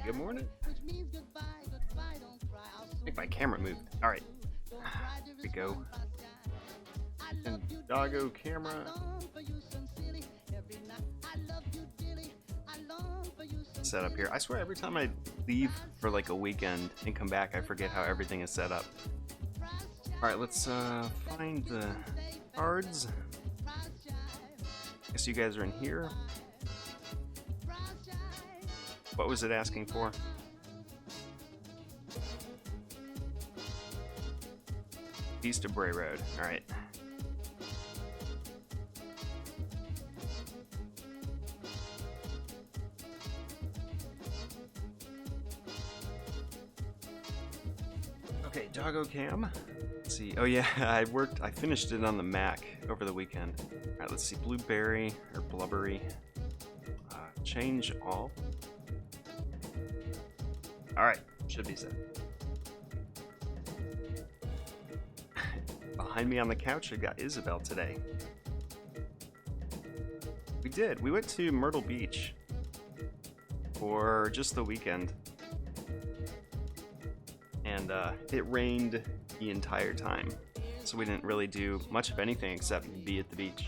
Good morning. I think my camera moved. Alright. Here we go. And doggo camera. Set up here. I swear every time I leave for like a weekend and come back, I forget how everything is set up. Alright, let's find the cards. Guess you guys are in here. What was it asking for? East of Bray Road. Alright. Okay, doggo cam. Let's see. Oh yeah, I finished it on the Mac over the weekend. Alright, let's see. Blueberry or blubbery. Change all. Alright, should be set. Behind me on the couch, I got Isabel today. We did. We went to Myrtle Beach for just the weekend. And it rained the entire time. So we didn't really do much of anything except be at the beach.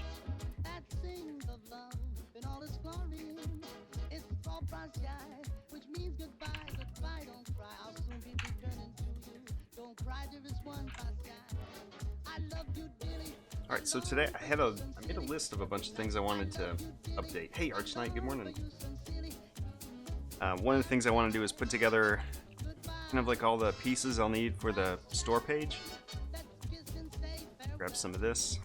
Alright, so today I made a list of a bunch of things I wanted to update. Hey Arch Knight, good morning. One of the things I want to do is put together kind of like all the pieces I'll need for the store page. Grab some of this.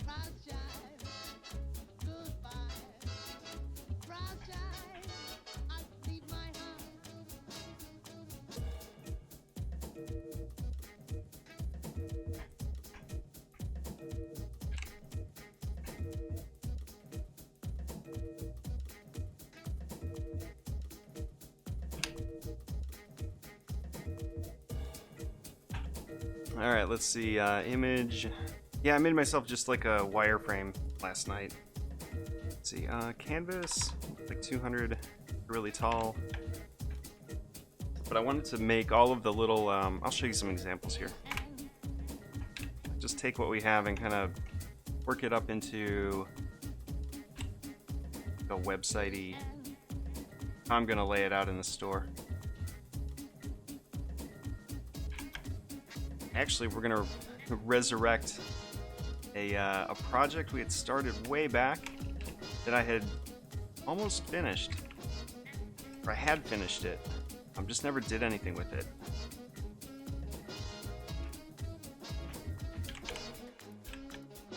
Alright, let's see, image. Yeah, I made myself just like a wireframe last night. Let's see, canvas, like 200, really tall. But I wanted to make all of the little, I'll show you some examples here. Just take what we have and kind of work it up into a website-y. I'm gonna lay it out in the store. Actually, we're gonna resurrect a project we had started way back that I had almost finished, or I had finished it. Just never did anything with it.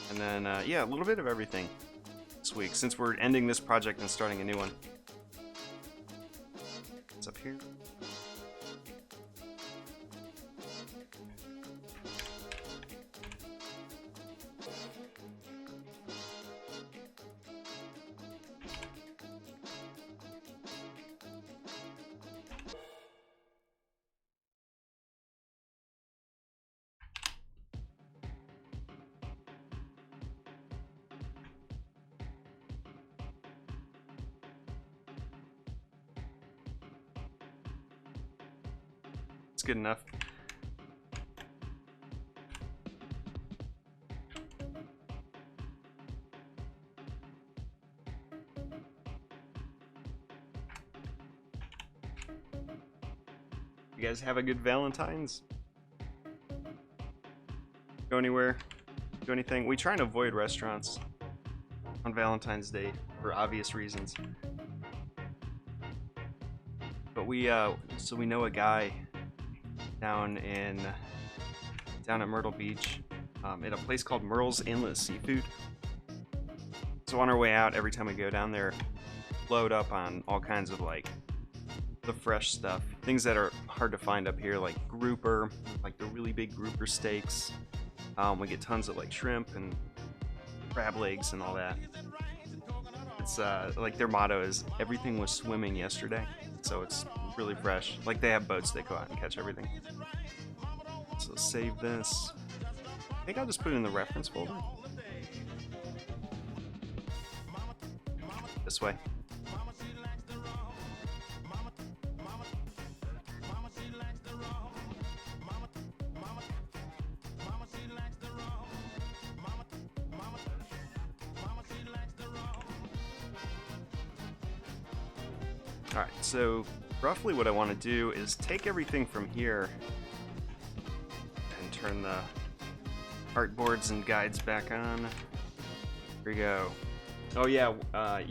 And then yeah, a little bit of everything this week since we're ending this project and starting a new one. It's up here. Good enough. You guys have a good Valentine's? Go anywhere? Do anything? We try and avoid restaurants on Valentine's Day for obvious reasons. But so we know a guy down at Myrtle Beach at a place called Merle's Inlet Seafood. So on our way out, every time we go down there, load up on all kinds of like the fresh stuff, things that are hard to find up here, like grouper, like the really big grouper steaks. We get tons of like shrimp and crab legs and all that. It's like their motto is everything was swimming yesterday, so it's really fresh. Like they have boats that go out and catch everything. So save this. I think I'll just put it in the reference folder. This way. Alright, so roughly what I want to do is take everything from here and turn the artboards and guides back on. Here we go. Oh yeah,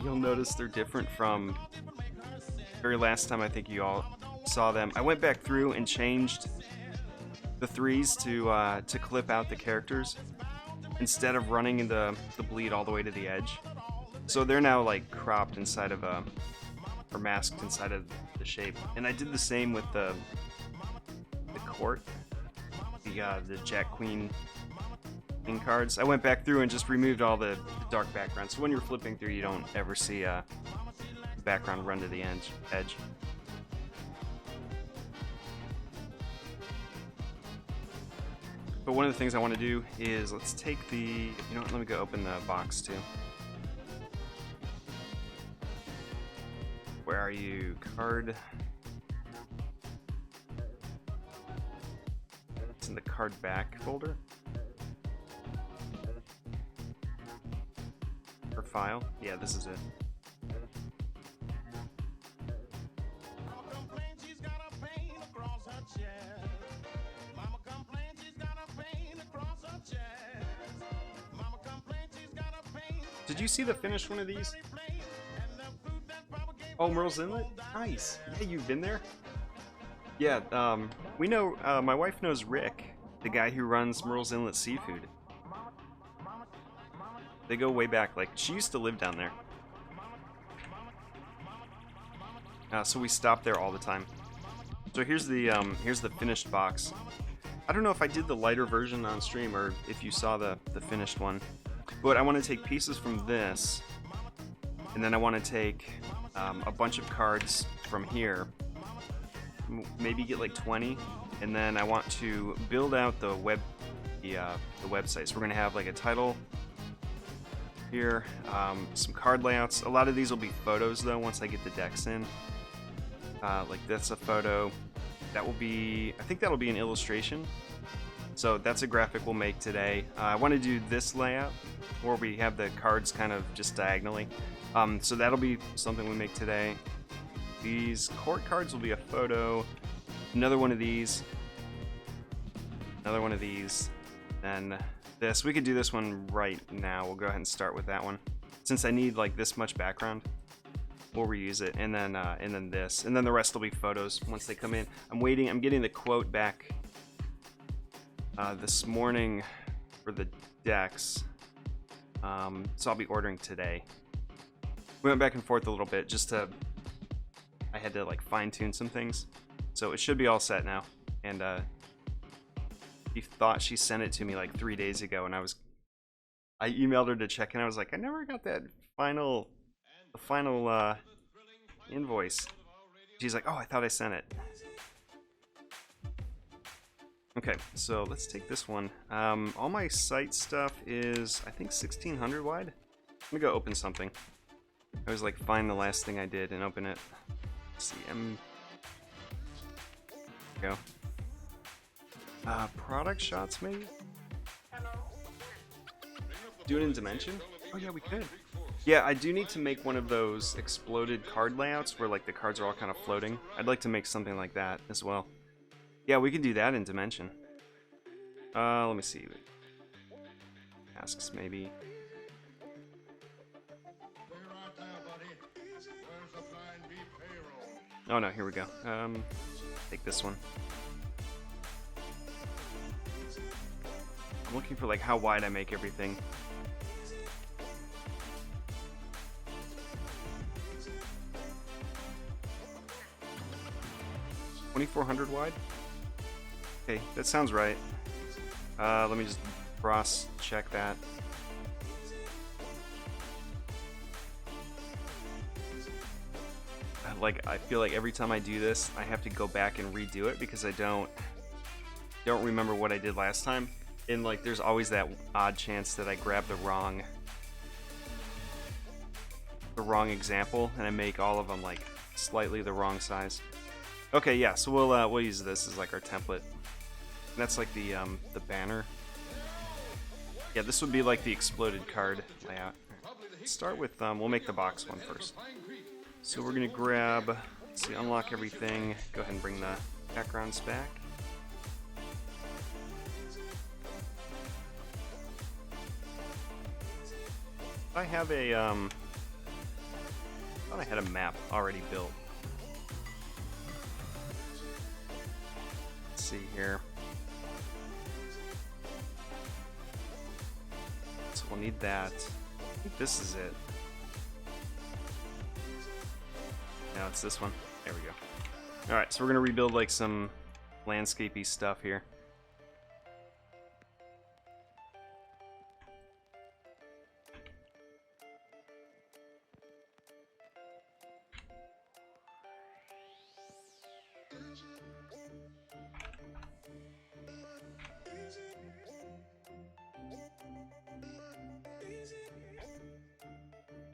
you'll notice they're different from the very last time I think you all saw them. I went back through and changed the 3s to clip out the characters instead of running the bleed all the way to the edge. So they're now like cropped inside of a, or masked inside of the shape. And I did the same with the court, the Jack Queen King cards. I went back through and just removed all the dark background. So when you're flipping through, you don't ever see the background run to the edge. But one of the things I want to do is let's take the, you know what, let me go open the box too. Where are you? Card. It's in the card back folder. Or file. Yeah, this is it. Did you see the finished one of these? Oh, Merle's Inlet? Nice. Yeah, you've been there? Yeah, we know, my wife knows Rick, the guy who runs Merle's Inlet Seafood. They go way back, like, she used to live down there. So we stopped there all the time. So here's the finished box. I don't know if I did the lighter version on stream or if you saw the finished one. But I want to take pieces from this, and then I want to take a bunch of cards from here, maybe get like 20, and then I want to build out the website. So we're gonna have like a title here, some card layouts. A lot of these will be photos though once I get the decks in. Like that's a photo. That will be, I think that'll be an illustration. So that's a graphic we'll make today. I want to do this layout where we have the cards kind of just diagonally. So that'll be something we make today. These court cards will be a photo. Another one of these. Another one of these. Then this. We could do this one right now. We'll go ahead and start with that one. Since I need like this much background, we'll reuse it. And then this. And then the rest will be photos once they come in. I'm getting the quote back this morning for the decks. So I'll be ordering today. We went back and forth a little bit I had to like fine tune some things. So it should be all set now. And she thought she sent it to me like 3 days ago, and I emailed her to check, and I was like, I never got that final invoice. She's like, oh, I thought I sent it. Okay, so let's take this one. All my site stuff is, I think, 1600 wide. Let me go open something. I was like, find the last thing I did and open it. Let's see, go. Product shots, maybe? Do it in Dimension? Oh yeah, we could. Yeah, I do need to make one of those exploded card layouts where like the cards are all kind of floating. I'd like to make something like that as well. Yeah, we could do that in Dimension. Let me see. Asks maybe. Oh no, here we go. Take this one. I'm looking for like how wide I make everything. $2,400 wide? Okay, that sounds right. Let me just cross check that. Like, I feel like every time I do this, I have to go back and redo it because I don't remember what I did last time. And like, there's always that odd chance that I grab the wrong example and I make all of them like slightly the wrong size. Okay, yeah, so we'll use this as like our template. And that's like the banner. Yeah, this would be like the exploded card layout. Let's start with we'll make the box one first. So we're gonna grab, let's see, unlock everything. Go ahead and bring the backgrounds back. I have a, I thought I had a map already built. Let's see here. So we'll need that. I think this is it. No, it's this one. There we go. Alright, so we're gonna rebuild like some landscapey stuff here.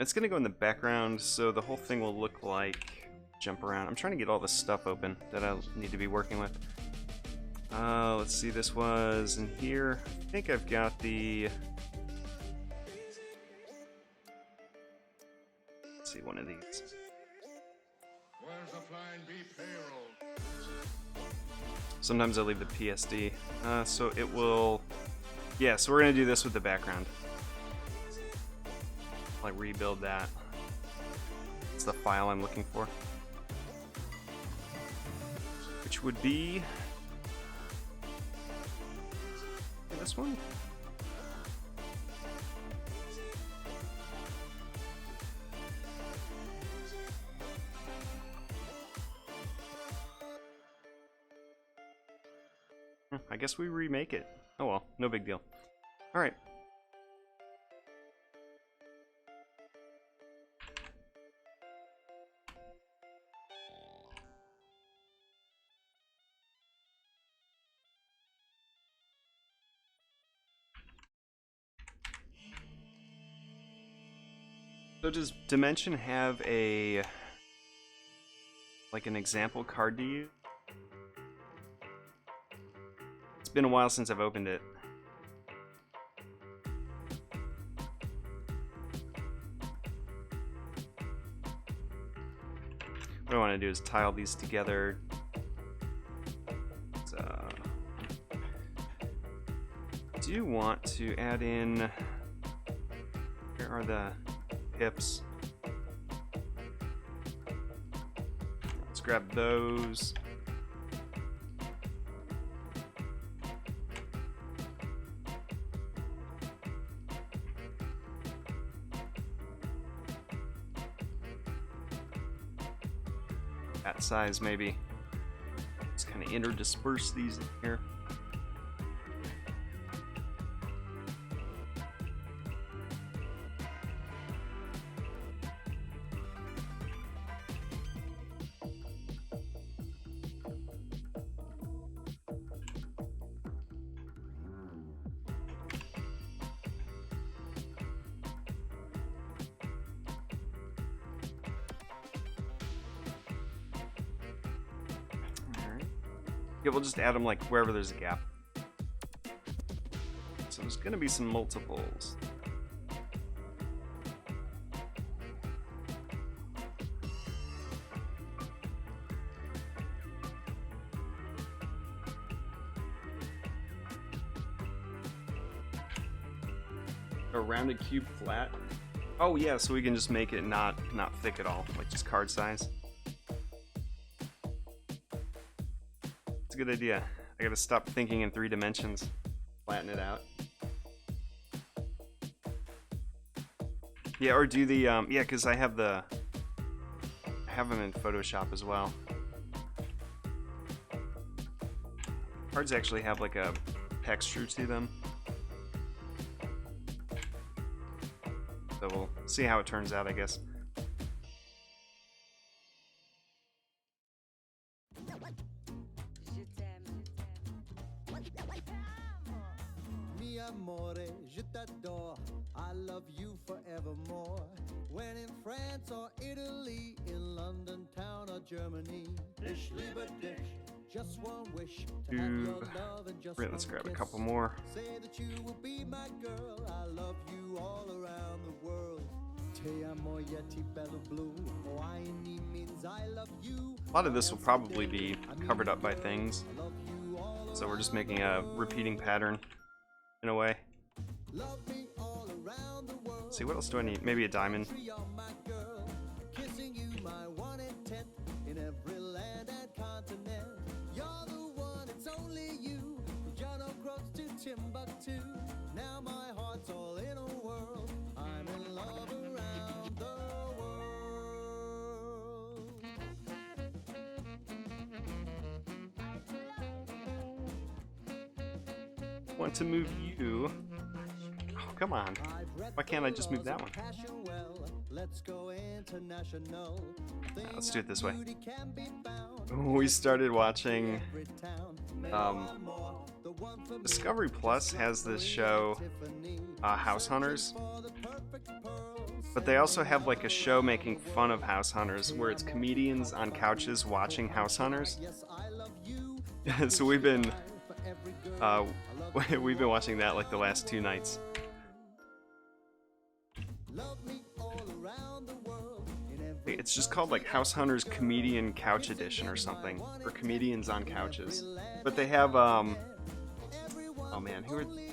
It's gonna go in the background, so the whole thing will look like jump around. I'm trying to get all this stuff open that I need to be working with. Let's see, this was in here. I think I've got the... Let's see, one of these. Where's the flying bee payroll? Sometimes I leave the PSD. So it will... Yeah, so we're gonna do this with the background. Like rebuild that. It's the file I'm looking for. Which would be this one. I guess we remake it. Oh well, no big deal. All right. So does Dimension have a like an example card to use? It's been a while since I've opened it. What I want to do is tile these together. I do want to add in. Where are the pips? Let's grab those. That size maybe. Just kind of interdisperse these in here. Yeah, we'll just add them like wherever there's a gap. So there's gonna be some multiples. A rounded cube flat. Oh yeah, so we can just make it not thick at all, like just card size. Good idea. I gotta stop thinking in 3 dimensions. Flatten it out. Yeah, or do the yeah, because I have them in Photoshop as well. Cards actually have like a texture to them. So we'll see how it turns out, I guess. Je t'adore, I love you forevermore. When in France or Italy, in London town or Germany, dish, lieber dish, just one wish to have your love and just let's grab a couple more. Say that you will be my girl, I love you all around the world. Te amo yeti bello blue. Oaini means I love you. A lot of this will probably be covered up by things, so we're just making a repeating pattern in a way. Love me all around the world. Let's see, what else do I need? Maybe a diamond. You're my girl. Kissing you my one intent in every land and continent. You're the one, it's only you. Jono Cross to Timbuktu. Now my heart's all in a whirl. I'm in love around the world. Want to move you. Oh, come on. Why can't I just move that one? Let's go international. Let's do it this way. We started watching Discovery Plus has this show House Hunters, but they also have like a show making fun of House Hunters where it's comedians on couches watching House Hunters. So we've been watching that like the last 2 nights. It's just called like House Hunters Comedian Couch Edition or something, or Comedians on Couches. But they have oh man,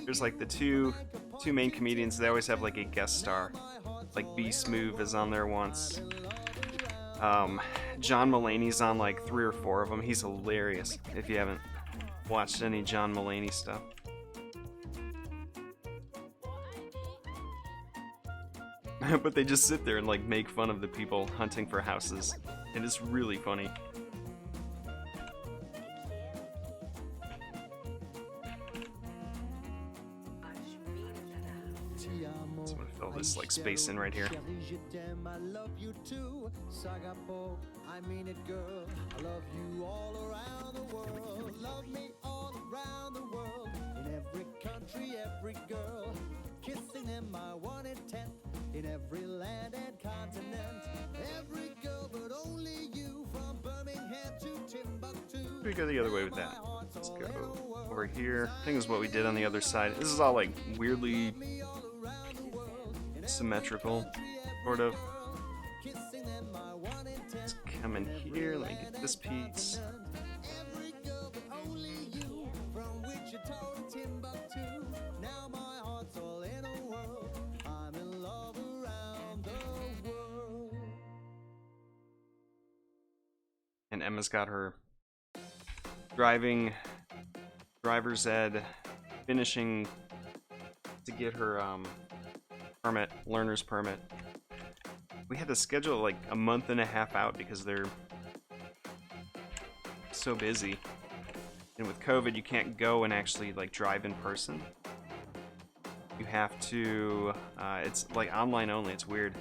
there's like the two main comedians. They always have like a guest star. Like B Smooth is on there once. John Mulaney's on like 3 or 4 of them. He's hilarious if you haven't watched any John Mulaney stuff. But they just sit there and like make fun of the people hunting for houses. It is really funny. So I'm gonna fill this like space in right here. I love you too. Sagapo, I mean it, girl. I love you all around the world. Love me all around the world. In every country, every girl. Kissing them, my one intent. In every land and continent. Every girl, but only you. From Birmingham to Timbuktu. We go the other way with that. Let's go over here. I think this is what we did on the other side. This is all like weirdly symmetrical, sort of. Let's come in here. Let me get this piece. And Emma's got her driver's ed, finishing to get her permit, learner's permit. We had to schedule like a month and a half out because they're so busy. And with COVID, you can't go and actually like drive in person. You have to, it's like online only, it's weird.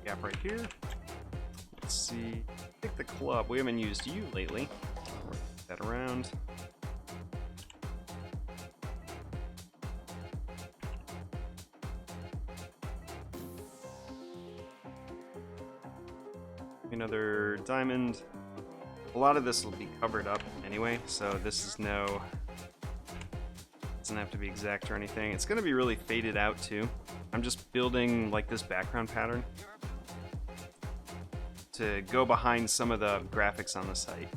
Gap right here. Let's see. Pick the club. We haven't used you lately. Work that around. Another diamond. A lot of this will be covered up anyway, so this is no. Doesn't have to be exact or anything. It's going to be really faded out too. I'm just building like this background pattern to go behind some of the graphics on the site.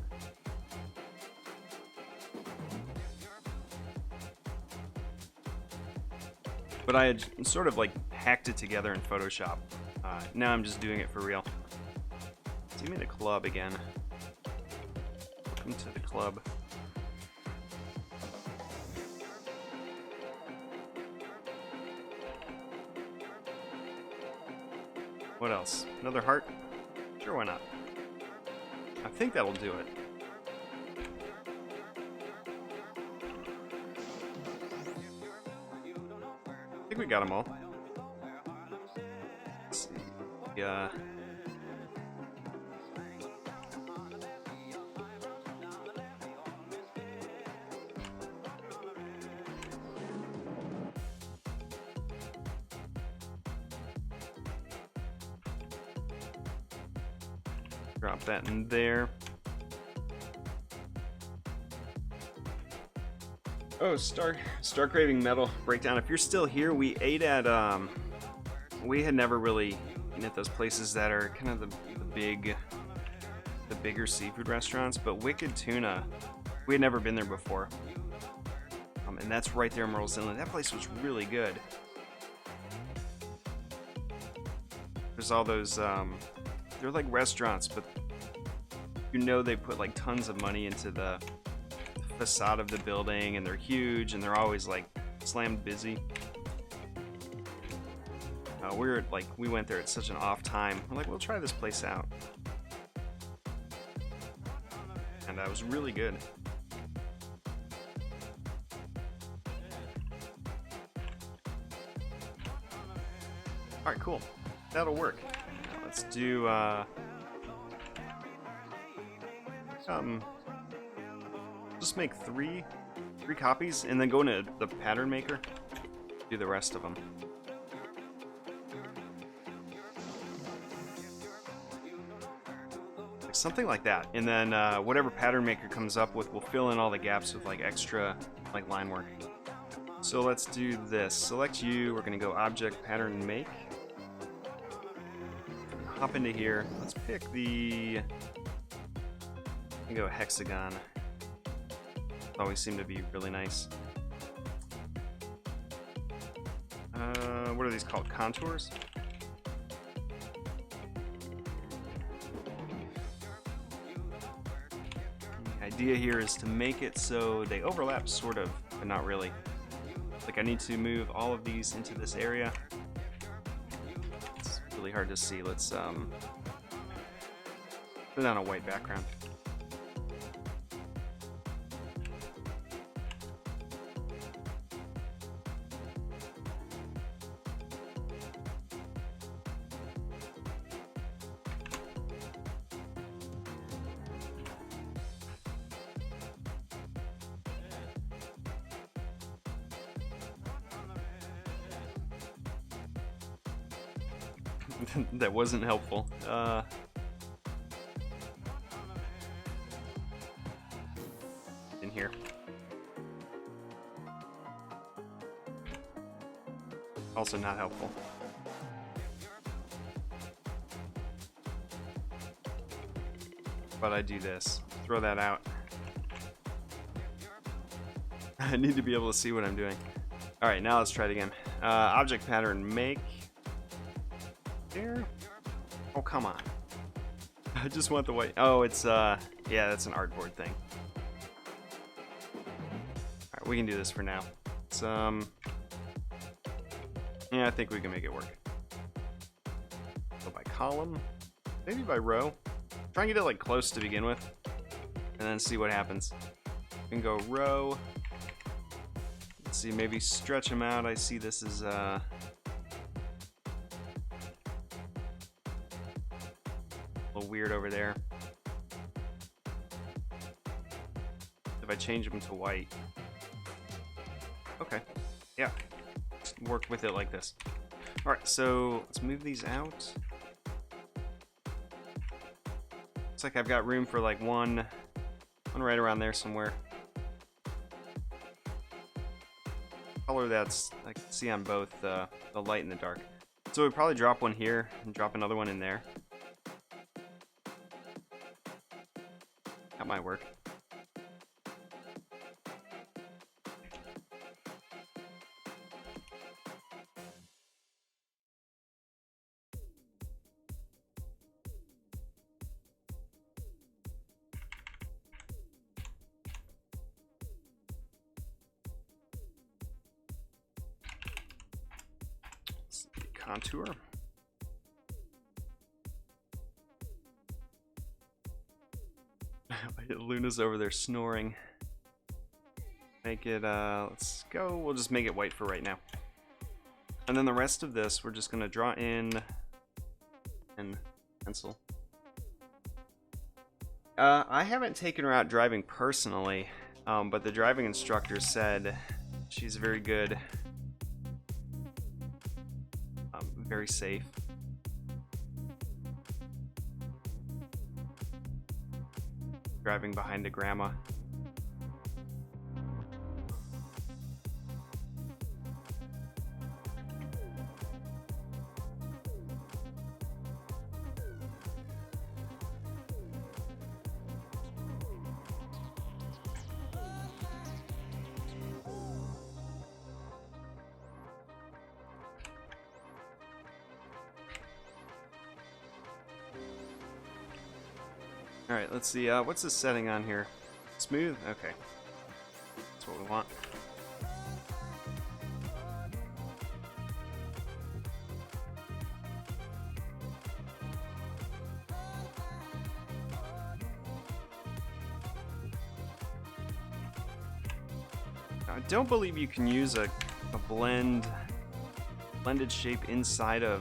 But I had sort of like hacked it together in Photoshop. Now I'm just doing it for real. Let's give me the club again. Welcome to the club. What else? Another heart? Sure, why not? I think that'll do it. I think we got them all. Let's see. Yeah. Drop that in there. Oh, Star Craving Metal Breakdown. If you're still here, we ate at we had never really eaten at those places that are kind of the bigger seafood restaurants, but Wicked Tuna, we had never been there before. And that's right there in Myrtle's Inlet. That place was really good. There's all those they're like restaurants, but you know they put like tons of money into the facade of the building, and they're huge, and they're always like slammed busy. We went there at such an off time. We're like, we'll try this place out, and that was really good. All right, cool. That'll work. Now let's do just make three copies, and then go into the pattern maker. Do the rest of them. Something like that, and then whatever pattern maker comes up with, we'll fill in all the gaps with like extra like line work. So let's do this. Select you. We're gonna go Object Pattern Make. Hop into here. Let's pick the. Go hexagon. Always seem to be really nice. What are these called? Contours? The idea here is to make it so they overlap, sort of, but not really. Like I need to move all of these into this area. It's really hard to see. Let's put it on a white background. That wasn't helpful. In here. Also not helpful. But I do this. Throw that out. I need to be able to see what I'm doing. Alright, now let's try it again. Object pattern make. There. Oh, come on. I just want the white. Oh, it's yeah, that's an artboard thing. Alright, we can do this for now. It's yeah, I think we can make it work. Go by column, maybe by row. Try and get it like close to begin with, and then see what happens. We can go row. Let's see, maybe stretch them out. I see this is a little weird over there. If I change them to white. Okay, yeah, just work with it like this. All right, so let's move these out. Looks like I've got room for like one right around there somewhere. Color that's I can see on both the light and the dark. So we'd probably drop one here and drop another one in there. That might work. Contour. Luna's over there snoring. Make it, let's go. We'll just make it white for right now. And then the rest of this, we're just gonna draw in and pencil. I haven't taken her out driving personally, but the driving instructor said she's very good. Very safe. driving behind a grandma. Alright, let's see, what's the setting on here? Smooth? Okay. That's what we want. Now, I don't believe you can use a blended shape inside of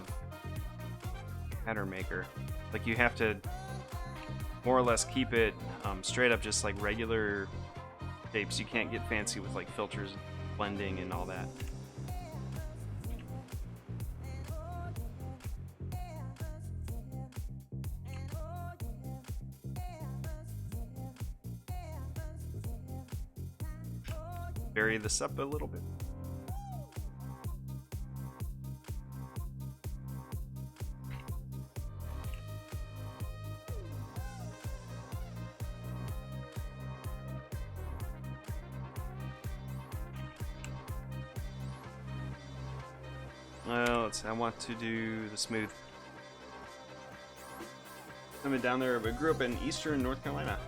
pattern maker. Like, you have to more or less keep it straight up just like regular shapes. You can't get fancy with like filters, blending, and all that. Vary this up a little bit. Well, I want to do the smooth. Coming down there, I grew up in eastern North Carolina.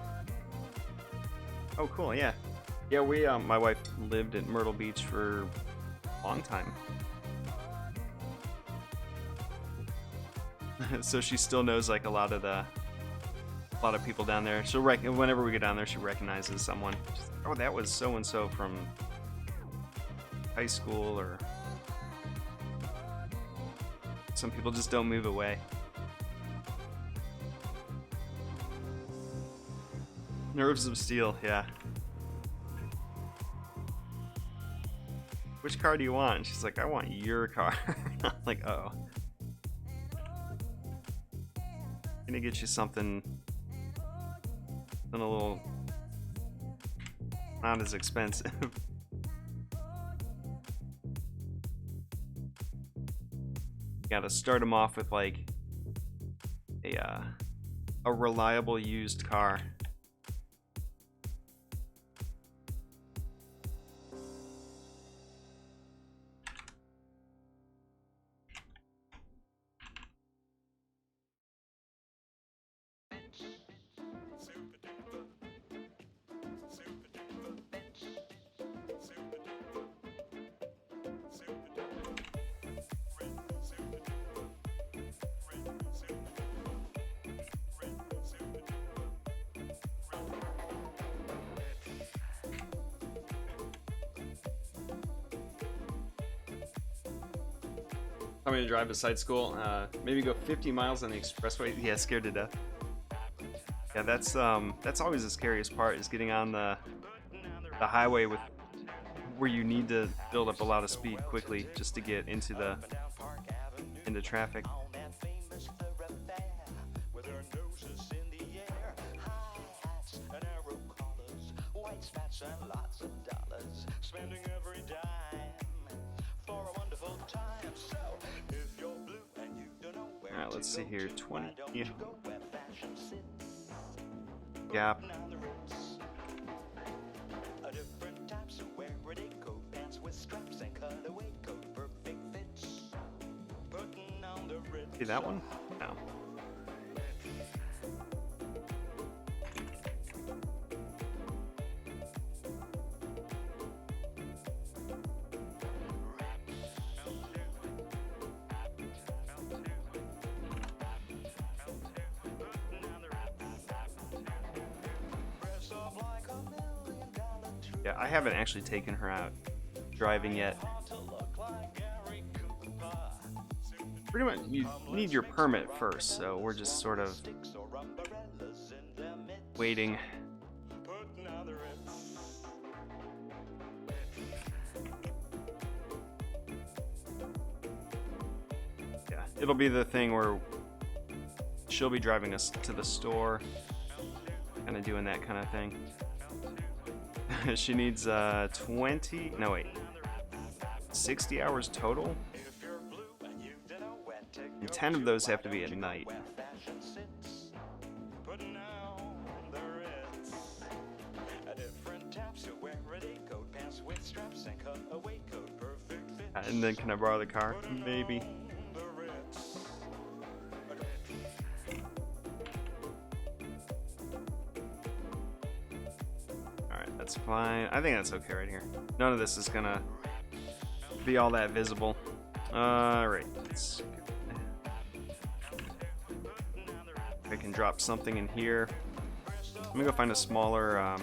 Oh, cool, yeah. Yeah, my wife lived at Myrtle Beach for a long time. So she still knows like a lot of people down there. Whenever we go down there, she recognizes someone. She's like, oh, that was so and so from high school, or some people just don't move away. Nerves of steel, yeah. Which car do you want? She's like, I want your car. I'm like, uh-oh. Gonna get you something a little not as expensive. Gotta start them off with like a reliable used car. I'm gonna drive to side school, maybe go 50 miles on the expressway. Yeah, scared to death. Yeah, that's always the scariest part, is getting on the highway where you need to build up a lot of speed quickly just to get into traffic. Alright, let's see here. 20. Yeah. Gap. See that one? No. Yeah, I haven't actually taken her out driving yet. Pretty much, you need your permit first, so we're just sort of waiting. Yeah, it'll be the thing where she'll be driving us to the store, kind of doing that kind of thing. She needs 60 hours total, and 10 of those have to be at night. And then can I borrow the car? Maybe. Alright, that's fine. I think that's okay right here. None of this is gonna be all that visible. Alright. I can drop something in here. I'm gonna go find a smaller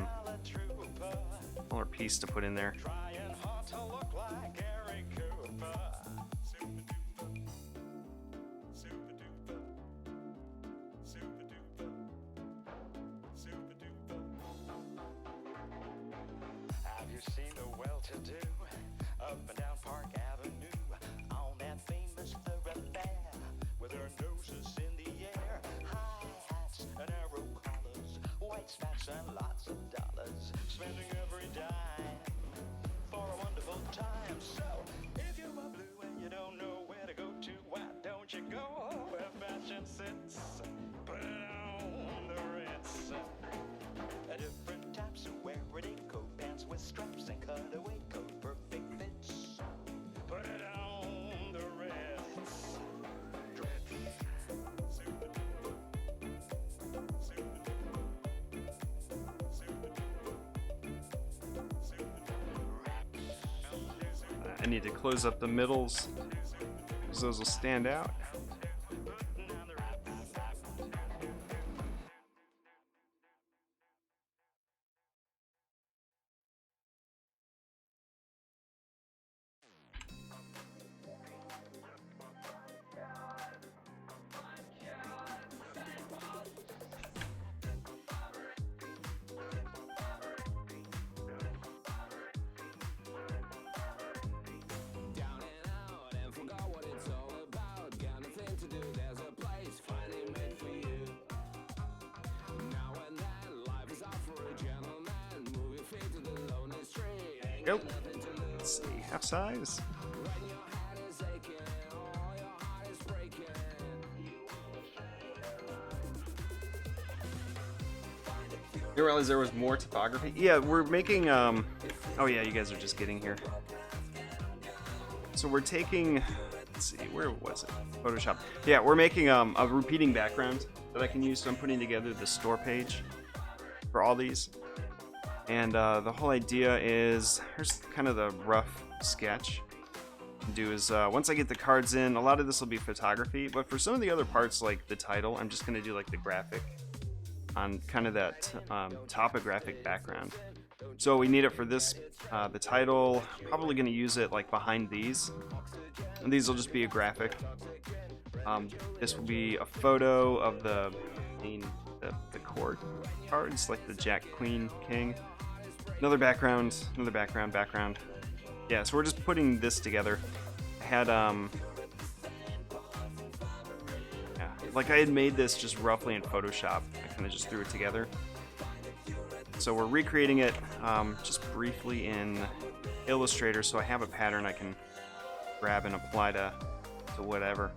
piece to put in there. And lots of dollars, spending every dime for a wonderful time. So, if you are blue and you don't know where to go to, why don't you go where fashion sits? Put it on the Ritz. Different types of wear it, coat pants with straps and cutaway coat, perfect fits. Put it on the Ritz. I need to close up the middles because those will stand out. Go. Let's see, half size. You realize there was more topography? Yeah, we're making, oh yeah, you guys are just getting here. So we're taking, let's see, where was it? Photoshop. Yeah, we're making a repeating background that I can use, so I'm putting together the store page for all these. And the whole idea is, here's kind of the rough sketch. What I can do is, once I get the cards in, a lot of this will be photography, but for some of the other parts, like the title, I'm just going to do like the graphic on kind of that topographic background. So we need it for this, the title, probably going to use it like behind these. And these will just be a graphic. This will be a photo of the court cards, like the Jack, Queen, King. Another background, background. Yeah, so we're just putting this together. I had, yeah, like I had made this just roughly in Photoshop. I kind of just threw it together. So we're recreating it just briefly in Illustrator, so I have a pattern I can grab and apply to whatever.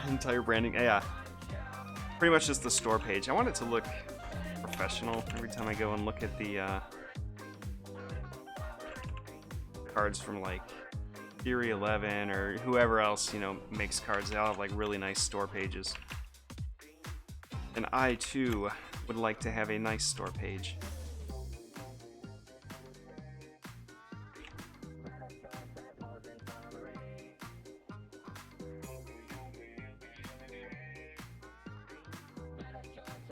Entire branding, yeah. Pretty much just the store page. I want it to look professional every time I go and look at the cards from like Theory 11 or whoever else, you know, makes cards. They all have like really nice store pages. And I too would like to have a nice store page.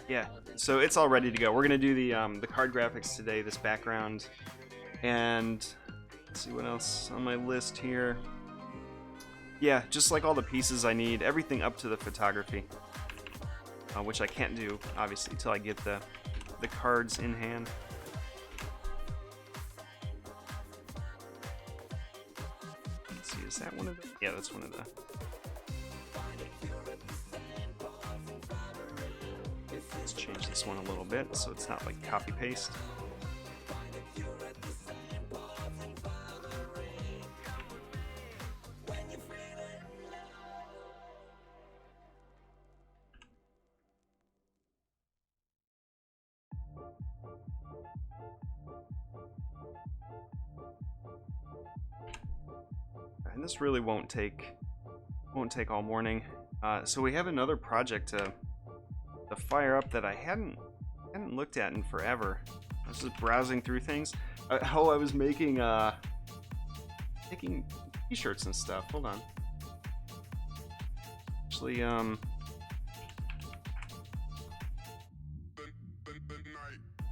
Yeah, so it's all ready to go. We're gonna do the card graphics today, this background, and let's see what else on my list here. Yeah, just like all the pieces I need, everything up to the photography, which I can't do obviously until I get the cards in hand. Let's see, is that one of the? Yeah, that's one of the Let's change this one a little bit so it's not like copy paste. And this really won't take all morning. So we have another project to fire up that I hadn't looked at in forever. I was just browsing through things. I was making t-shirts and stuff. Hold on. Actually,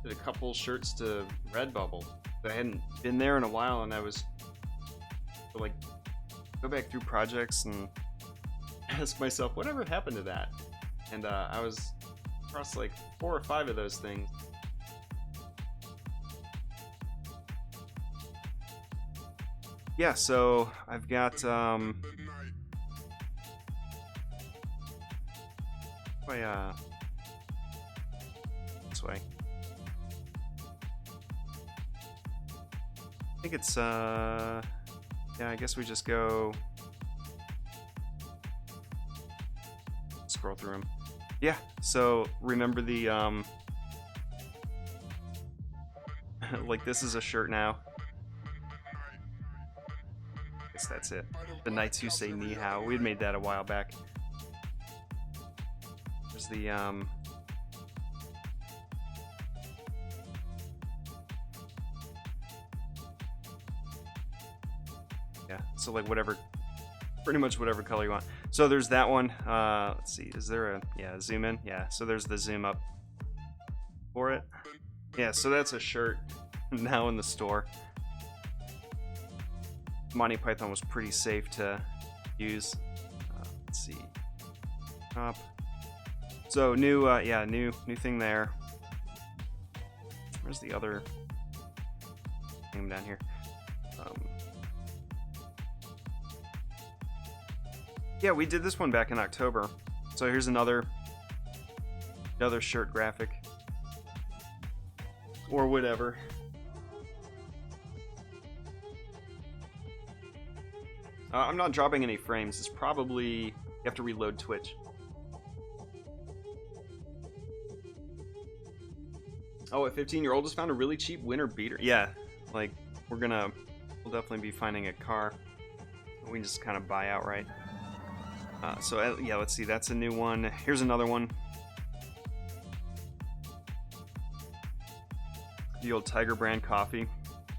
did a couple shirts to Redbubble. I hadn't been there in a while, and I was like go back through projects and ask myself whatever happened to that. And I was across like 4 or 5 of those things. Yeah, so I've got this way. I think it's yeah, I guess we just go scroll through them. Yeah, so remember the like this is a shirt now. I guess that's it. The Knights Who Say Ni Hao. We had made that a while back. There's the yeah, so like whatever, pretty much whatever color you want. So there's that one. Let's see, is there a, yeah, zoom in? Yeah, so there's the zoom up for it. Yeah, so that's a shirt now in the store. Monty Python was pretty safe to use. Let's see. Top. So new, yeah, new thing there. Where's the other thing down here? Yeah, we did this one back in October. So here's another shirt graphic. Or whatever. I'm not dropping any frames. It's probably, you have to reload Twitch. Oh, a 15-year-old just found a really cheap winter beater. Yeah, like we'll definitely be finding a car. We can just kind of buy outright. So yeah, let's see. That's a new one. Here's another one. The old Tiger Brand coffee.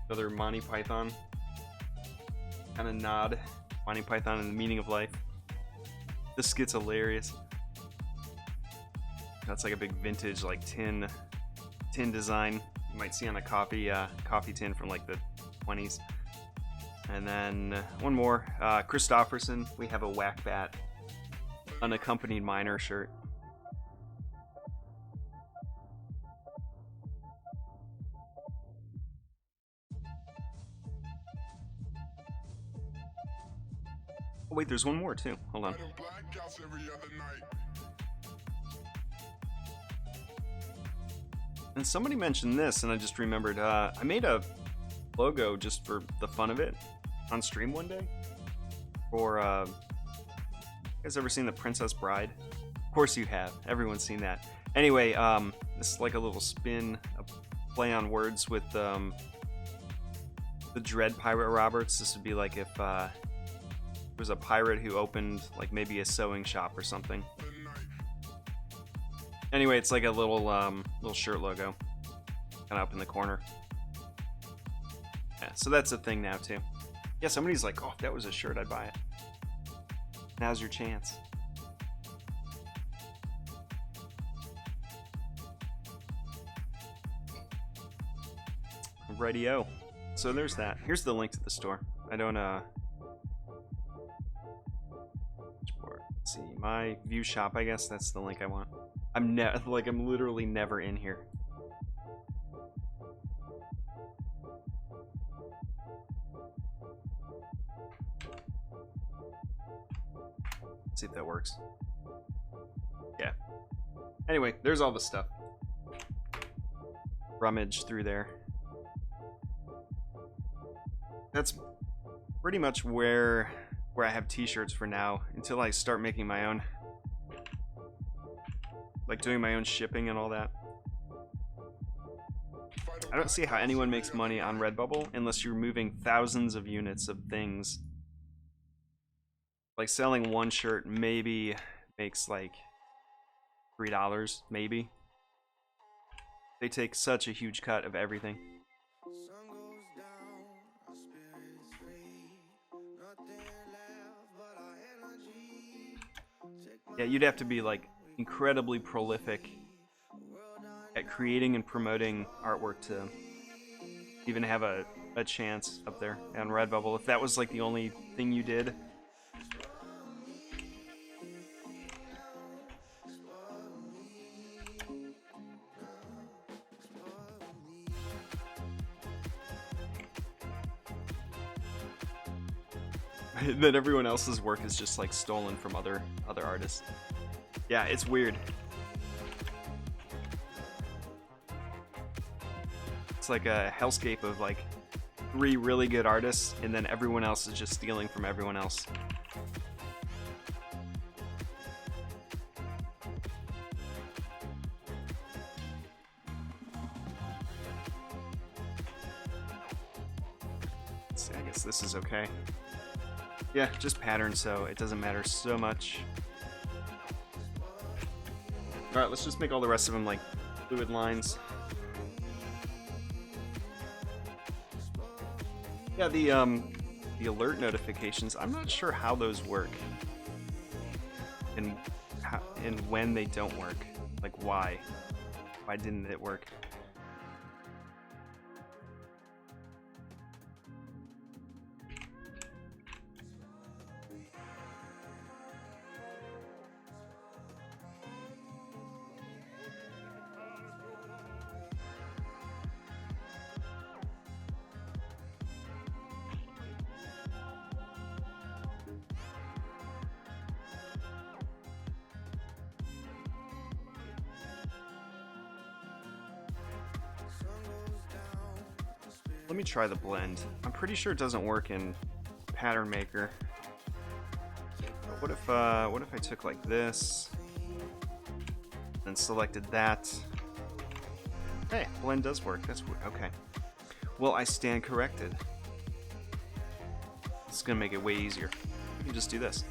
Another Monty Python kind of nod. Monty Python and the Meaning of Life. This skit's hilarious. That's like a big vintage like tin design you might see on a coffee tin from like the 20s. And then one more, Christofferson. We have a Whack Bat unaccompanied minor shirt. Oh, wait, there's one more too. Hold on. And somebody mentioned this, and I just remembered. I made a logo just for the fun of it on stream one day. For you guys ever seen The Princess Bride? Of course you have. Everyone's seen that. Anyway, this is like a little spin, a play on words with the Dread Pirate Roberts. This would be like if there was a pirate who opened like maybe a sewing shop or something. Anyway, it's like a little shirt logo, kind of up in the corner. Yeah, so that's a thing now too. Yeah, somebody's like, "Oh, if that was a shirt, I'd buy it." Now's your chance. Radio. So there's that. Here's the link to the store. I don't let's see, my view shop. I guess that's the link I want. I'm literally never in here. Let's see if that works. Yeah. Anyway, there's all the stuff. Rummage through there. That's pretty much where I have t-shirts for now, until I start making my own. Like doing my own shipping and all that. I don't see how anyone makes money on Redbubble unless you're moving thousands of units of things. Like selling one shirt maybe makes like $3, maybe. They take such a huge cut of everything. Yeah, you'd have to be like incredibly prolific at creating and promoting artwork to even have a chance up there on Redbubble. If that was like the only thing you did. Then everyone else's work is just like stolen from other artists. Yeah, it's weird. It's like a hellscape of like 3 really good artists, and then everyone else is just stealing from everyone else. Let's see, I guess this is okay. Yeah, just pattern, so it doesn't matter so much. Alright, let's just make all the rest of them like fluid lines. Yeah, the alert notifications, I'm not sure how those work. And when they don't work. Like why? Why didn't it work? Let me try the blend. I'm pretty sure it doesn't work in Pattern Maker. But what if I took like this, then selected that? Hey, blend does work. That's okay. Well, I stand corrected. This is gonna make it way easier. We can just do this.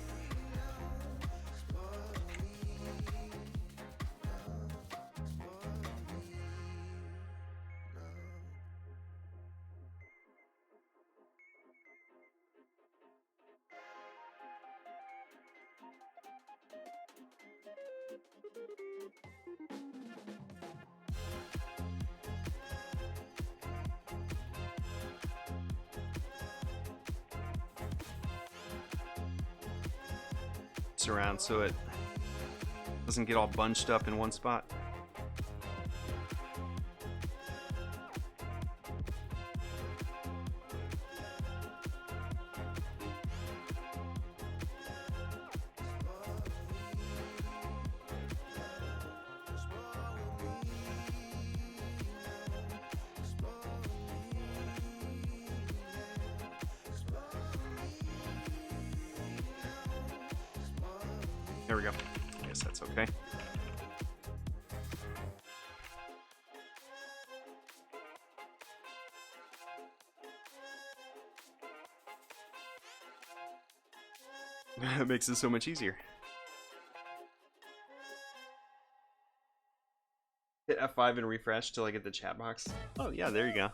Around so it doesn't get all bunched up in one spot. There we go. I guess that's okay. That makes it so much easier. Hit F5 and refresh till I get the chat box. Oh yeah, there you go.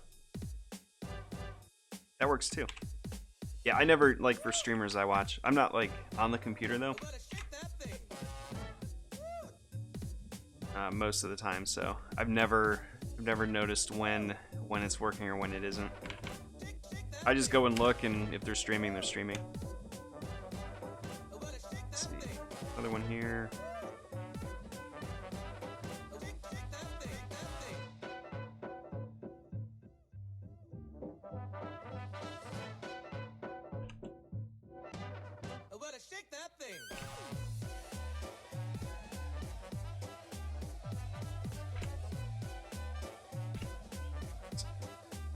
That works too. Yeah, I never, like, for streamers I watch. I'm not, like, on the computer though. Most of the time, so I've never noticed when it's working or when it isn't. I just go and look, and if they're streaming, they're streaming. Let's see, another one here.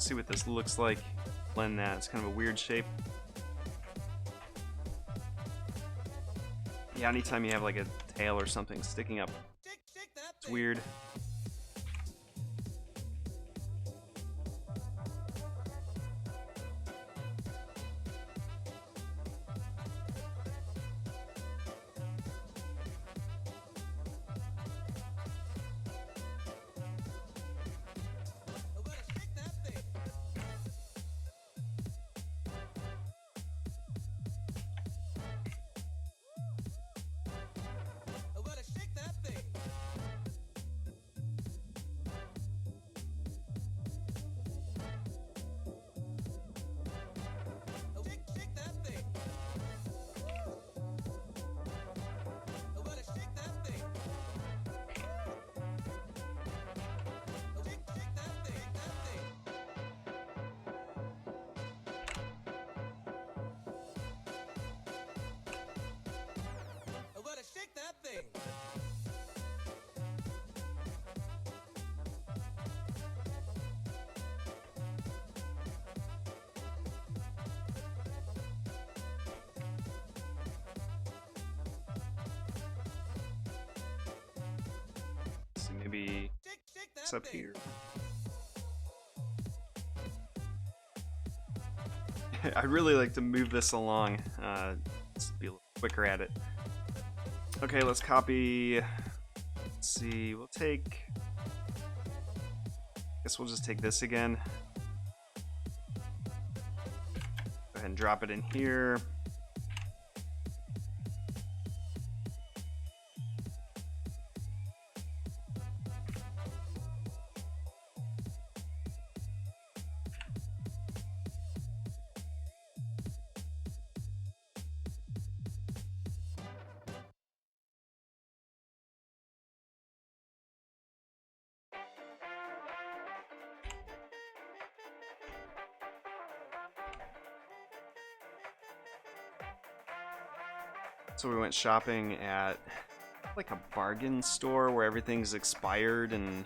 see what this looks like. Blend that. It's kind of a weird shape. Yeah, anytime you have like a tail or something sticking up, it's weird. Let's see, maybe it's up here. I'd really like to move this along. Let's be a little quicker at it. Okay, let's copy. Let's see, we'll take. Guess we'll just take this again. Go ahead and drop it in here. So we went shopping at like a bargain store where everything's expired and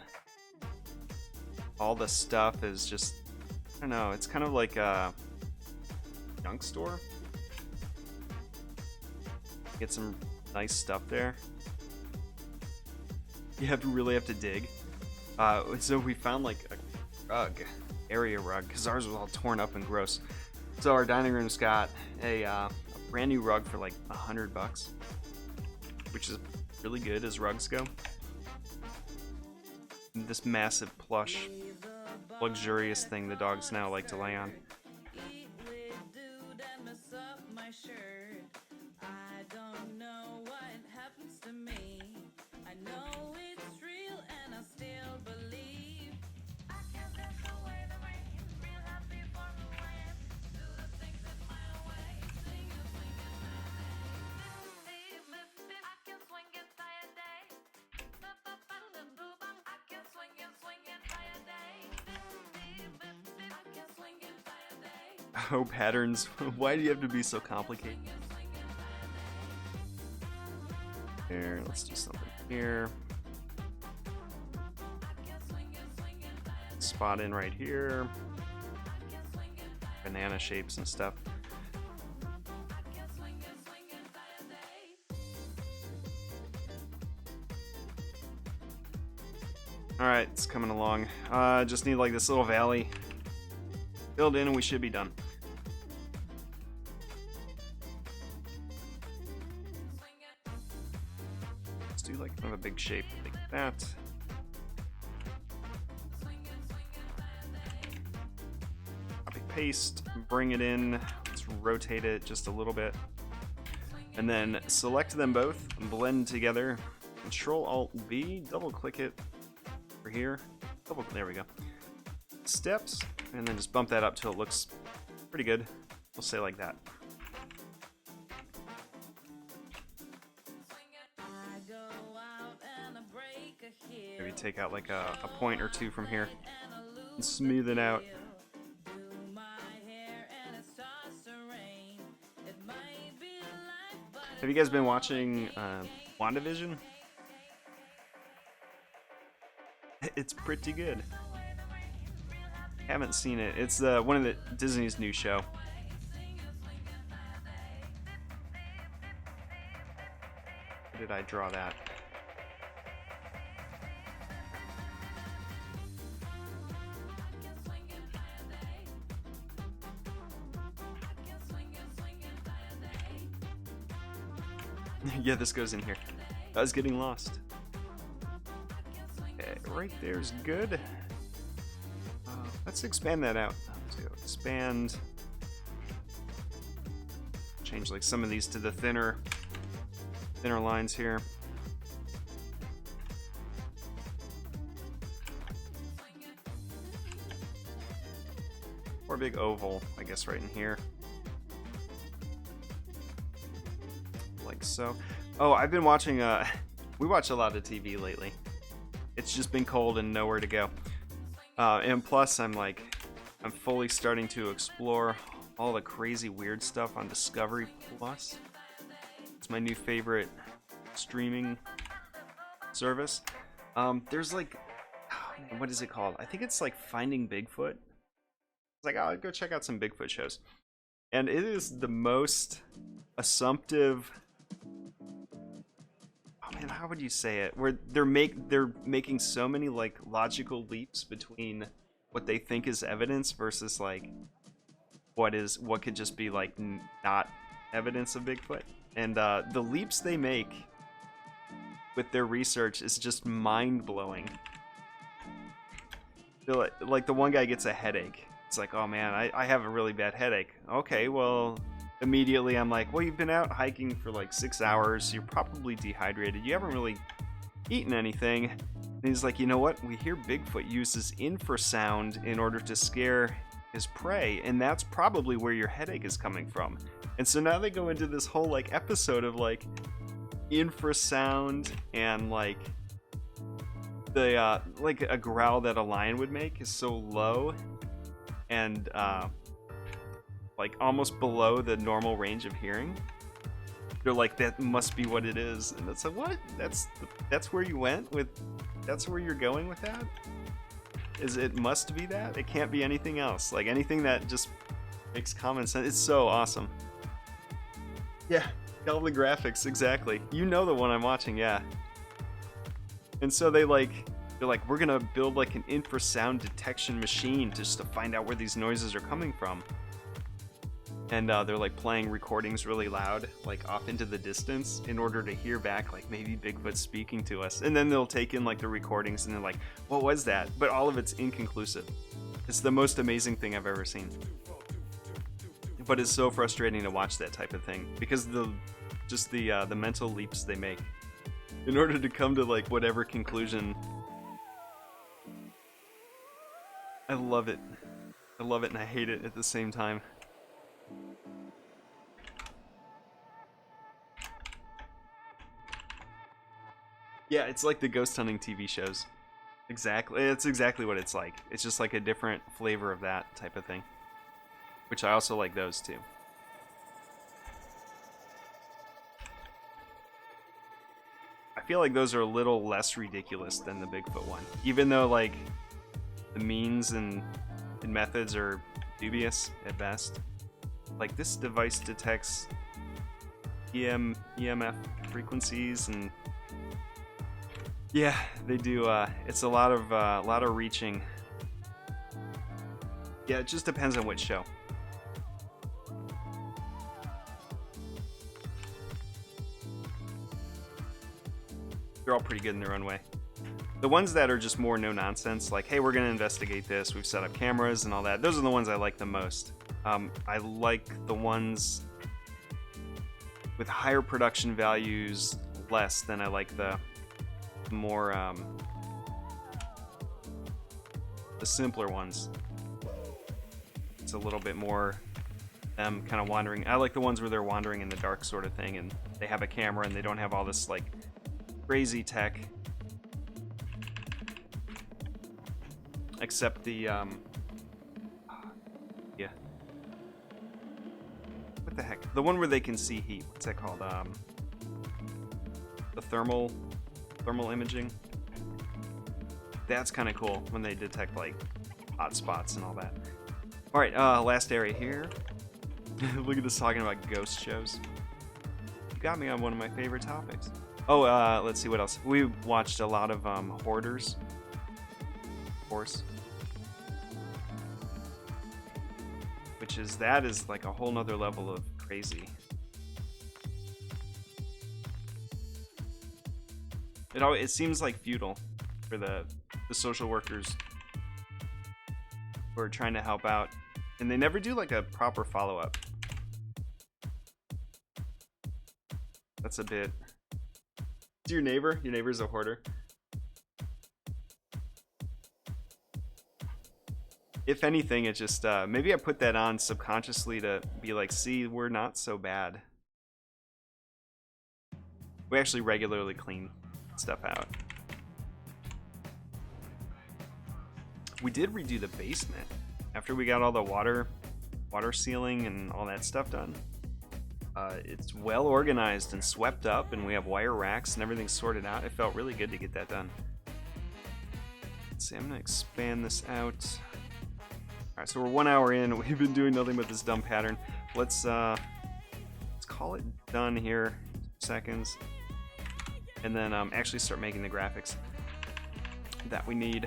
all the stuff is just, I don't know, it's kind of like a junk store. Get some nice stuff there. You really have to dig. So we found like a rug, area rug, because ours was all torn up and gross. So our dining room's got a brand new rug for like $100, which is really good as rugs go. And this massive plush, luxurious thing the dogs now like to lay on. Oh, patterns. Why do you have to be so complicated? Here, let's do something here. Spot in right here. Banana shapes and stuff. Alright, it's coming along. Just need like this little valley filled in and we should be done. Let's do like kind of a big shape like that. Copy paste, bring it in, let's rotate it just a little bit. And then select them both, blend together, Control-Alt-V, double click it over here. There we go. Steps, and then just bump that up till it looks pretty good. We'll say like that. Maybe take out like a point or two from here and smooth it out. Have you guys been watching WandaVision? It's pretty good. haven't seen it. It's one of the Disney's new show. Where did I draw that? Yeah, this goes in here. I was getting lost. Okay, right there's good. Let's expand that out. Let's go expand. Change like some of these to the thinner lines here. Or a big oval, I guess, right in here. Like so. Oh, I've been watching, we watch a lot of TV lately. It's just been cold and nowhere to go. And plus, I'm fully starting to explore all the crazy weird stuff on Discovery Plus. It's my new favorite streaming service. There's like, oh man, what is it called? I think it's like Finding Bigfoot. It's like, I'll go check out some Bigfoot shows. And it is the most assumptive, oh man, how would you say it? Where they're making so many like logical leaps between what they think is evidence versus like what could just be like not evidence of Bigfoot. And the leaps they make with their research is just mind-blowing. Like the one guy gets a headache. It's like, oh man, I have a really bad headache. Okay, well, immediately I'm like, well, you've been out hiking for like 6 hours. You're probably dehydrated. You haven't really eaten anything. And he's like, you know what? We hear Bigfoot uses infrasound in order to scare his prey, and that's probably where your headache is coming from. And so now they go into this whole like episode of like infrasound and like the like a growl that a lion would make is so low and like almost below the normal range of hearing. They're like, that must be what it is. And it's like, what? That's where you went with, that's where you're going with that? Is it must be that? It can't be anything else. Like anything that just makes common sense. It's so awesome. Yeah, all the graphics, exactly. You know the one I'm watching, yeah. And so they're like, we're gonna build like an infrasound detection machine just to find out where these noises are coming from. And they're like playing recordings really loud, like off into the distance, in order to hear back like maybe Bigfoot's speaking to us. And then they'll take in like the recordings and they're like, what was that? But all of it's inconclusive. It's the most amazing thing I've ever seen. But it's so frustrating to watch that type of thing because the mental leaps they make in order to come to like whatever conclusion. I love it. I love it and I hate it at the same time. Yeah, it's like the ghost hunting TV shows. Exactly. It's exactly what it's like. It's just like a different flavor of that type of thing. Which I also like those too. I feel like those are a little less ridiculous than the Bigfoot one. Even though like the means and methods are dubious at best. Like this device detects EMF frequencies and yeah, they do. It's a lot of reaching. Yeah, it just depends on which show. They're all pretty good in their own way. The ones that are just more no nonsense, like, hey, we're gonna investigate this. We've set up cameras and all that. Those are the ones I like the most. I like the ones with higher production values less than I like the more the simpler ones. It's a little bit more them kind of wandering. I like the ones where they're wandering in the dark sort of thing and they have a camera and they don't have all this like crazy tech, except the yeah, what the heck, the one where they can see heat, what's that called? The thermal imaging. That's kind of cool when they detect like hot spots and all that. All right, last area here. Look at this talking about ghost shows. You got me on one of my favorite topics. Oh, let's see what else. We watched a lot of Hoarders. Of course. That is like a whole nother level of crazy. It seems like futile for the social workers who are trying to help out, and they never do like a proper follow-up. That's a bit. It's your neighbor. Your neighbor's a hoarder. If anything, it just maybe I put that on subconsciously to be like, see, we're not so bad. We actually regularly clean stuff out. We did redo the basement after we got all the water sealing and all that stuff done. It's well organized and swept up, and we have wire racks and everything sorted out. It felt really good to get that done. Let's see, I'm gonna expand this out. Alright, so we're 1 hour in. We've been doing nothing but this dumb pattern. Let's call it done here. Seconds. And then actually start making the graphics that we need.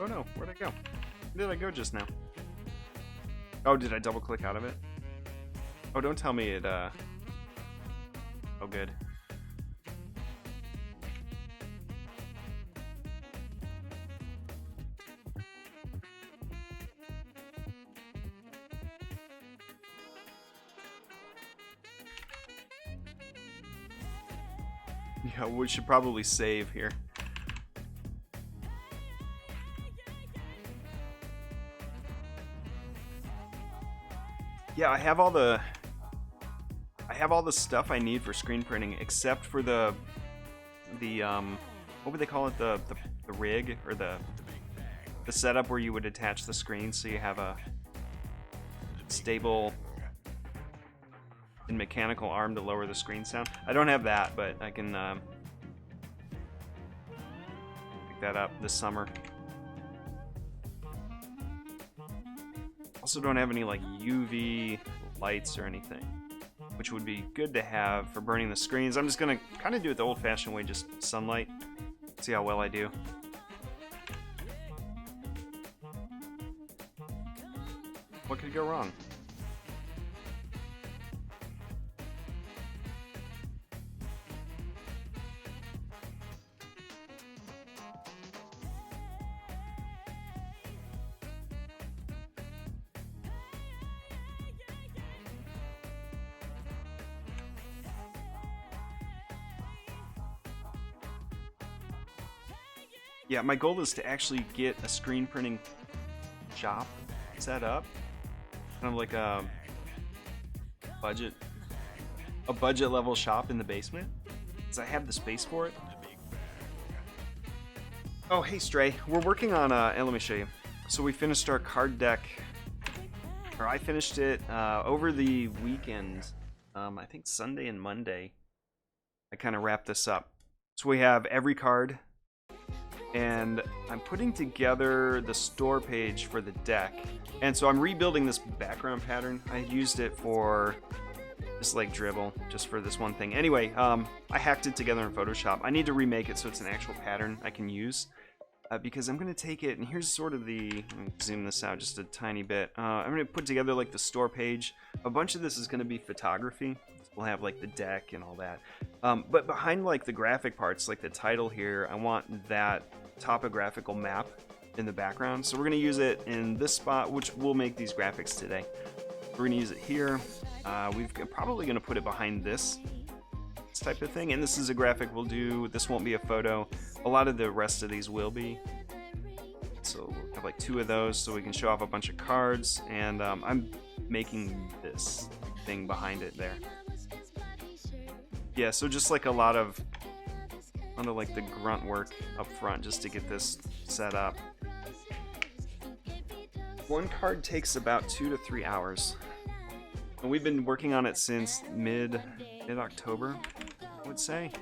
Oh no, where'd I go? Where did I go just now? Oh, did I double click out of it? Oh, don't tell me it, oh good. Yeah, we should probably save here. Yeah, I have all the stuff I need for screen printing, except for the what would they call it, the rig, or the setup where you would attach the screen so you have a stable and mechanical arm to lower the screen sound. I don't have that, but I can pick that up this summer. Also don't have any like UV lights or anything, which would be good to have for burning the screens. I'm just gonna kind of do it the old-fashioned way, just sunlight. See how well I do. What could go wrong? Yeah, my goal is to actually get a screen printing shop set up, kind of like a budget level shop in the basement, because I have the space for it. Oh, hey Stray, we're working on and let me show you. So we finished our card deck, or I finished it over the weekend. I think Sunday and Monday. I kind of wrapped this up. So we have every card. And I'm putting together the store page for the deck. And so I'm rebuilding this background pattern. I used it for just like dribble, just for this one thing. Anyway, I hacked it together in Photoshop. I need to remake it so it's an actual pattern I can use. Because I'm going to take it, and here's sort of the, let me zoom this out just a tiny bit. I'm going to put together like the store page. A bunch of this is going to be photography. We'll have like the deck and all that. But behind like the graphic parts, like the title here, I want that topographical map in the background. So we're going to use it in this spot, which will make these graphics today. We're going to use it here. We're probably going to put it behind this type of thing. And this is a graphic we'll do. This won't be a photo. A lot of the rest of these will be. So we'll have like 2 of those so we can show off a bunch of cards. And I'm making this thing behind it there. Yeah, so just like a lot of onto like the grunt work up front just to get this set up. One card takes about 2 to 3 hours. And we've been working on it since mid-October, I would say.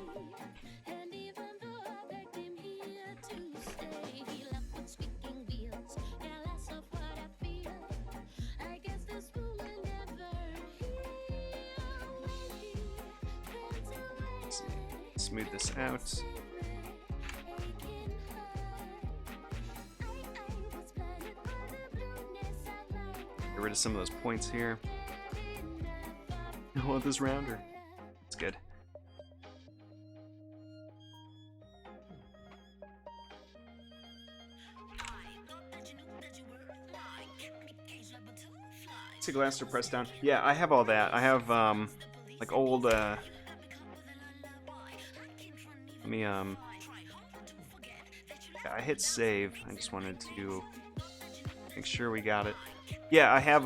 Let's see. Smooth this out. Get rid of some of those points here. I want this rounder. It's good. Take a glass to press down. Yeah, I have all that. I have like old let me yeah, I hit save. I just wanted to make sure we got it. Yeah, I have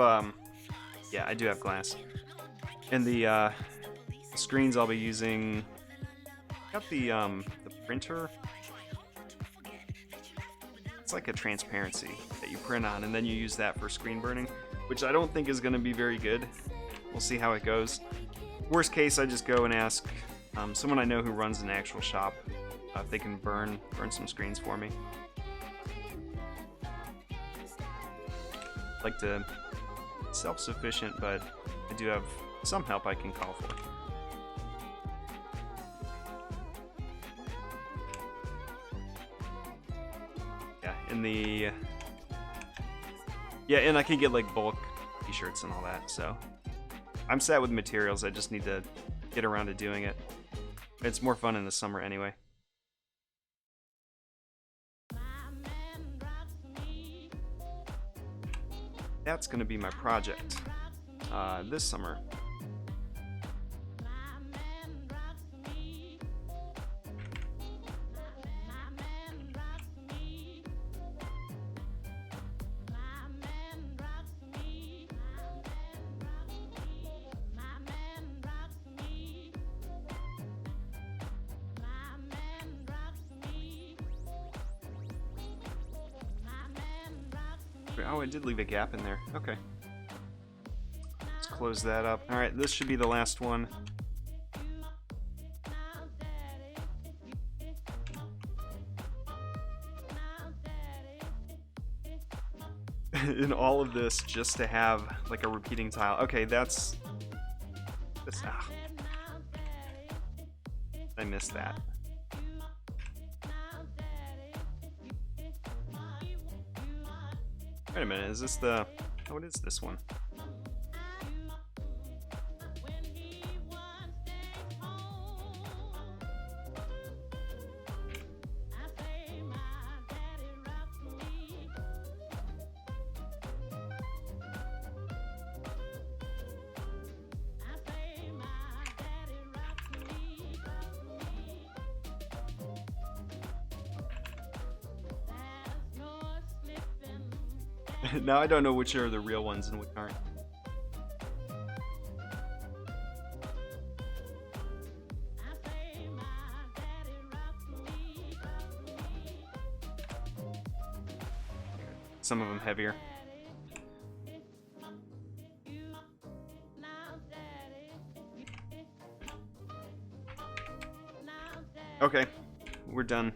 yeah, I do have glass. And the screens I'll be using, got the printer. It's like a transparency that you print on, and then you use that for screen burning, which I don't think is going to be very good. We'll see how it goes. Worst case, I just go and ask someone I know who runs an actual shop if they can burn some screens for me. Like to self-sufficient, but I do have some help I can call for. Yeah, and I can get like bulk t-shirts and all that, so I'm set with materials. I just need to get around to doing it. It's more fun in the summer anyway. That's gonna be my project this summer. Oh, I did leave a gap in there. Okay. Let's close that up. Alright, this should be the last one. In all of this, just to have like a repeating tile. Okay, that's... I missed that. Wait a minute, is this the... Oh, what is this one? Now I don't know which are the real ones and which aren't. Some of them heavier. Okay, we're done.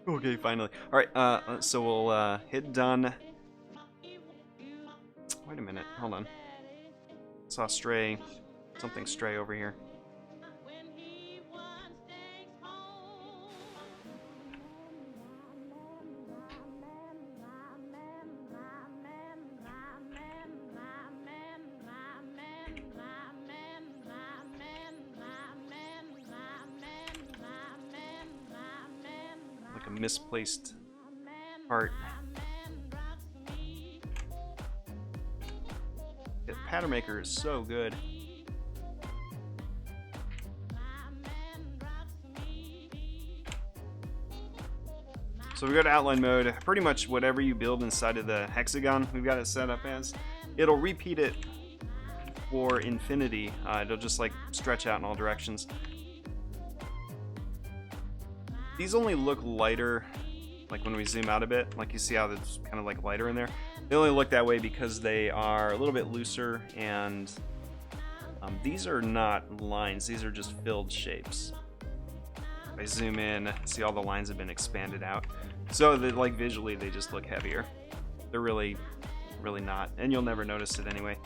Okay, finally. Alright, so we'll hit done. Wait a minute, hold on. Saw something stray over here. Like a misplaced part. The pattern maker is so good. So we go to outline mode. Pretty much whatever you build inside of the hexagon, we've got it set up as. It'll repeat it for infinity. It'll just like stretch out in all directions. These only look lighter, like when we zoom out a bit, like you see how it's kind of like lighter in there. They only look that way because they are a little bit looser, and these are not lines, these are just filled shapes. If I zoom in, see all the lines have been expanded out. So that like visually they just look heavier. They're really not, and you'll never notice it anyway.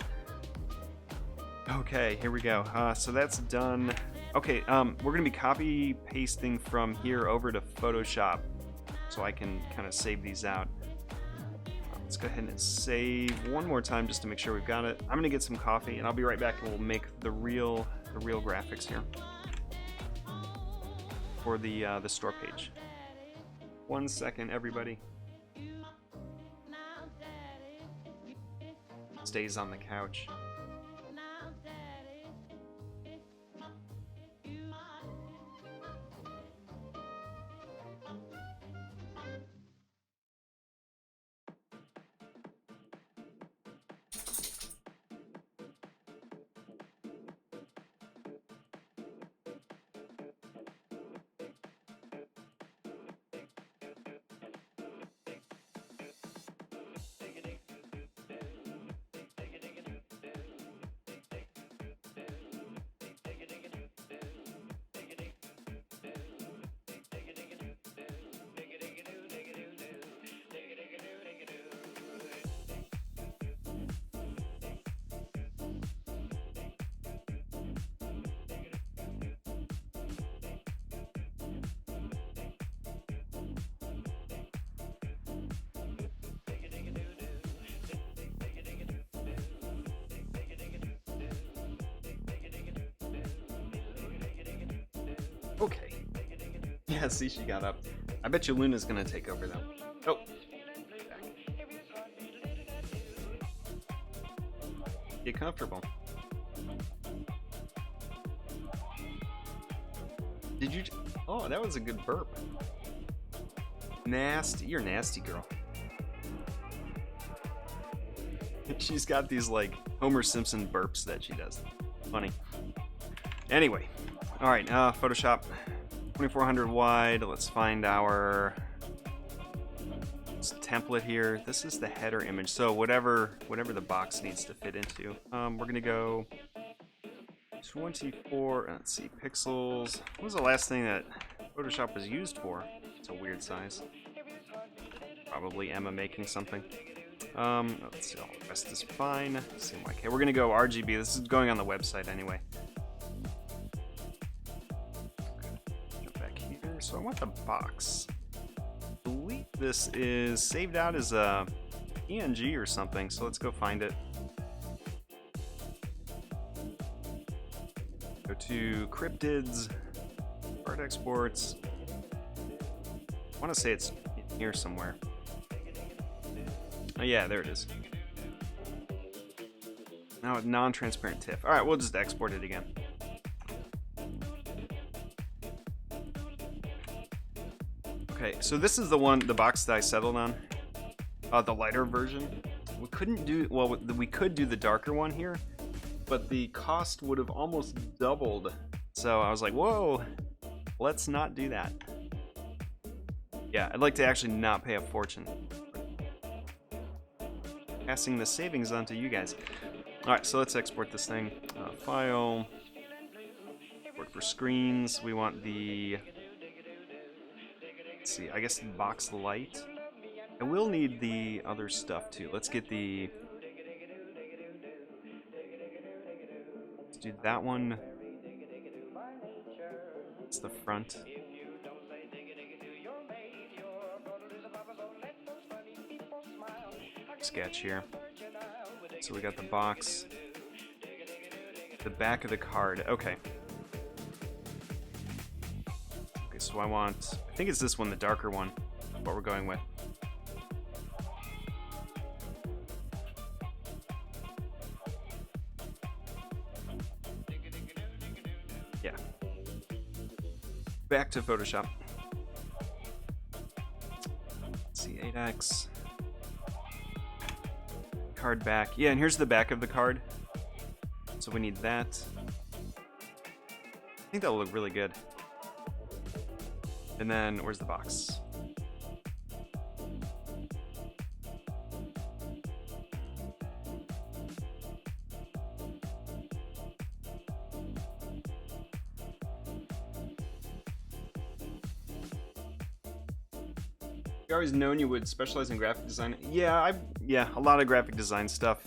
Okay, here we go. So that's done. Okay, we're gonna be copy pasting from here over to Photoshop so I can kind of save these out. Let's go ahead and save one more time just to make sure we've got it. I'm gonna get some coffee and I'll be right back and we'll make the real graphics here for the store page. 1 second, everybody. Stays on the couch. Okay. Yeah, see, she got up. I bet you Luna's gonna take over though. Oh. Get comfortable. Did you? Oh, that was a good burp. Nasty. You're a nasty girl. She's got these like Homer Simpson burps that she does. Funny. Anyway. Alright, Photoshop 2400 wide. Let's find our template here. This is the header image. So whatever the box needs to fit into. We're gonna go 24, let's see, pixels. What was the last thing that Photoshop was used for? It's a weird size. Probably Emma making something. Let's see, all the rest is fine. Seem like, hey, we're gonna go RGB. This is going on the website anyway. So I want the box. I believe this is saved out as a PNG or something, so let's go find it. Go to Cryptids, art exports. I want to say it's here somewhere. Oh yeah, there it is. Now non-transparent TIFF. All right, we'll just export it again. Okay, so this is the box that I settled on, the lighter version. We couldn't do, well, we could do the darker one here, but the cost would have almost doubled. So I was like, whoa, let's not do that. Yeah, I'd like to actually not pay a fortune. Passing the savings on to you guys. All right, so let's export this thing. File, export for screens. We want the, let's see, I guess box light. I will need the other stuff too. Let's get the, let's do that one. It's the front. Sketch here. So we got the box, the back of the card. Okay. Okay, so I think it's this one, the darker one, what we're going with. Yeah. Back to Photoshop. 8x. Card back. Yeah, and here's the back of the card. So we need that. I think that'll look really good. And then, where's the box? You always known you would specialize in graphic design. Yeah, a lot of graphic design stuff.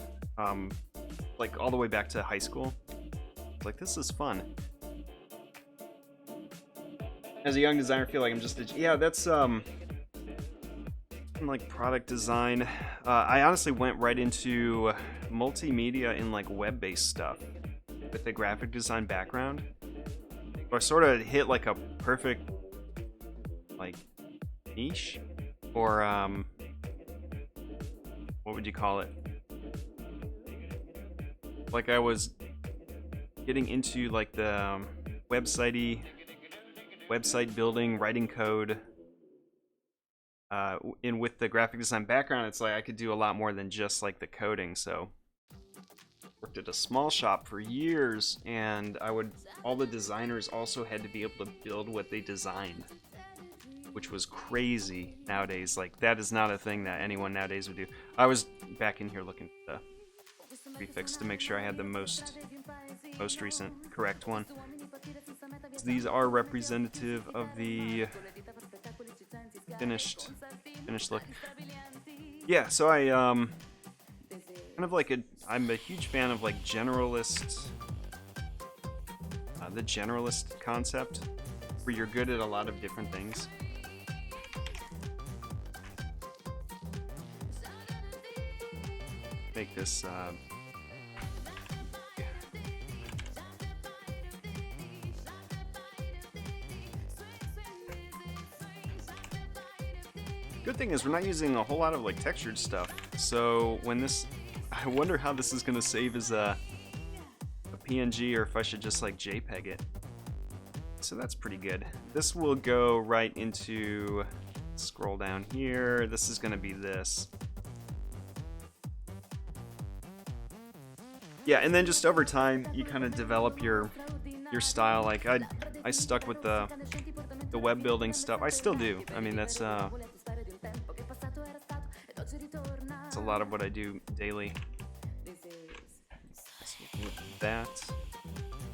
Like all the way back to high school. Like, this is fun. As a young designer, I feel like I'm just that's like product design. I honestly went right into multimedia and like web-based stuff with a graphic design background. So I sort of hit like a perfect like niche, or what would you call it? Like I was getting into like the website building, writing code. And with the graphic design background, it's like I could do a lot more than just like the coding. So worked at a small shop for years, and all the designers also had to be able to build what they designed, which was crazy nowadays. Like, that is not a thing that anyone nowadays would do. I was back in here looking for the prefix to make sure I had the most recent correct one. So these are representative of the finished look. Yeah, so I I'm a huge fan of like generalist, the generalist concept, where you're good at a lot of different things. Make this good thing is we're not using a whole lot of like textured stuff. So when this, I wonder how this is gonna save as a PNG, or if I should just like JPEG it. So that's pretty good. This will go right into, scroll down here. This is gonna be this. Yeah, and then just over time, you kind of develop your style. Like I stuck with the web building stuff. I still do. I mean, that's a lot of what I do daily. That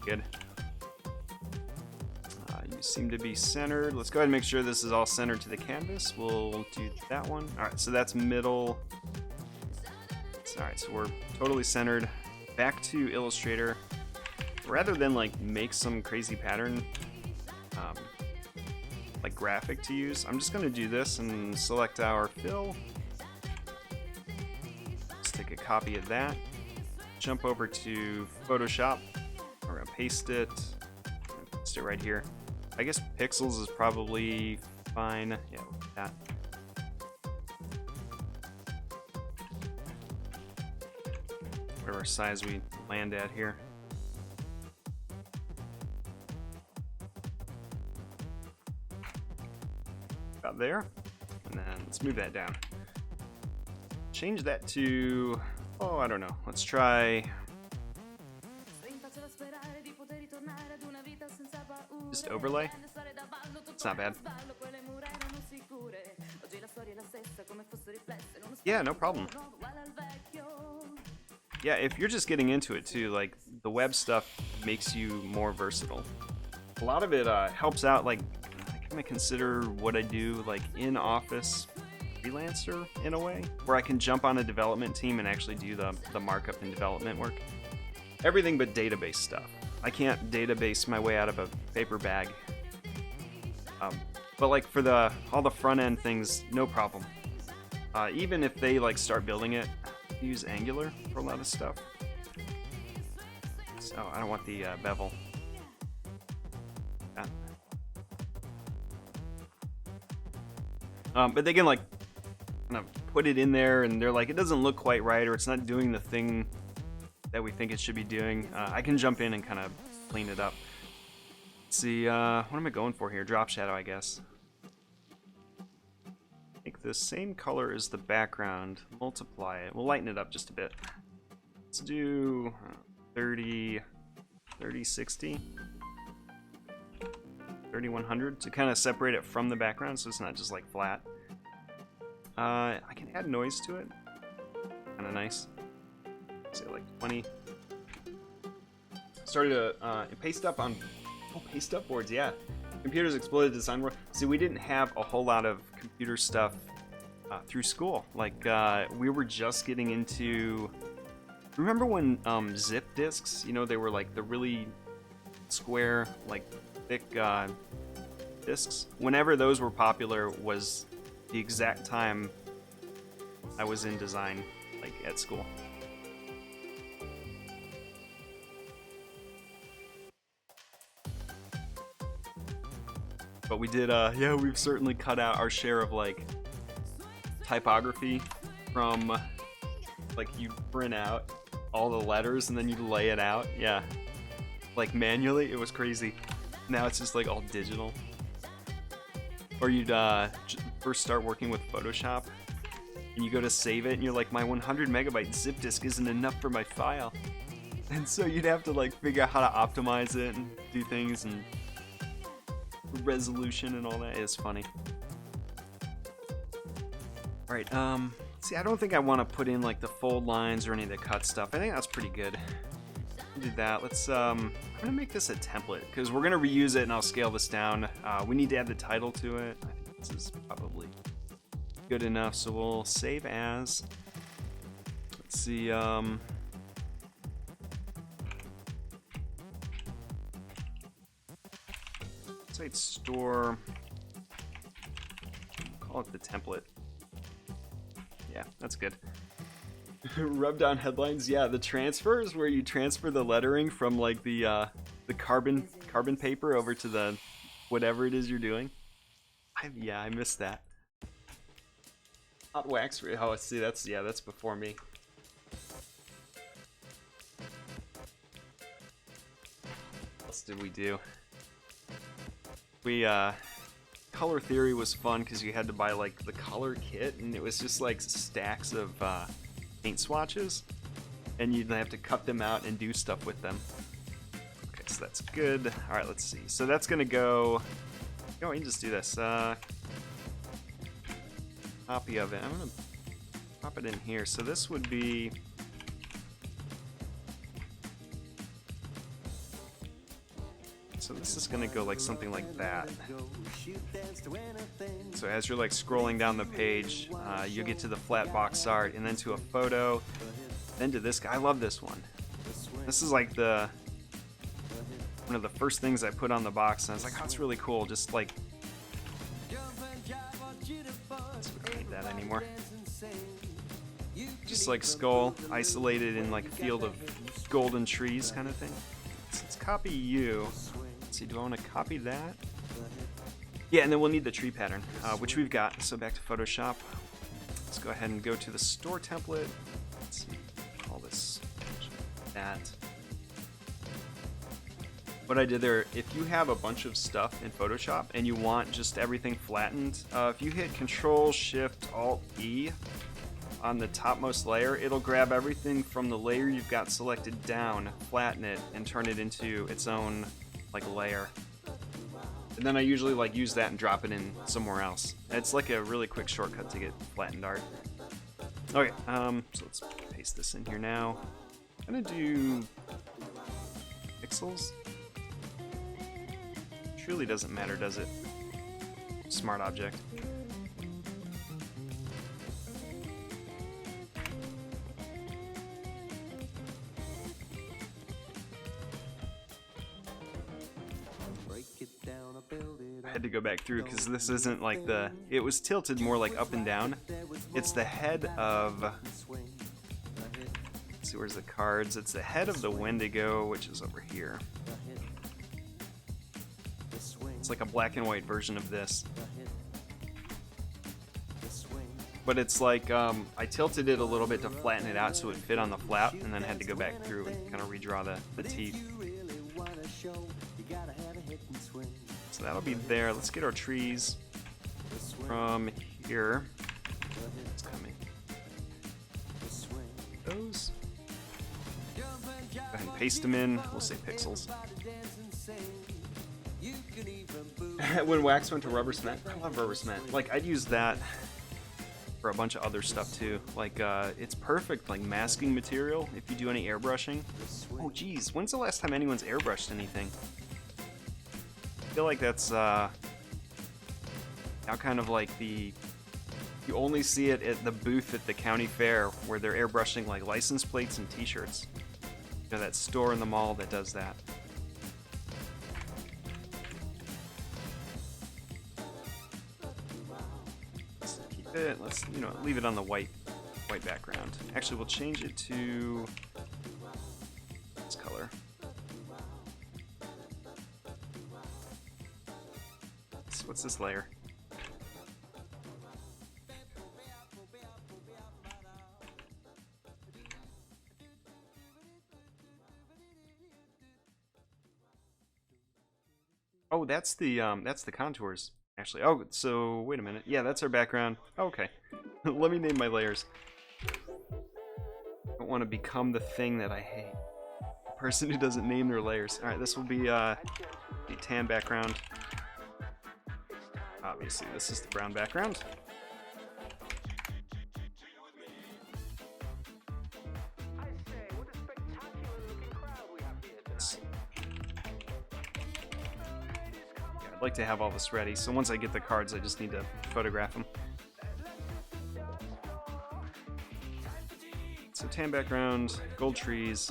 good. You seem to be centered. Let's go ahead and make sure this is all centered to the canvas. We'll do that one. All right, so that's middle. All right, so we're totally centered. Back to Illustrator. Rather than like make some crazy pattern, like graphic to use, I'm just gonna do this and select our fill. Let's take a copy of that. Jump over to Photoshop. We're gonna paste it. Paste it right here. I guess pixels is probably fine. Yeah, with that. Whatever size we land at here. About there. And then let's move that down. Change that to, oh, I don't know. Let's try just overlay. It's not bad. Yeah, no problem. Yeah, if you're just getting into it too, like the web stuff makes you more versatile. A lot of it helps out, like I kind of consider what I do like in office freelancer in a way, where I can jump on a development team and actually do the markup and development work. Everything but database stuff. I can't database my way out of a paper bag. But like for all the front end things, no problem. Even if they like start building it, I use Angular for a lot of stuff. So I don't want the bevel. But they can like kind of put it in there, and they're like, it doesn't look quite right, or it's not doing the thing that we think it should be doing. I can jump in and kind of clean it up. Let's see, what am I going for here? Drop shadow, I guess. make the same color as the background, multiply it. We'll lighten it up just a bit. Let's do 30, 60, 3100 to kind of separate it from the background so it's not just like flat. I can add noise to it. Kind of nice. Say like 20. Started to paste up on paste up boards, yeah. Computers exploded design world. See, we didn't have a whole lot of computer stuff through school. Like we were just getting into. Remember when zip disks? You know, they were like the really square, like thick discs. Whenever those were popular was the exact time I was in design, like at school. But we did, yeah, we've certainly cut out our share of like typography from like you print out all the letters and then you lay it out. Yeah, like manually. It was crazy. Now it's just like all digital. Or you'd first start working with Photoshop and you go to save it and you're like, my 100 megabyte zip disk isn't enough for my file. And so you'd have to like figure out how to optimize it and do things and resolution and all that. Is funny. Alright, see, I don't think I want to put in like the fold lines or any of the cut stuff. I think that's pretty good. Do that. Let's I'm gonna make this a template because we're gonna reuse it and I'll scale this down. We need to add the title to it. I think this is probably good enough, so we'll save as. Let's see, site store, call it the template. Yeah, that's good. Rub down headlines. Yeah, the transfers where you transfer the lettering from like the carbon paper over to the whatever it is you're doing. I missed that. Hot wax. Oh, see, that's before me. What else did we do? We color theory was fun because you had to buy like the color kit and it was just like stacks of paint swatches and you'd have to cut them out and do stuff with them. Okay, so that's good. All right, let's see. So that's gonna go. No, we can just do this. Copy of it. I'm gonna pop it in here. So this would be. So this is gonna go like something like that. So as you're like scrolling down the page, you'll get to the flat box art and then to a photo, then to this guy. I love this one. This is like one of the first things I put on the box and I was like, oh, that's really cool. Just like, we don't need that anymore. Just like skull isolated in like a field of golden trees kind of thing. So let's copy you. Let's see, do I want to copy that? Yeah, and then we'll need the tree pattern, which we've got. So back to Photoshop. Let's go ahead and go to the store template. Let's see, call this that. What I did there, if you have a bunch of stuff in Photoshop and you want just everything flattened, if you hit Control-Shift-Alt-E on the topmost layer, it'll grab everything from the layer you've got selected down, flatten it, and turn it into its own like layer. And then I usually like use that and drop it in somewhere else. It's like a really quick shortcut to get flattened art. Okay, so let's paste this in here now. I'm gonna do pixels. Truly doesn't matter, does it? Smart object. I had to go back through because this isn't like it was tilted more like up and down. It's the head of, let's see, where's the cards? It's the head of the Wendigo, which is over here. It's like a black and white version of this. But it's like, I tilted it a little bit to flatten it out so it fit on the flap, and then had to go back through and kind of redraw the teeth. So that'll be there. Let's get our trees from here. It's coming. Those. Go ahead and paste them in. We'll say pixels. When wax went to rubber cement, I love rubber cement. Like, I'd use that for a bunch of other stuff too. Like, it's perfect, like, masking material if you do any airbrushing. Oh, geez, when's the last time anyone's airbrushed anything? I feel like that's now kind of like you only see it at the booth at the county fair where they're airbrushing like license plates and t-shirts. You know, that store in the mall that does that. Let's keep it, let's, you know, leave it on the white background. Actually, we'll change it to this color. What's this layer? Oh, that's the contours, actually. Oh, so wait a minute. Yeah, that's our background. Oh, okay. Let me name my layers. I don't want to become the thing that I hate. The person who doesn't name their layers. Alright, this will be the tan background. Obviously, this is the brown background. I'd like to have all this ready, so once I get the cards, I just need to photograph them. So tan background, gold trees.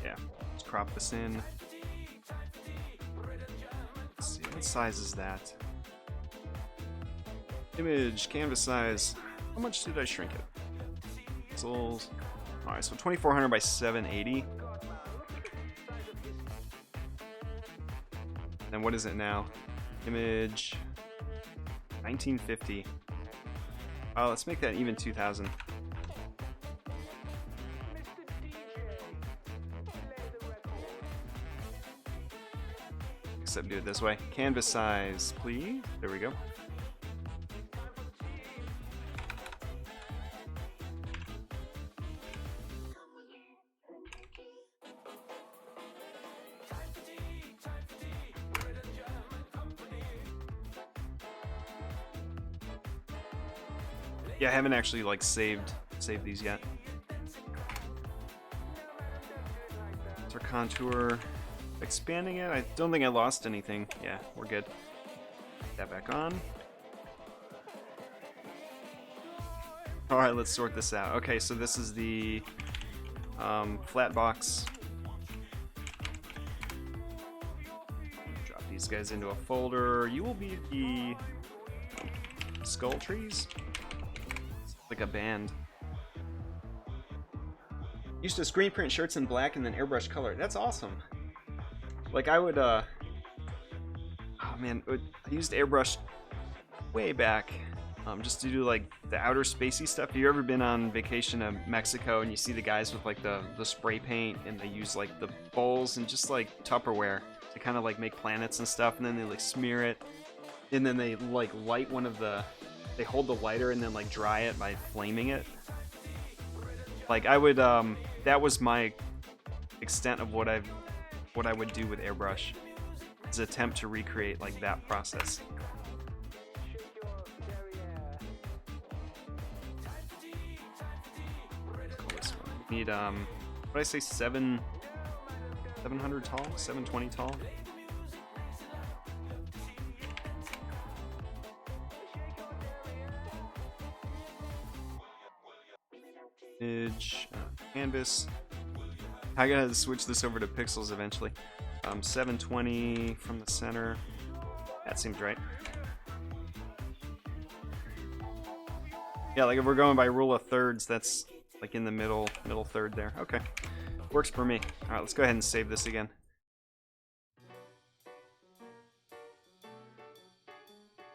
Yeah, let's crop this in. Let's see, what size is that? Image, canvas size. How much did I shrink it? Pixels. Alright, so 2400 by 780. And what is it now? Image 1950. Oh, let's make that even 2000. Except do it this way. Canvas size, please. There we go. Yeah, I haven't actually like saved these yet. It's our contour. Expanding it. I don't think I lost anything. Yeah, we're good. Put that back on. All right, let's sort this out. Okay, so this is the flat box. Drop these guys into a folder. You will be the skull trees. Like a band. Used to screen print shirts in black and then airbrush color. That's awesome. Like I would, oh man, I used airbrush way back, just to do like the outer spacey stuff. Have you ever been on vacation to Mexico and you see the guys with like the spray paint and they use like the bowls and just like Tupperware to kind of like make planets and stuff, and then they like smear it, and then they like light one of the. They hold the lighter and then like dry it by flaming it. Like I would, that was my extent of what I would do with airbrush. Is attempt to recreate like that process. Need what did I say? 700 tall, 720 tall. Image, canvas. I gotta switch this over to pixels eventually. 720 from the center. That seems right. Yeah, like if we're going by rule of thirds, that's like in the middle third there. Okay, works for me. All right, let's go ahead and save this again.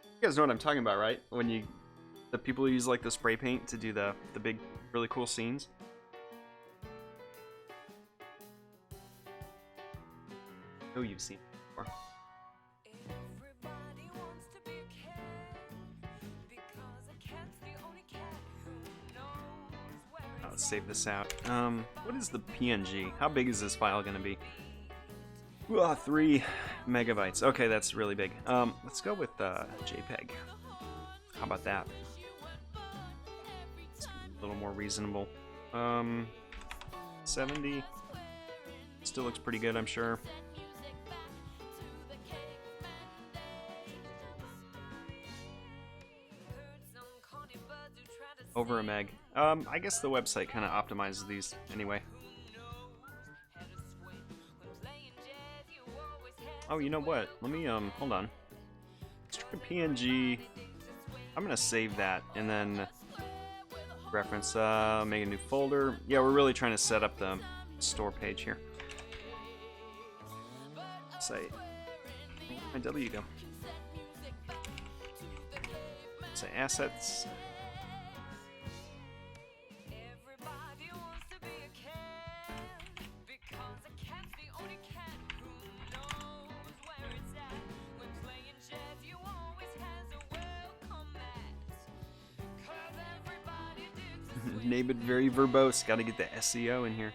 You guys know what I'm talking about, right? When the people who use like the spray paint to do the big, really cool scenes. know you've seen it before. Everybody wants to be a cat because a cat's the only cat who knows where Let's it's save this out. What is the PNG? How big is this file gonna be? 3 megabytes. Okay, that's really big. Let's go with JPEG. How about that? It's a little more reasonable. 70. Still looks pretty good, I'm sure. Over a meg. I guess the website kind of optimizes these anyway. Oh, you know what? Let me, hold on. Let's try PNG. I'm gonna save that and then reference, make a new folder. Yeah, we're really trying to set up the store page here. Site. My W go. Say assets. Everybody wants to be a cat because a cat's the only cat who knows where it's at. When playing chess, you always has a welcome mat. 'Cause everybody digs Name it very verbose. Gotta get the SEO in here.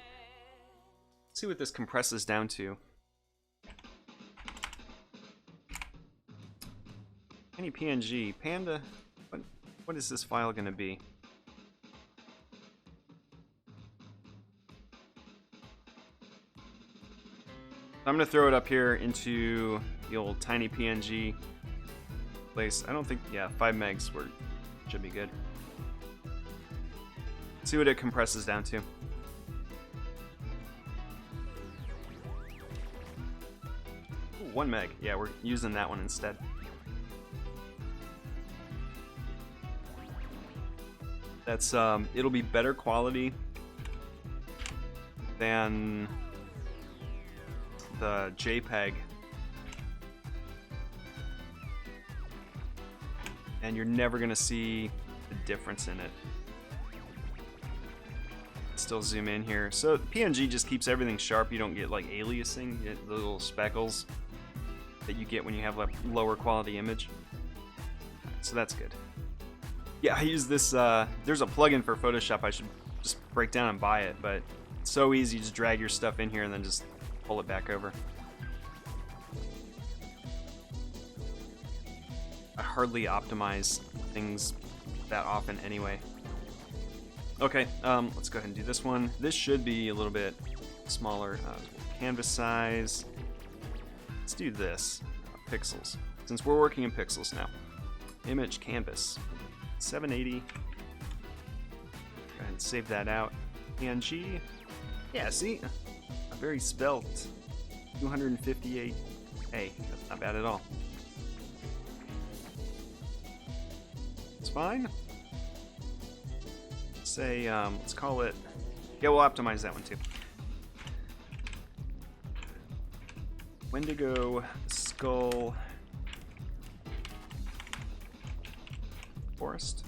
Let's see what this compresses down to. Any PNG. Panda. What is this file gonna be? I'm gonna throw it up here into the old tiny PNG place. I don't think, yeah, 5 megs should be good. See what it compresses down to. Ooh, 1 meg. Yeah, we're using that one instead. That's it'll be better quality than the JPEG, and you're never gonna see the difference in it. Still zoom in here. So PNG just keeps everything sharp. You don't get like aliasing, you get the little speckles that you get when you have a lower quality image. So that's good. Yeah, I use this, there's a plugin for Photoshop. I should just break down and buy it, but it's so easy. You just drag your stuff in here and then just pull it back over. I hardly optimize things that often anyway. Okay, let's go ahead and do this one. This should be a little bit smaller. Canvas size. Let's do this. Pixels. Since we're working in pixels now. Image canvas. 780. Go ahead and save that out. PNG. Yeah, see? A very svelte 258. Hey, that's not bad at all. It's fine. Say, let's call it. Yeah, we'll optimize that one too. Wendigo, skull, forest.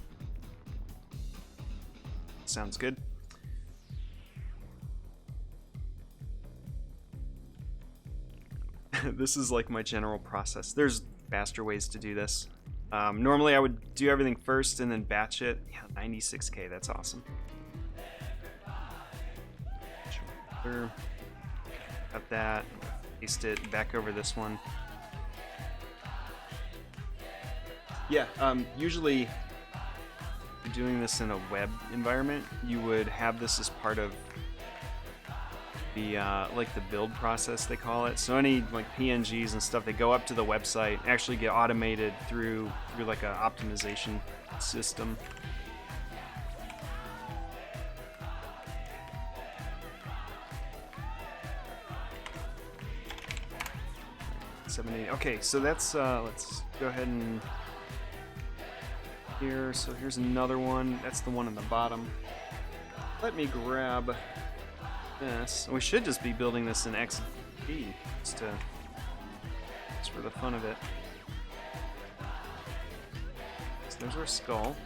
Sounds good. This is like my general process. There's faster ways to do this. Normally I would do everything first and then batch it. Yeah, 96K, that's awesome. Got that. Paste it back over this one. Yeah, usually doing this in a web environment, you would have this as part of the like the build process, they call it. So any like PNGs and stuff that go up to the website actually get automated through like an optimization system. Okay, so that's let's go ahead and here. So here's another one. That's the one on the bottom. Let me grab this. We should just be building this in XD just for the fun of it. So there's our skull.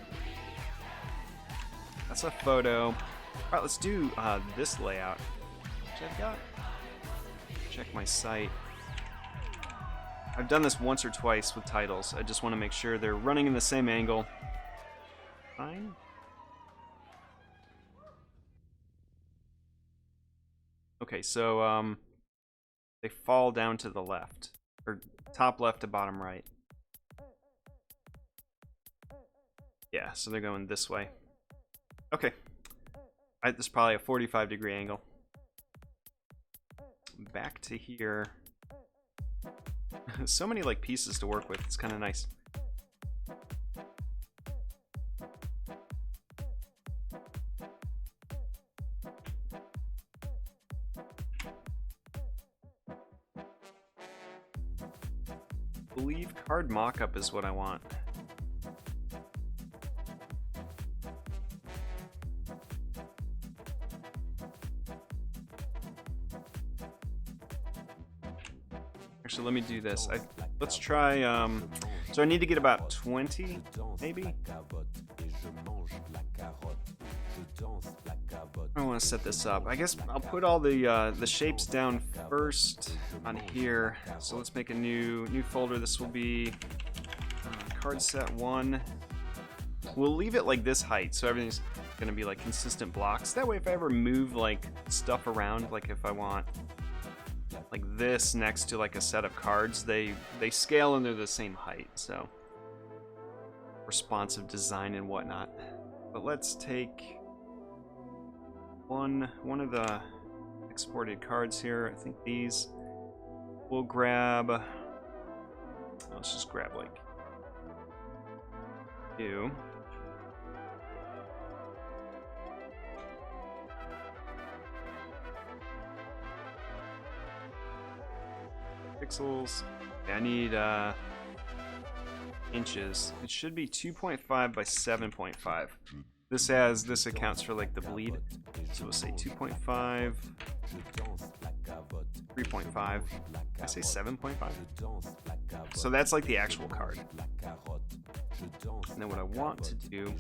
That's a photo. All right, let's do this layout, which I've got. Check my site. I've done this once or twice with titles. I just want to make sure they're running in the same angle. Fine. Okay, so they fall down to the left, or top left to bottom right. Yeah, so they're going this way. Okay. This is probably a 45-degree angle. Back to here. So many like pieces to work with. It's kind of nice. I believe card mock-up is what I want. Actually, let me do this. Let's try, so I need to get about 20, maybe? I want to set this up. I guess I'll put all the shapes down first on here. So let's make a new folder. This will be card set 1. We'll leave it like this height, so everything's gonna be like consistent blocks. That way, if I ever move like stuff around, like if I want like this next to like a set of cards, they scale and they're the same height, so responsive design and whatnot. But let's take one of the exported cards here. I think these we'll grab. Let's just grab like 2. Pixels. I need inches. It should be 2.5 by 7.5. This accounts for like the bleed. So we'll say 2.5, 3.5. I say 7.5. So that's like the actual card. And then what I want to do,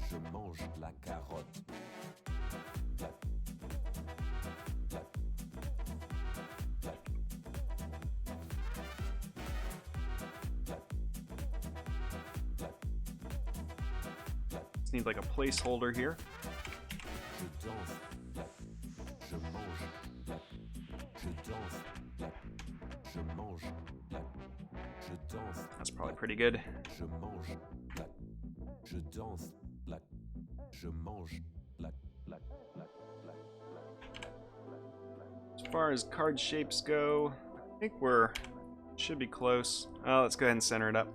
just need like a placeholder here. That's probably pretty good. As far as card shapes go, I think should be close. Let's go ahead and center it up.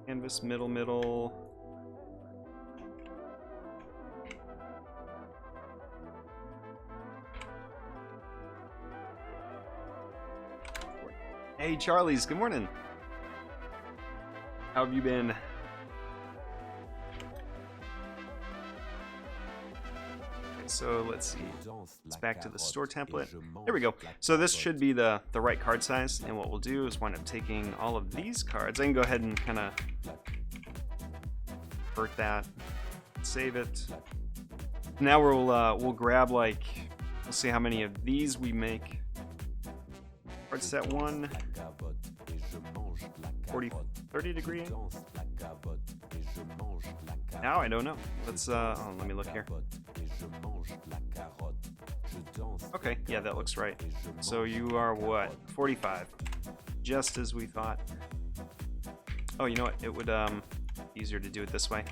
Canvas, middle. Hey Charlie's, good morning. How have you been? Okay, so let's see. It's back to the store template. There we go. So this should be the right card size, and what we'll do is wind up taking all of these cards. I can go ahead and kind of convert that, save it. Now we'll grab like, we'll see how many of these we make. Card set 1, 30-degree angle. Now I don't know. Let's let me look here. Okay, yeah, that looks right. So you are what? 45. Just as we thought. Oh, you know what? It would easier to do it this way.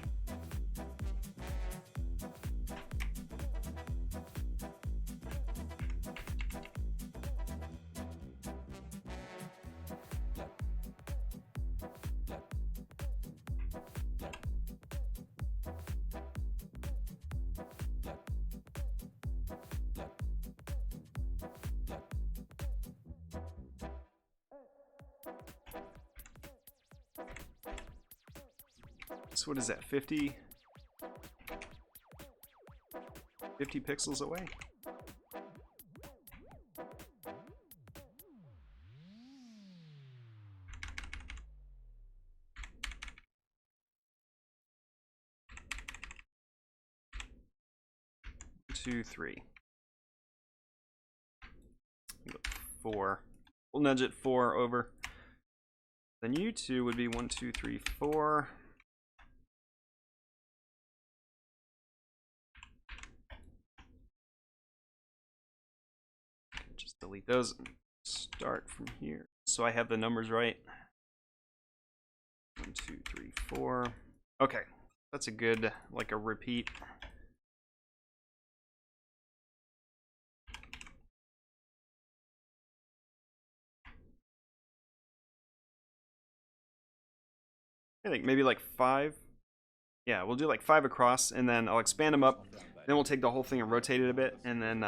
So what is that, 50 pixels away? Two, 3. 4. We'll nudge it 4 over. Then you two would be 1, 2, 3, 4. Just delete those and start from here. So I have the numbers right. 1, 2, 3, 4. Okay, that's a good, like a repeat. I think maybe like 5. Yeah, we'll do like 5 across, and then I'll expand them up. Then we'll take the whole thing and rotate it a bit, and then,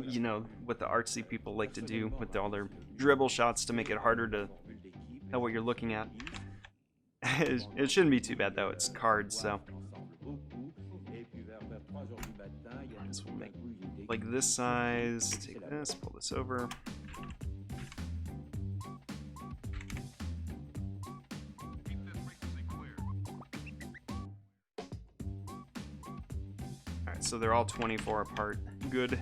you know, what the artsy people like to do with all their dribble shots to make it harder to tell what you're looking at. It shouldn't be too bad, though. It's cards, so. This will make like this size. Take this, pull this over. Alright, so they're all 24 apart. Good.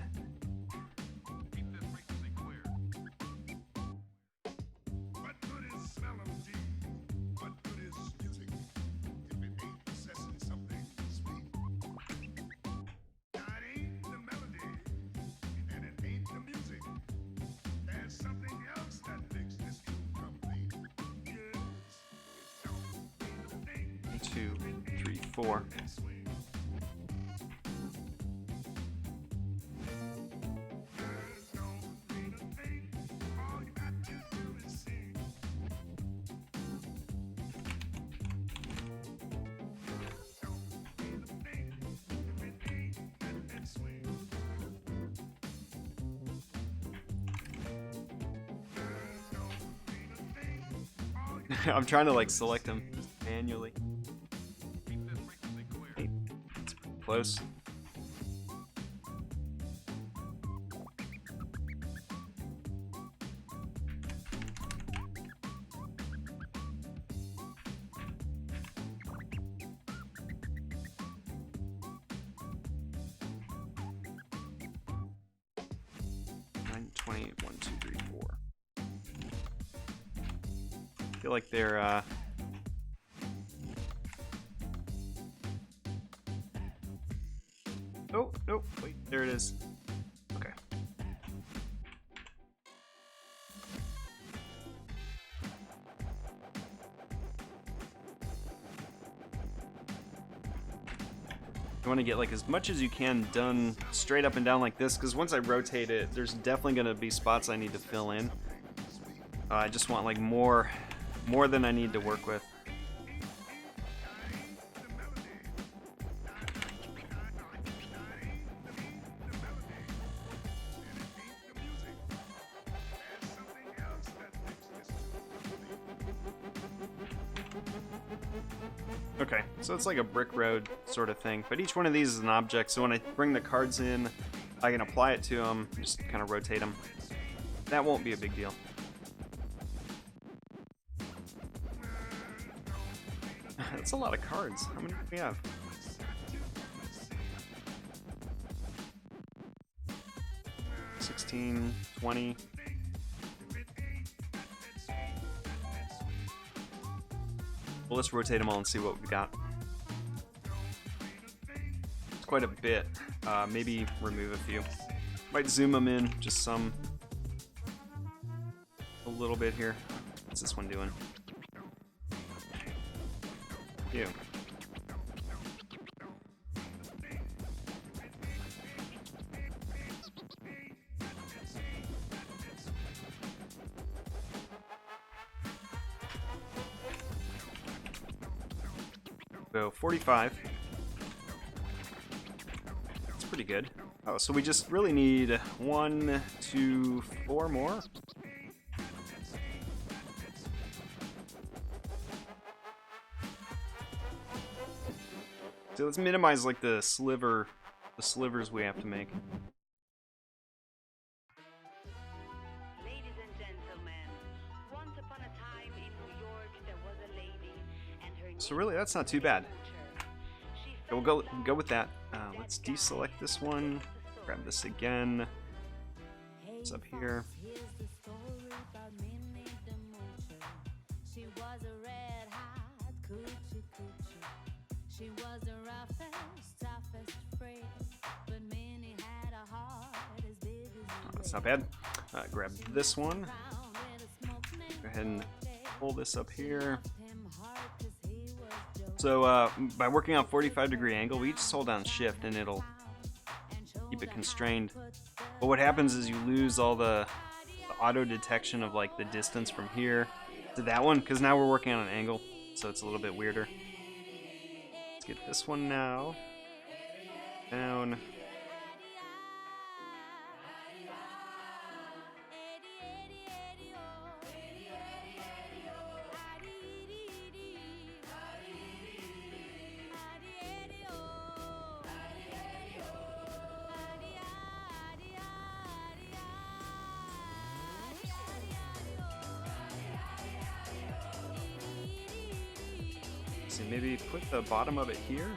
What good is smell of tea? What good is music if it ain't possessing something sweet? Now it ain't the melody, and it ain't the music. There's something else that makes this tune complete. Yes, it don't mean a thing. 1, 2, 3, 4. I'm trying to like select them manually. Hey, it's close. Nine, 28, 1, 2, 3, 4. I feel like they're oh, nope, wait, there it is. Okay. You want to get like as much as you can done straight up and down like this, because once I rotate it, there's definitely going to be spots I need to fill in. I just want like more than I need to work with. Okay, so it's like a brick road sort of thing, but each one of these is an object, so when I bring the cards in, I can apply it to them, just kind of rotate them. That won't be a big deal. That's a lot of cards. How many do we have? 16, 20. Well, let's rotate them all and see what we got. It's quite a bit. Maybe remove a few. Might zoom them in, just some. A little bit here. What's this one doing? You. So 45. That's pretty good. Oh, so we just really need 1, 2, 4 more. So let's minimize like the slivers we have to make. Ladies and gentlemen, once upon a time in New York there was a lady and her So really, that's not too bad. So we'll go with that. Let's deselect this one. Grab this again. It's up here. That's not bad. Grab this one. Go ahead and pull this up here. So by working on 45-degree angle, we just hold down shift and it'll keep it constrained. But what happens is you lose all the auto detection of like the distance from here to that one, because now we're working on an angle, so it's a little bit weirder. Let's get this one now. Down. So maybe put the bottom of it here.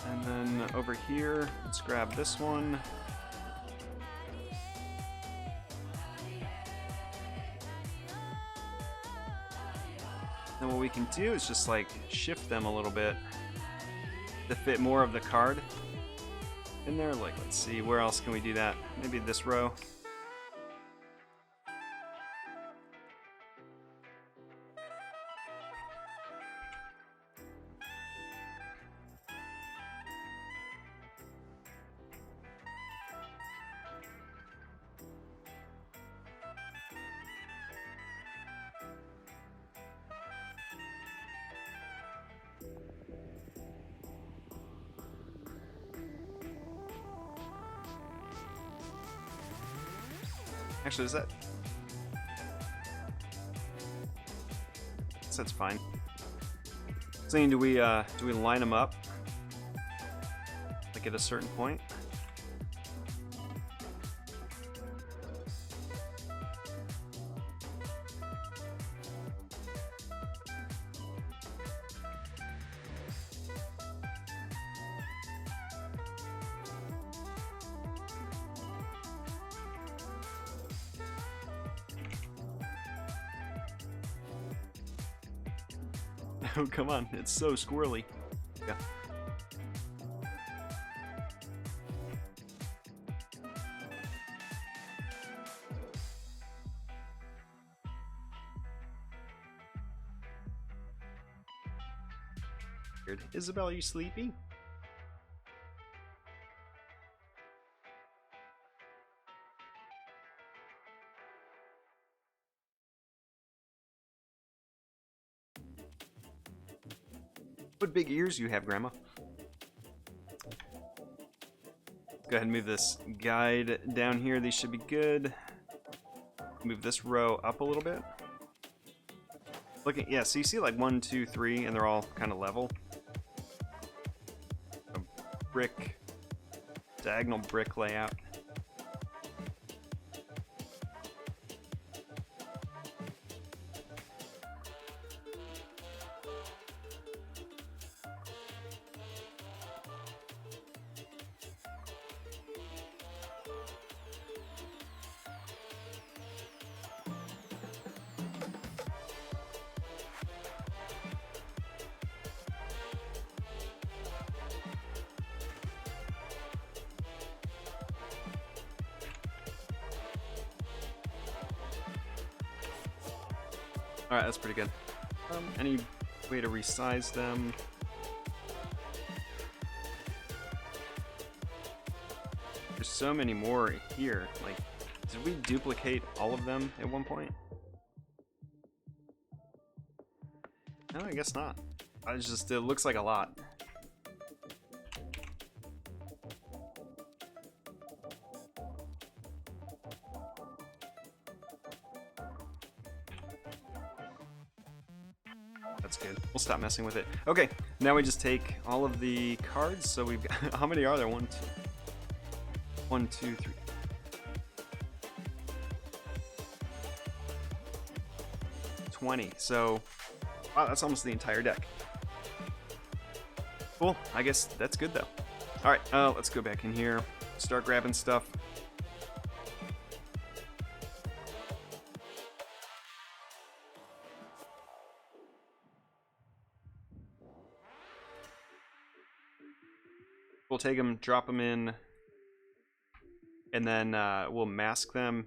And then over here, let's grab this one. And what we can do is just like shift them a little bit to fit more of the card in there. Like, let's see, where else can we do that? Maybe this row. Actually, is that? That's fine. Saying, do we line them up like at a certain point? Oh, come on, it's so squirrely. Yeah. Weird. Isabel, are you sleepy? What big ears you have, Grandma. Go ahead and move this guide down here. These should be good. Move this row up a little bit. Looking, yeah, so you see like 1, 2, 3, and they're all kind of level. A brick, diagonal brick layout. Alright, that's pretty good. Any way to resize them? There's so many more here. Like, did we duplicate all of them at one point? No, I guess not. It's just, it looks like a lot. That's good. We'll stop messing with it. Okay, now we just take all of the cards. So we've got, how many are there? 1, 2, 3. So, wow, that's almost the entire deck. Cool. I guess that's good though. All right, let's go back in here. Start grabbing stuff. We'll take them, drop them in and then we'll mask them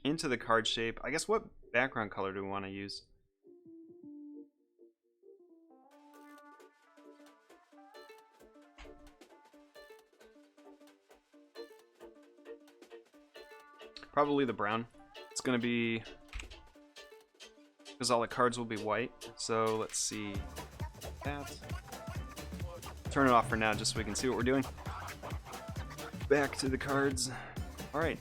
into the card shape. I guess what background color do we want to use? Probably the brown. It's gonna be because all the cards will be white. So let's see that. Turn it off for now just so we can see what we're doing. Back to the cards. All right.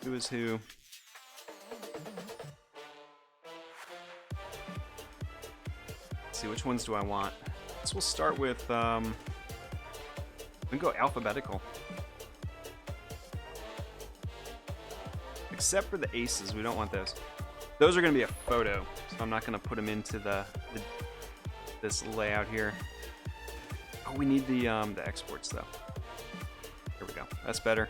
Who is who? Let's see, which ones do I want? So we'll start with we can go alphabetical. Except for the aces, we don't want those. Those are going to be a photo, so I'm not going to put them into this layout here. Oh, we need the exports though. Here we go. That's better.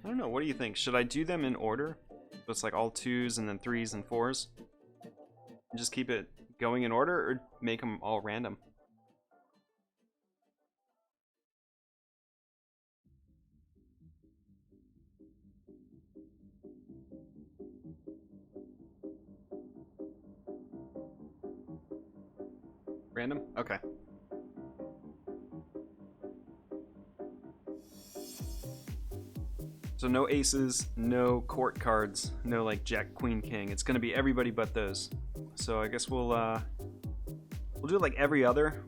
I don't know. What do you think? Should I do them in order? So it's like all 2s and then 3s and 4s? And just keep it going in order, or make them all random? Random? Okay. So no aces, no court cards, no like jack, queen, king. It's gonna be everybody but those. So I guess we'll do it like every other.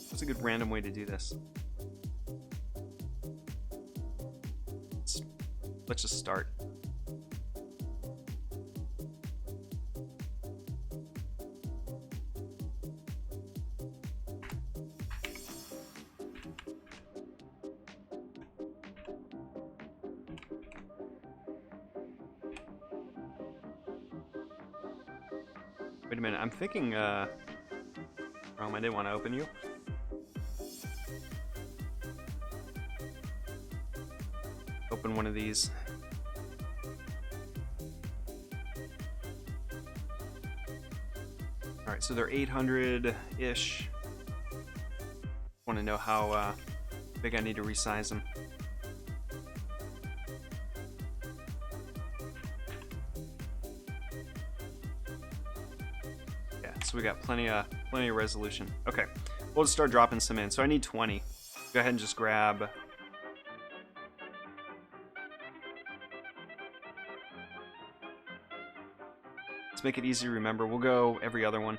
What's a good random way to do this? Let's just start. Wait a minute, I'm thinking, I didn't want to open you. Open one of these. Alright, so they're 800-ish. Want to know how big I need to resize them. So we got plenty of resolution. Okay, we'll just start dropping some in. So I need 20. Go ahead and just grab. Let's make it easy to remember. We'll go every other one.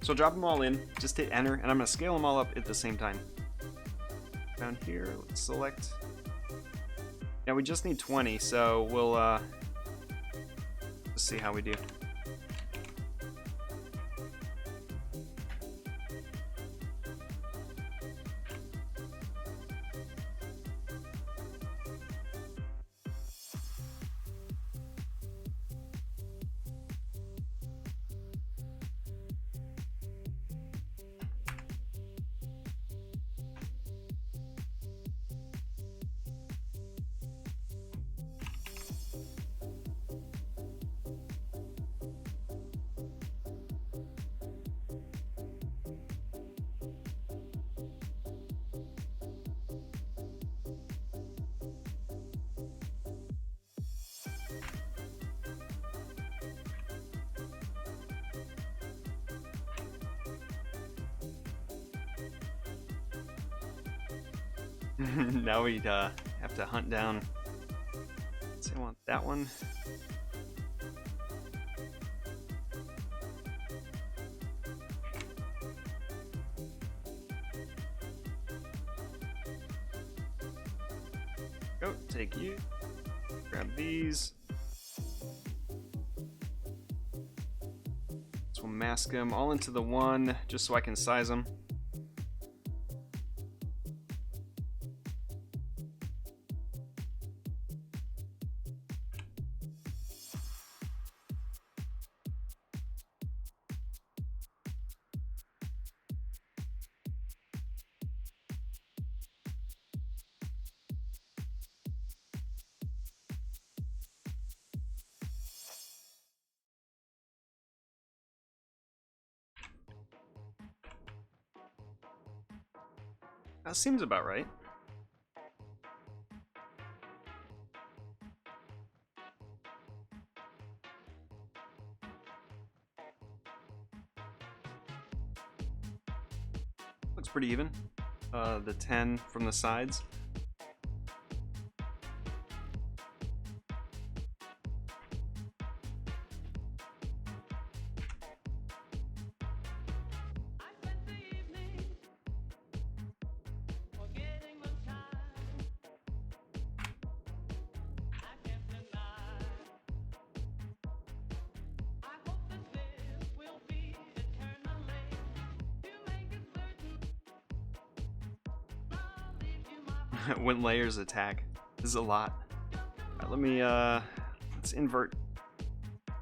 So drop them all in, just hit enter, and I'm going to scale them all up at the same time. Down here, let's select. Now we just need 20, so we'll just see how we do. Now we have to hunt down. Let's see, I want that one. Go, take you. Grab these. So we'll mask them all into the one just so I can size them. That seems about right. Looks pretty even. The 10 from the sides. When layers attack. This is a lot. Alright, let me let's invert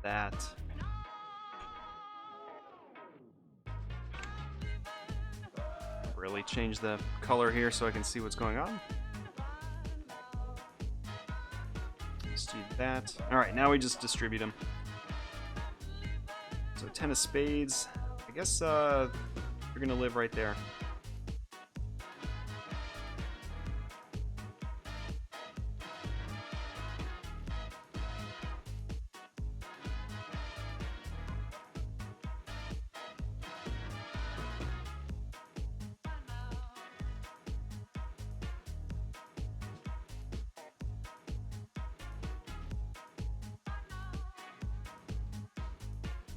that. Really change the color here so I can see what's going on. Let's do that. Alright, now we just distribute them. So 10 of spades. I guess you're gonna live right there.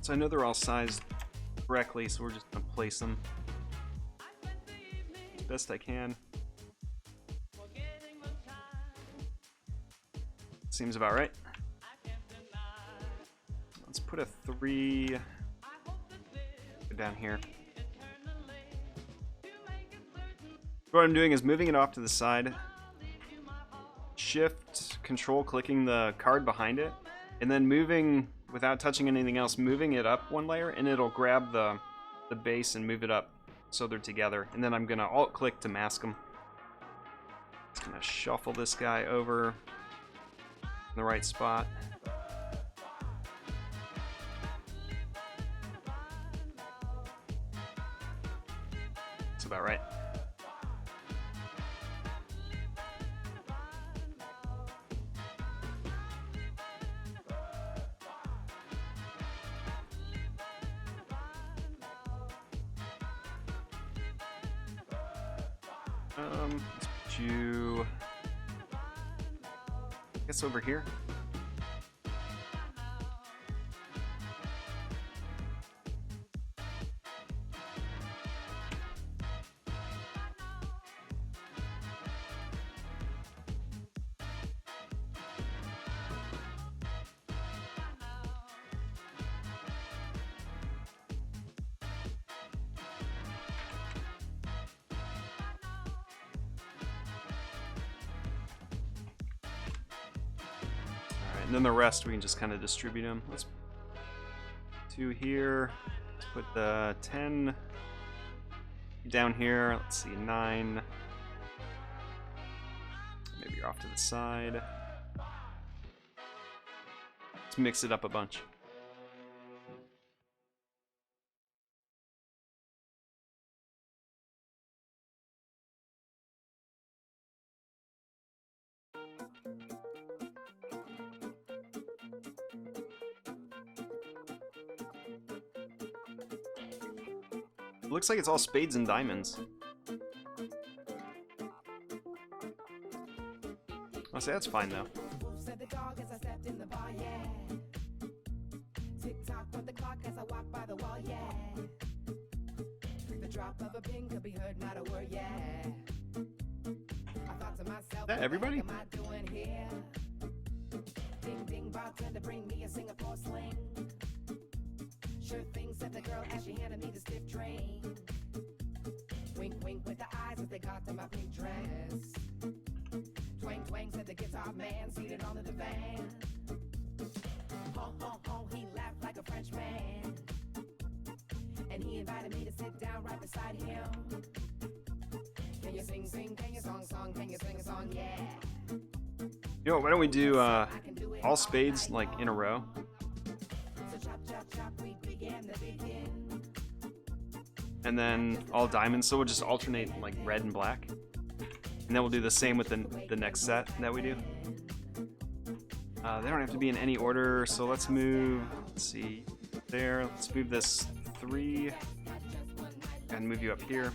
So I know they're all sized correctly, so we're just gonna place them as best I can. Seems about right. Let's put a 3 down here. What I'm doing is moving it off to the side, shift, control, clicking the card behind it, and then moving, without touching anything else, moving it up one layer, and it'll grab the base and move it up so they're together. And then I'm gonna alt-click to mask them. Just gonna shuffle this guy over in the right spot. That's about right. Let's put you, I guess, over here. And then the rest we can just kind of distribute them. Let's 2 here. Let's put the 10 down here. Let's see, 9. Maybe you're off to the side. Let's mix it up a bunch. It looks like it's all spades and diamonds. I'll say that's fine though. Said the dog as I stepped in the bar, yeah. Tick tock with the clock as I walk by the wall, yeah. The drop of a pin could be heard, not a word, yeah. I thought to myself, That everybody? what the heck am I doing here? Ding ding, bartender, bring me a Singapore sling. Sure thing, said the girl as she handed me the stiff train. Wink, wink with the eyes as they got to my pink dress. Twang, twang, said the guitar man seated on the divan. Ho, ho, ho, he laughed like a Frenchman. And he invited me to sit down right beside him. Can you sing, sing, can you song, song, can you sing a song, yeah. You know, why don't we do all spades like in a row? So chop, chop, chop, we began to begin. And then all diamonds, so we'll just alternate like red and black. And then we'll do the same with the next set that we do. They don't have to be in any order, so let's move, let's see, there. Let's move this 3 and move you up here.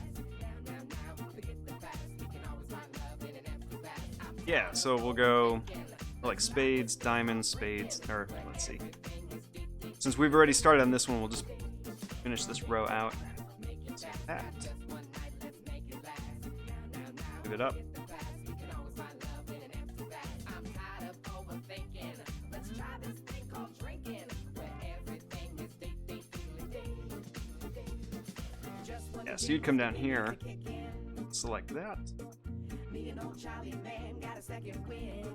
Yeah, so we'll go like spades, diamonds, spades, or let's see. Since we've already started on this one, we'll just finish this row out. So that. Move it up. Yeah, so you'd come down here, select that. Me and old Charlie man got a second wind.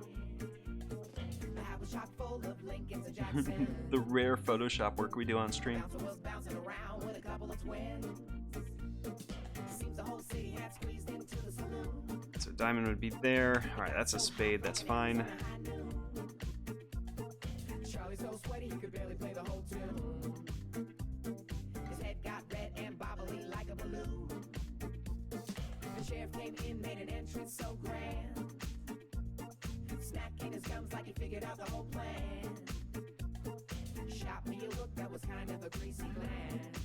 The house was chock full of Lincolns and Jacksons. The rare Photoshop work we do on stream. Bouncer was bouncing around with a couple of twins. Seems the whole city had squeezed into the saloon. So diamond would be there. All right, that's a spade. That's fine. Charlie's so sweaty he could barely play the whole tune. His head got red and bobbly like a balloon. The sheriff came in, made an entrance so grand. Snacking his gums like he figured out the whole plan. Shot me a look that was kind of a greasy glance.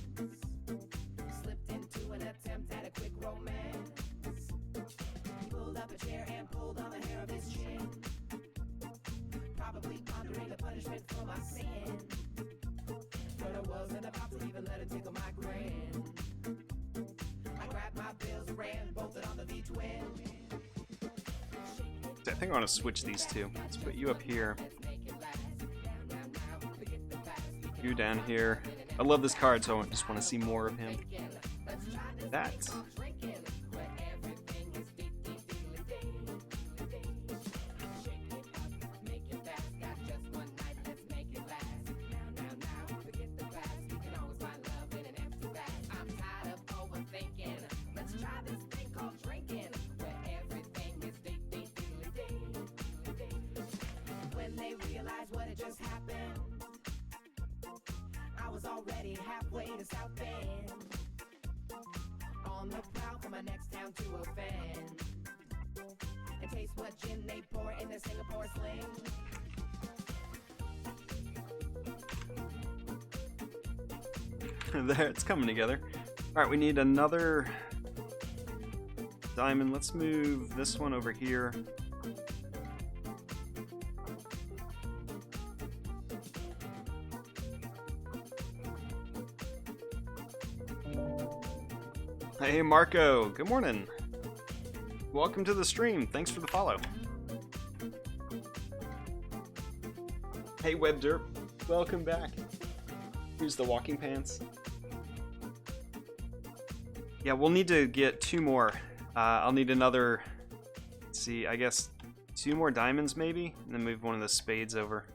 Slipped into an attempt at a quick romance. He pulled up a chair and pulled on the hair of his chin. Probably pondering the punishment for my sin. But I wasn't about to even let it tickle my grin. I grabbed my bills, ran, bolted on the V-twin. I think I want to switch these two. Let's put you up here. You down here. I love this card, so I just want to see more of him. That. When they realized what had just happened, I was already halfway to South Bend, on the prowl for my next town to offend, and taste what gin they pour in their Singapore sling. There, it's coming together. All right, we need another diamond. Let's move this one over here. Hey Marco, good morning. Welcome to the stream. Thanks for the follow. Hey WebDerp, welcome back. Here's the walking pants. Yeah, we'll need to get 2 more. I'll need another, let's see, I guess 2 more diamonds maybe, and then move one of the spades over.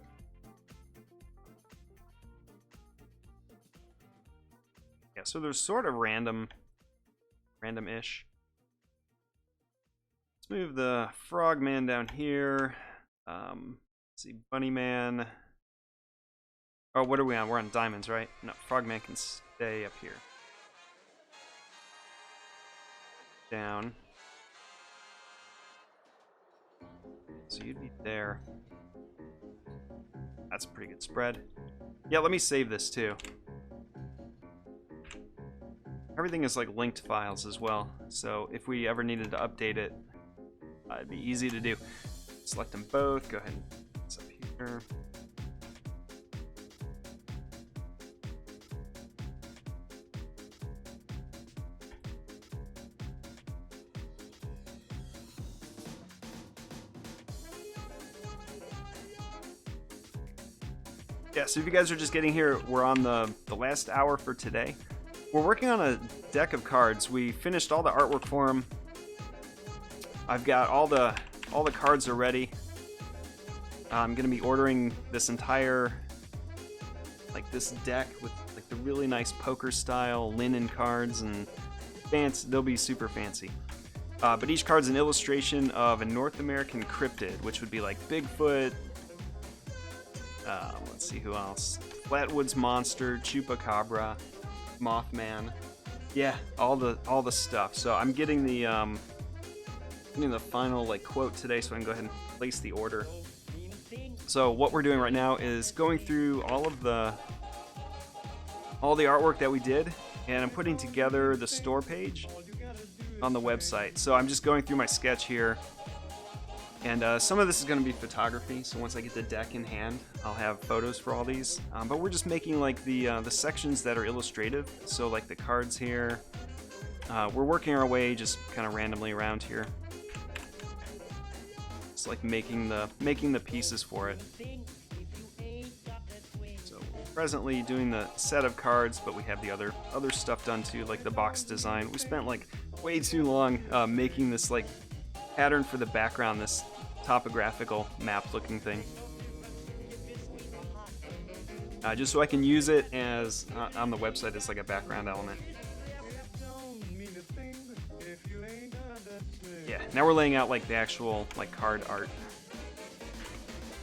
Yeah, so there's sort of random-ish. Let's move the frogman down here. Let's see, bunny man. Oh, what are we on? We're on diamonds, right? No, frogman can stay up here. Down. So you'd be there. That's a pretty good spread. Yeah, let me save this too. Everything is like linked files as well, so if we ever needed to update it, it'd be easy to do. Select them both, go ahead and put this up here. Yeah, so if you guys are just getting here, we're on the last hour for today. We're working on a deck of cards. We finished all the artwork for them. I've got all the cards are ready. I'm gonna be ordering this entire, like, this deck with like the really nice poker style linen cards, and they'll be super fancy. But each card's an illustration of a North American cryptid, which would be like Bigfoot. Let's see who else. Flatwoods Monster, Chupacabra, Mothman. Yeah, all the stuff. So I'm getting the final like quote today, so I can go ahead and place the order. So what we're doing right now is going through all the artwork that we did, and I'm putting together the store page on the website. So I'm just going through my sketch here, and some of this is going to be photography. So once I get the deck in hand, I'll have photos for all these. But we're just making like the sections that are illustrative. So like the cards here, we're working our way just kind of randomly around here. It's like making the pieces for it. So we're presently doing the set of cards, but we have the other stuff done too, like the box design. We spent like way too long making this like pattern for the background, this topographical map looking thing. Just so I can use it as on the website as like a background element. Yeah, now we're laying out like the actual like card art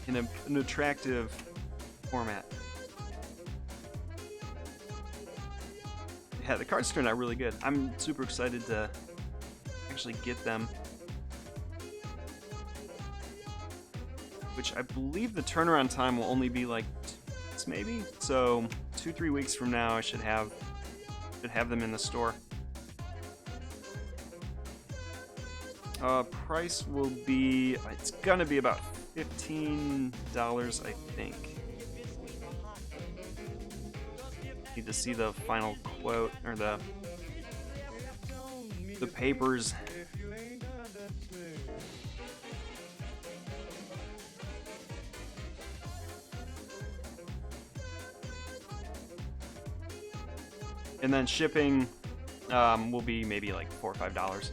in an attractive format. Yeah, the cards turned out really good. I'm super excited to actually get them. Which I believe the turnaround time will only be like 2 weeks maybe. So 2-3 weeks from now I should have them in the store. Price will be, it's gonna be about $15, I think. Need to see the final quote, or the papers. And then shipping will be maybe like $4 or $5.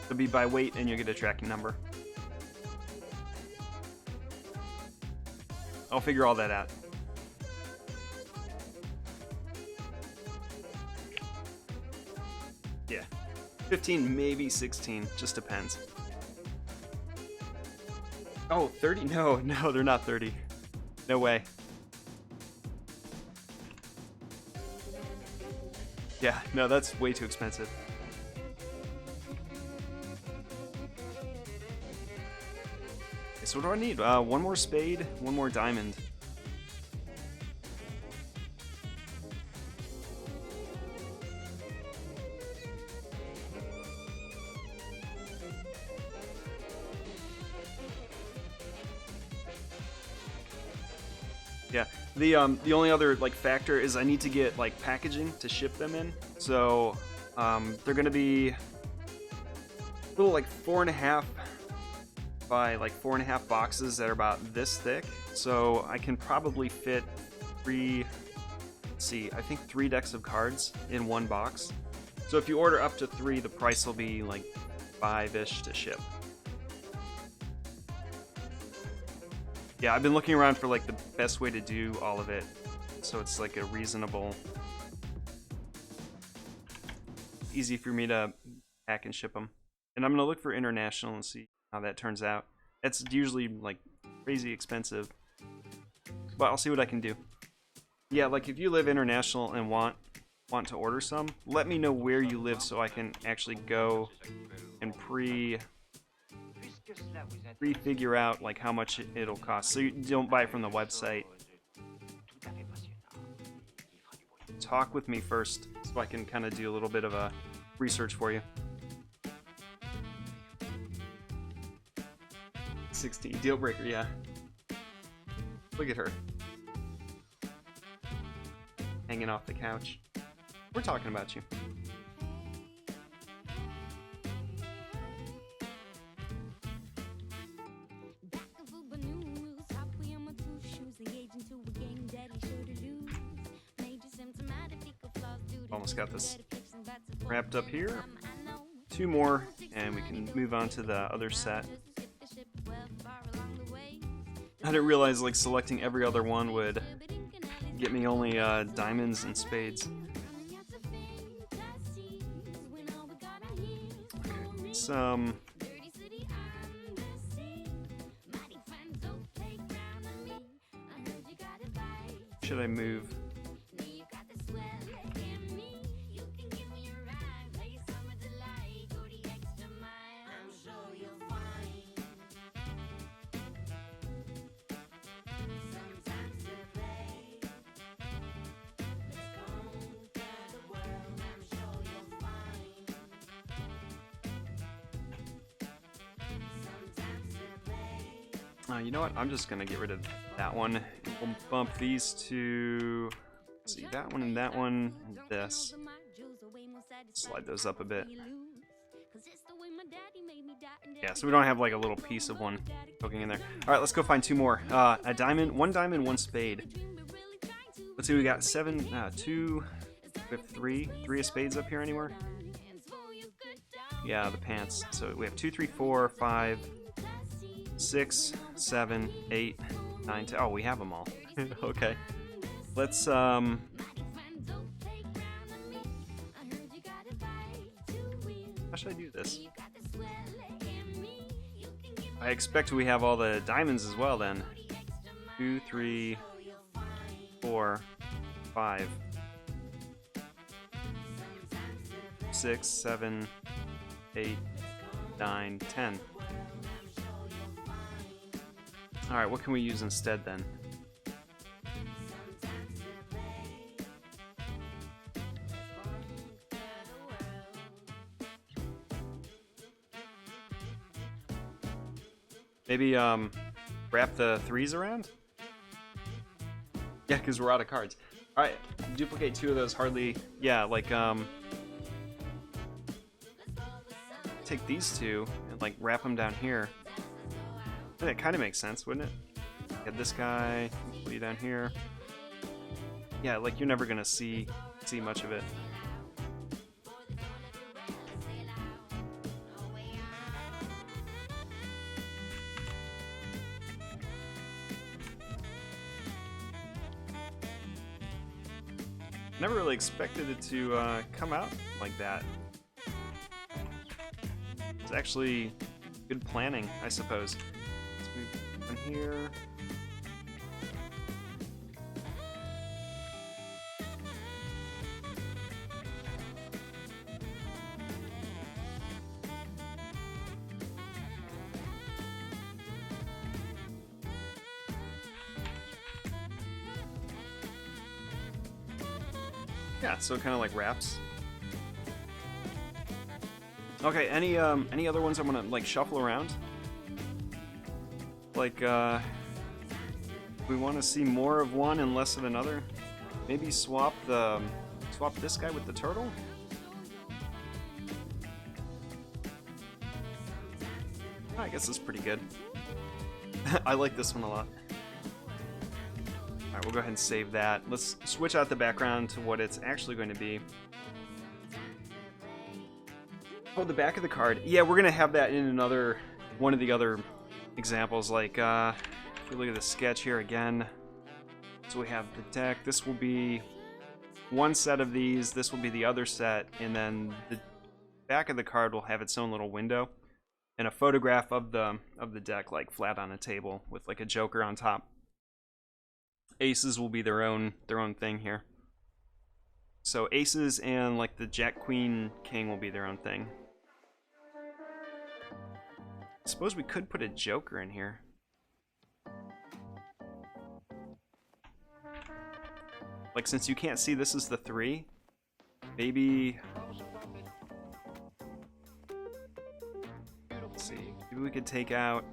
It'll be by weight, and you'll get a tracking number. I'll figure all that out. Yeah, 15, maybe 16, just depends. Oh, 30? No, they're not 30. No way. Yeah, no, that's way too expensive. Okay, so what do I need? One more spade, one more diamond. Yeah, the only other like factor is I need to get like packaging to ship them in. So they're gonna be little like 4.5 by like 4.5 boxes that are about this thick. So I can probably fit I think 3 decks of cards in one box. So if you order up to 3, the price will be like 5-ish to ship. Yeah, I've been looking around for like the best way to do all of it, so it's like a reasonable, easy for me to pack and ship them. And I'm gonna look for international and see how that turns out. It's usually like crazy expensive, but I'll see what I can do. Yeah, like if you live international and want to order some, let me know where you live so I can actually go and pre-figure out like how much it'll cost, so you don't buy it from the website. Talk with me first so I can kind of do a little bit of a research for you. 16 deal breaker, yeah. Look at her hanging off the couch. We're talking about you. almost got this wrapped up here. 2 more, and we can move on to the other set. I didn't realize like selecting every other one would get me only diamonds and spades. Okay, some. Should I move? You know what? I'm just gonna get rid of that one. We'll bump these two. Let's see, that one and that one, and this. Slide those up a bit. Yeah, so we don't have like a little piece of one poking in there. All right, let's go find 2 more. A diamond, 1 diamond, 1 spade. Let's see, we got 7, 2. We have 3 of spades up here anywhere. Yeah, the pants. So we have 2, 3, 4, 5. 6, 7, 8, 9, 10. Oh, we have them all. Okay. Let's how should I do this? I expect we have all the diamonds as well then. 2, 3, 4, 5, 6, 7, 8, 9, 10. Alright, what can we use instead then? Maybe wrap the 3s around? Yeah, because we're out of cards. Alright, duplicate 2 of those hardly. Yeah, like take these 2 and like wrap them down here. That kind of makes sense, wouldn't it? Get this guy, put you down here. Yeah, like you're never gonna see much of it. Never really expected it to come out like that. It's actually good planning, I suppose. Let's move on here. Yeah, so it kind of like wraps. Okay, any other ones I want to like shuffle around? Like we want to see more of one and less of another. Maybe swap this guy with the turtle. I guess it's pretty good. I like this one a lot. Alright, we'll go ahead and save that. Let's switch out the background to what it's actually going to be. Oh, the back of the card. Yeah, we're going to have that in one of the other examples. Like, if we look at the sketch here again. So we have the deck. This will be one set of these. This will be the other set. And then the back of the card will have its own little window. And a photograph of the deck, like flat on a table with like a joker on top. Aces will be their own thing here. So aces and like the jack, queen, king will be their own thing. I suppose we could put a joker in here. Like since you can't see this is the 3, maybe. Let's see. Maybe we could take out.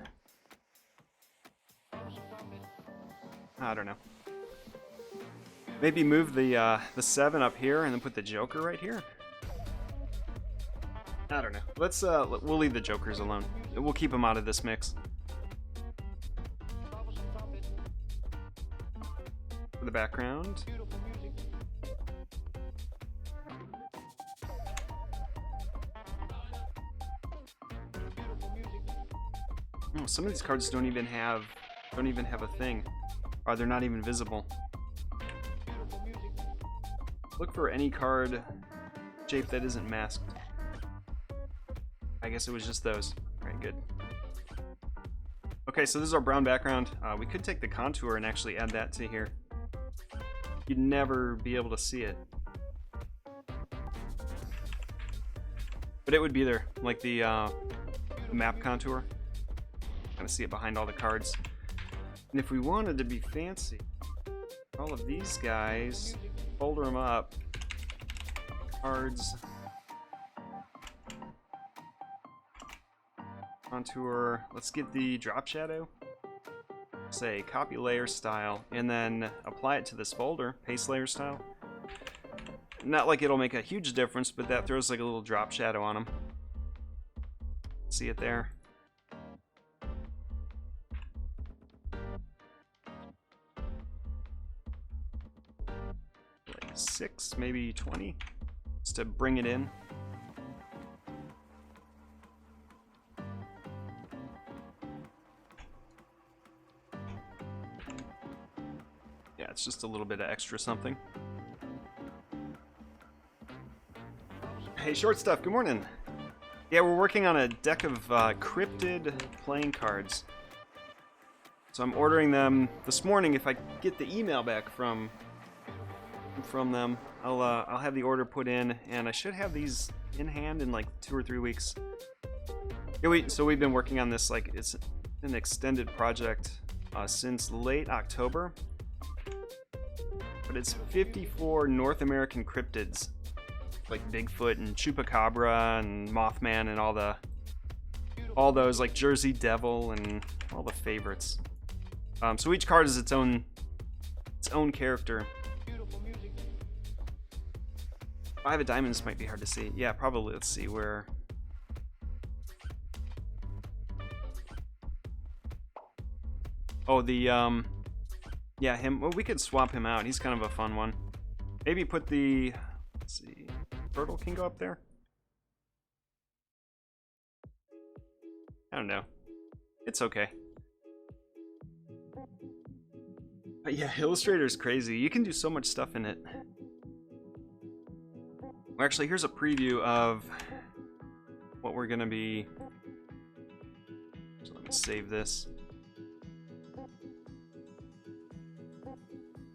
I don't know. Maybe move the 7 up here and then put the joker right here. I don't know. Let's we'll leave the jokers alone. We'll keep them out of this mix. For the background. Oh, some of these cards don't even have a thing, or they're not even visible. Look for any card shape that isn't masked. I guess it was just those. Alright, good. Okay, so this is our brown background. We could take the contour and actually add that to here. You'd never be able to see it. But it would be there, like the map contour. Kind of see it behind all the cards. And if we wanted to be fancy, all of these guys, folder them up. Cards. Contour. Let's get the drop shadow. Say copy layer style, and then apply it to this folder, paste layer style. Not like it'll make a huge difference, but that throws like a little drop shadow on them. See it there? Like 6, maybe 20, just to bring it in. Yeah, it's just a little bit of extra something. Hey, Short Stuff, good morning. Yeah, we're working on a deck of Cryptid playing cards. So I'm ordering them this morning. If I get the email back from them, I'll have the order put in, and I should have these in hand in like 2 or 3 weeks. Yeah, so we've been working on this, like it's an extended project since late October. But it's 54 North American cryptids, like Bigfoot and Chupacabra and Mothman and all those, like Jersey Devil and all the favorites. So each card is its own character. If I have a diamond, this might be hard to see. Yeah, probably. Let's see where. Oh, the yeah, him. Well, we could swap him out. He's kind of a fun one. Maybe put the. Let's see. Turtle can go up there. I don't know. It's okay. But yeah, Illustrator's crazy. You can do so much stuff in it. Well, actually, here's a preview of what we're gonna be. So let me save this.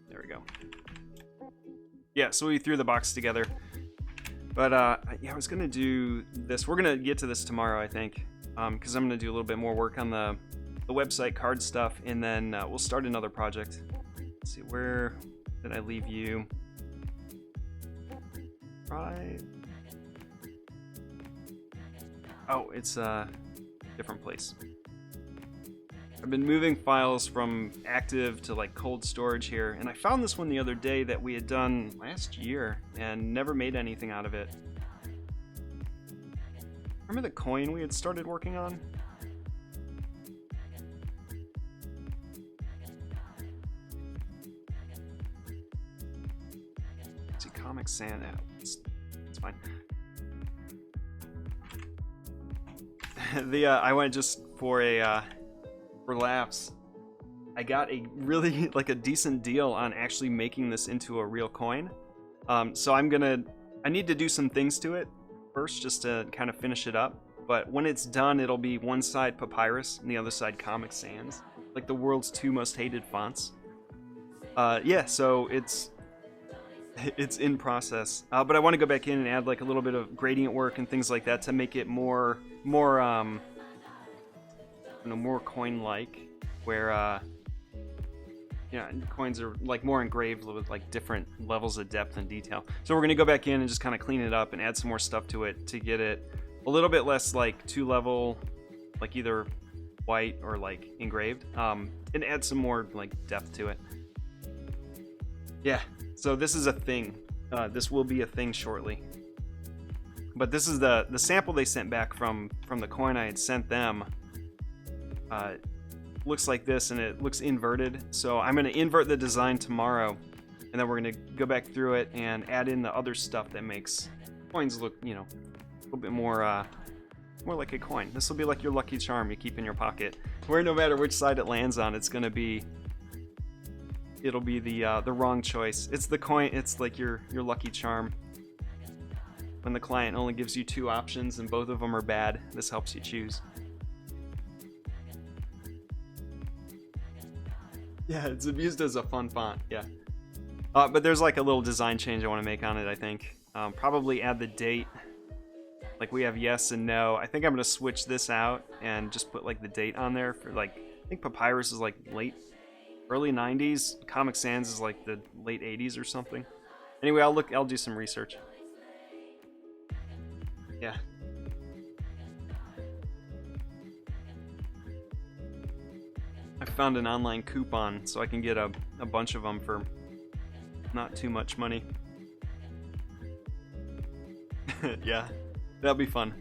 There we go. Yeah, so we threw the box together. But yeah, I was gonna do this. We're gonna get to this tomorrow, I think, because I'm gonna do a little bit more work on the website card stuff, and then we'll start another project. Let's see, where did I leave you? Right. Oh, it's a different place. I've been moving files from active to like cold storage here, and I found this one the other day that we had done last year and never made anything out of it. Remember the coin we had started working on? Let's see, Comic Sans. It's fine. I went just for a for laughs. I got a really like a decent deal on actually making this into a real coin. So I need to do some things to it first just to kind of finish it up. But when it's done, it'll be one side Papyrus and the other side Comic Sans, like the world's 2 most hated fonts. Yeah, so it's in process. But I want to go back in and add like a little bit of gradient work and things like that to make it more coin-like, where coins are like more engraved with like different levels of depth and detail. So we're gonna go back in and just kind of clean it up and add some more stuff to it to get it a little bit less like 2-level, like either white or like engraved, and add some more like depth to it. Yeah, so this is a thing. This will be a thing shortly. But this is the sample they sent back from the coin I had sent them. Looks like this, and it looks inverted. So I'm going to invert the design tomorrow, and then we're going to go back through it and add in the other stuff that makes coins look, a little bit more more like a coin. This will be like your lucky charm you keep in your pocket, where no matter which side it lands on, it'll be the wrong choice. It's the coin. It's like your lucky charm. When the client only gives you 2 options and both of them are bad, this helps you choose. Yeah, it's used as a fun font. Yeah, but there's like a little design change I want to make on it. I think probably add the date. Like we have yes and no. I think I'm gonna switch this out and just put like the date on there for like, I think Papyrus is like early 90s. Comic Sans is like the late 80s or something. Anyway, I'll do some research. Yeah. I found an online coupon so I can get a bunch of them for not too much money. Yeah, that'll be fun.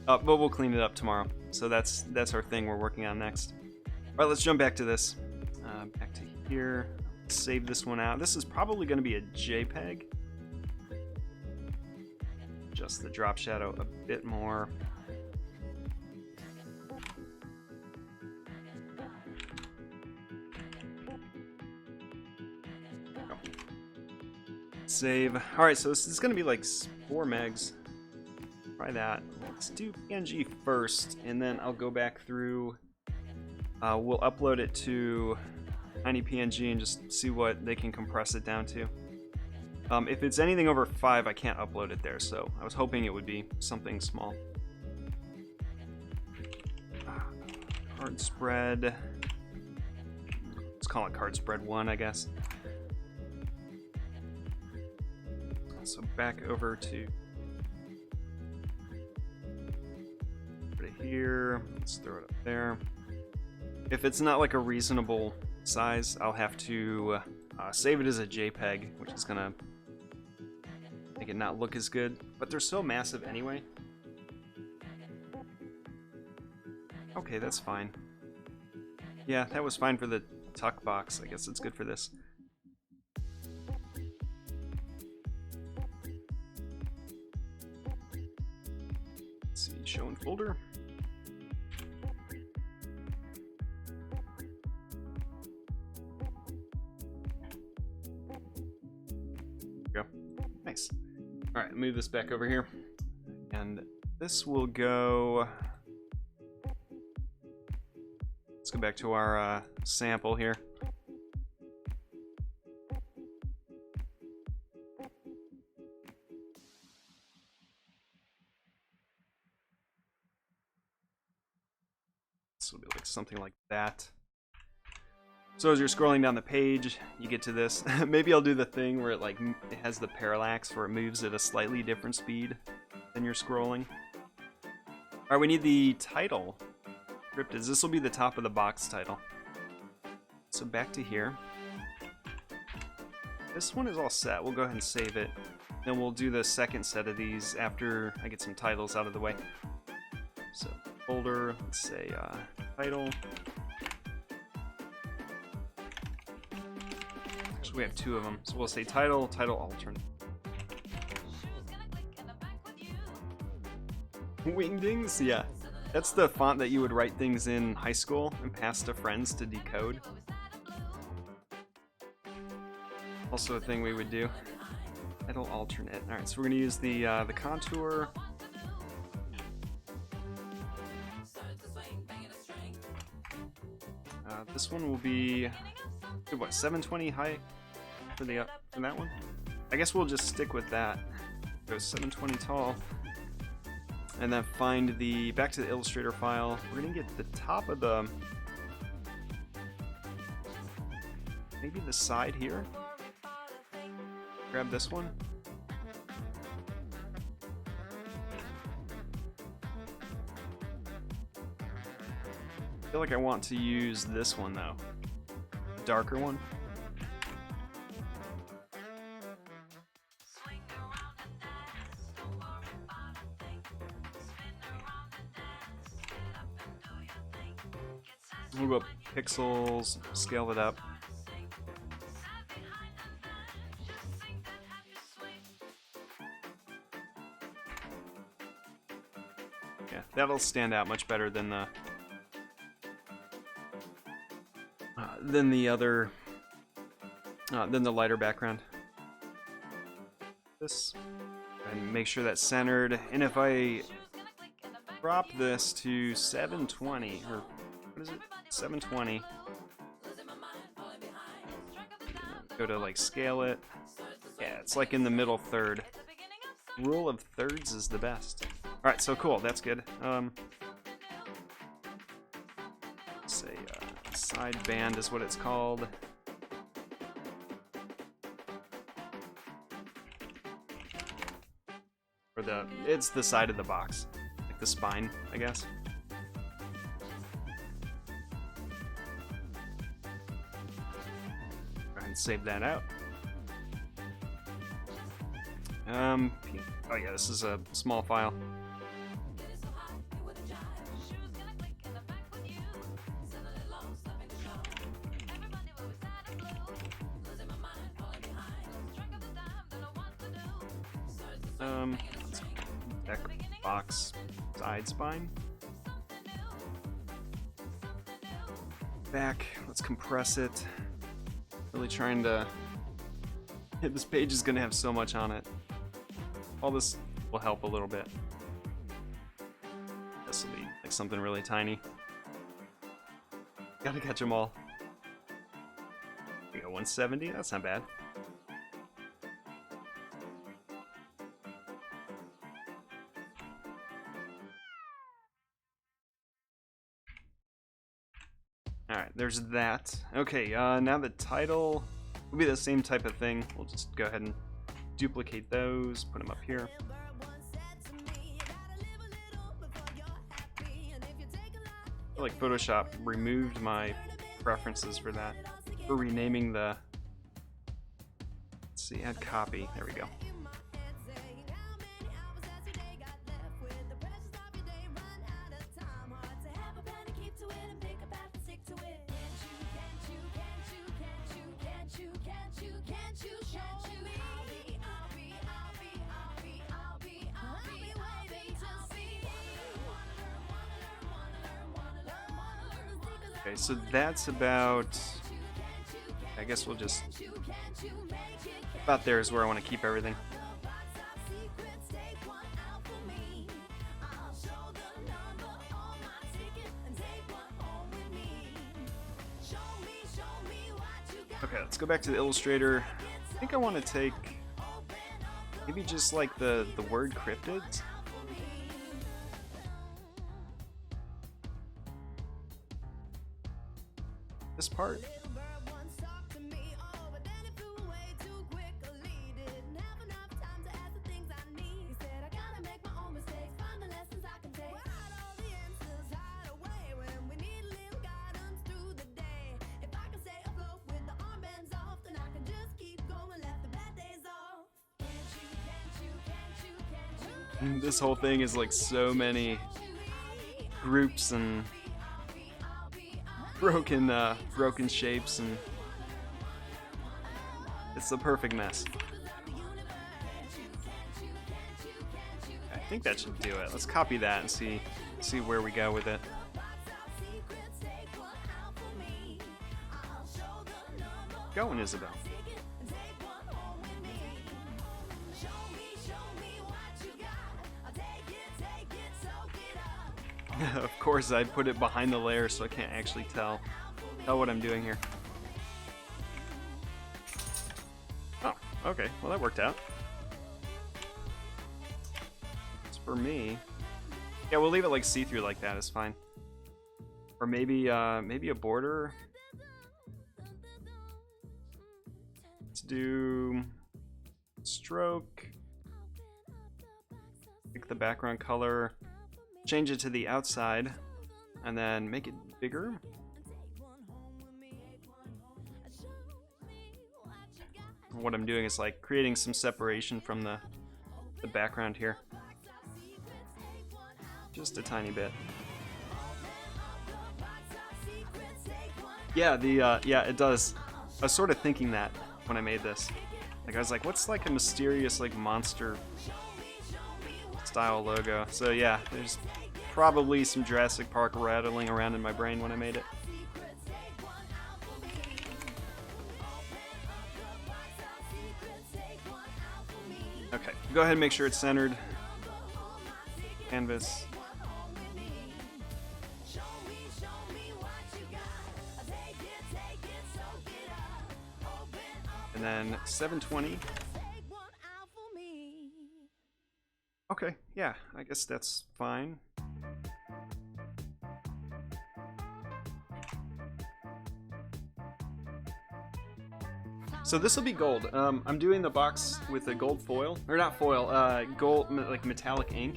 But we'll clean it up tomorrow. So that's our thing we're working on next. All right, let's jump back to this. Back to here. Save this one out. This is probably going to be a JPEG. Adjust the drop shadow a bit more. Save. Alright, so this is going to be like 4 megs. Try that. Let's do PNG first, and then I'll go back through. We'll upload it to tiny PNG and just see what they can compress it down to. If it's anything over 5, I can't upload it there, so I was hoping it would be something small. Card spread. Let's call it card spread 1, I guess. So back over to put it here. Let's throw it up there. If it's not like a reasonable size, I'll have to save it as a JPEG, which is gonna make it not look as good. But they're so massive anyway. Okay, that's fine. Yeah, that was fine for the tuck box. I guess it's good for this. Let's see, show in folder. Go. Nice. All right, move this back over here, and this will go. Let's go back to our sample here. This will be like something like that. So as you're scrolling down the page, you get to this. Maybe I'll do the thing where it has the parallax where it moves at a slightly different speed than you're scrolling. All right, we need the title. Cryptids. This will be the top of the box title. So back to here. This one is all set. We'll go ahead and save it. Then we'll do the second set of these after I get some titles out of the way. So folder, let's say title. Actually, we have 2 of them. So we'll say title, title alternate. Wingdings? Yeah. That's the font that you would write things in high school and pass to friends to decode. Also a thing we would do. Title alternate. Alright, so we're going to use the contour. This one will be, what, 720 height for that one? I guess we'll just stick with that. Go 720 tall. And then find back to the Illustrator file. We're gonna get the top of maybe the side here. Grab this one. I feel like I want to use this one though. The darker one. Move up pixels, scale it up. Yeah, that'll stand out much better than the other than the lighter background. This, and make sure that's centered. And if I drop this to 720, or what is it? 720. Go to like scale it. Yeah, it's like in the middle third. Rule of thirds is the best. Alright, so cool, that's good. Say side band is what it's called. Or it's the side of the box. Like the spine, I guess. Go ahead and save that out. Oh yeah, this is a small file. Deck box side spine. Back, let's compress it. Really trying to. This page is gonna have so much on it. All this will help a little bit. This will be like something really tiny. Gotta catch them all. We got 170, that's not bad. Alright, there's that. Okay, now the title will be the same type of thing. We'll just go ahead and duplicate those, put them up here. I feel like Photoshop removed my preferences for that. For renaming the... Let's see, add copy. There we go. Okay, so that's about, I guess we'll just, about there is where I want to keep everything. Okay, let's go back to the Illustrator. I think I want to take, maybe just like the word cryptids. This part. This whole thing is like so many groups and broken shapes, and it's the perfect mess. I think that should do it. Let's copy that and see where we go with it. Going, Isabel. Of course, I put it behind the layer so I can't actually tell what I'm doing here. Oh, okay. Well, that worked out. It's for me. Yeah, we'll leave it like see-through like that. It's fine. Or maybe a border. Let's do stroke. Pick the background color. Change it to the outside, and then make it bigger. What I'm doing is like creating some separation from the background here. Just a tiny bit. Yeah, yeah, it does. I was sort of thinking that when I made this. Like I was like, what's like a mysterious like monster style logo? So yeah, there's probably some Jurassic Park rattling around in my brain when I made it. Okay, go ahead and make sure it's centered. Canvas. And then 720. Okay, yeah, I guess that's fine. So this will be gold. I'm doing the box with a gold foil, or not foil, gold, like metallic ink.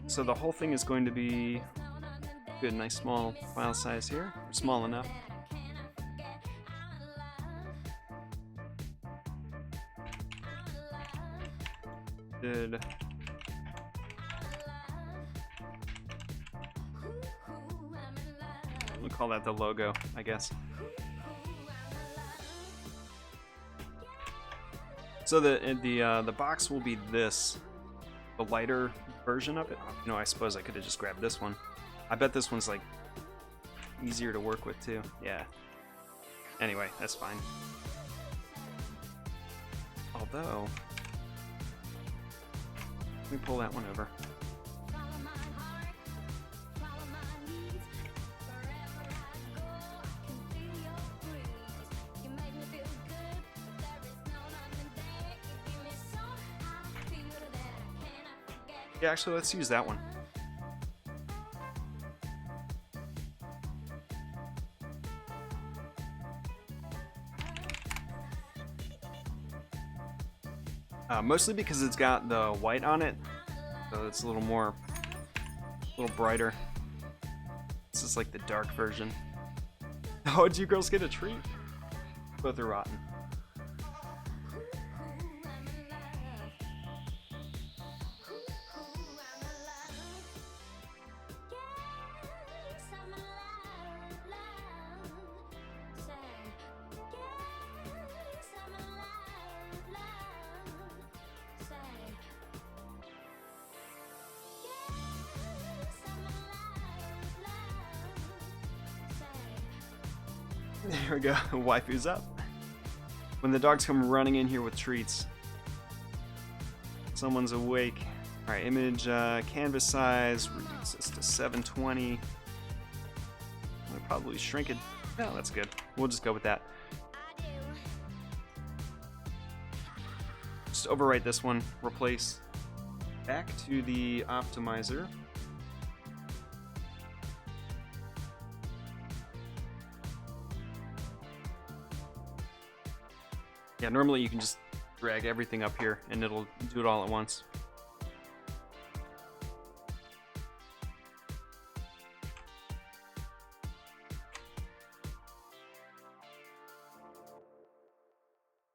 So the whole thing is going to be good, nice small file size here, small enough. Good. We'll call that the logo, I guess. So the box will be this, the lighter version of it. You know, I suppose I could have just grabbed this one. I bet this one's like easier to work with too. Yeah. Anyway, that's fine. Although, let me pull that one over. Yeah, actually, let's use that one. Mostly because it's got the white on it, so it's a little brighter. This is like the dark version. Oh, did you girls get a treat? Both are rotten. There we go, waifu's up. When the dogs come running in here with treats, someone's awake. Alright, image canvas size, reduce this to 720. I'll probably shrink it. No, that's good. We'll just go with that. Just overwrite this one, replace back to the optimizer. Yeah, normally you can just drag everything up here and it'll do it all at once.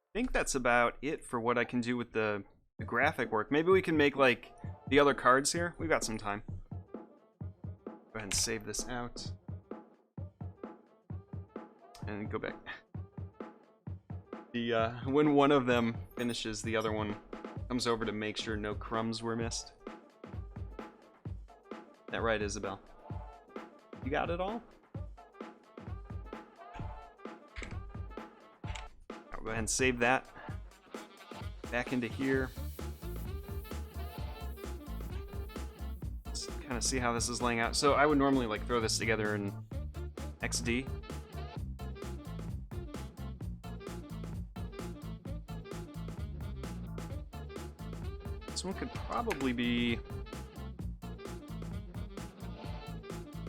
I think that's about it for what I can do with the graphic work. Maybe we can make like the other cards here. We've got some time. Go ahead and save this out. And go back. When one of them finishes, the other one comes over to make sure no crumbs were missed. That right, Isabel? You got it all? I'll go ahead and save that back into here. Let's kind of see how this is laying out. So I would normally like throw this together in XD. This one could probably be...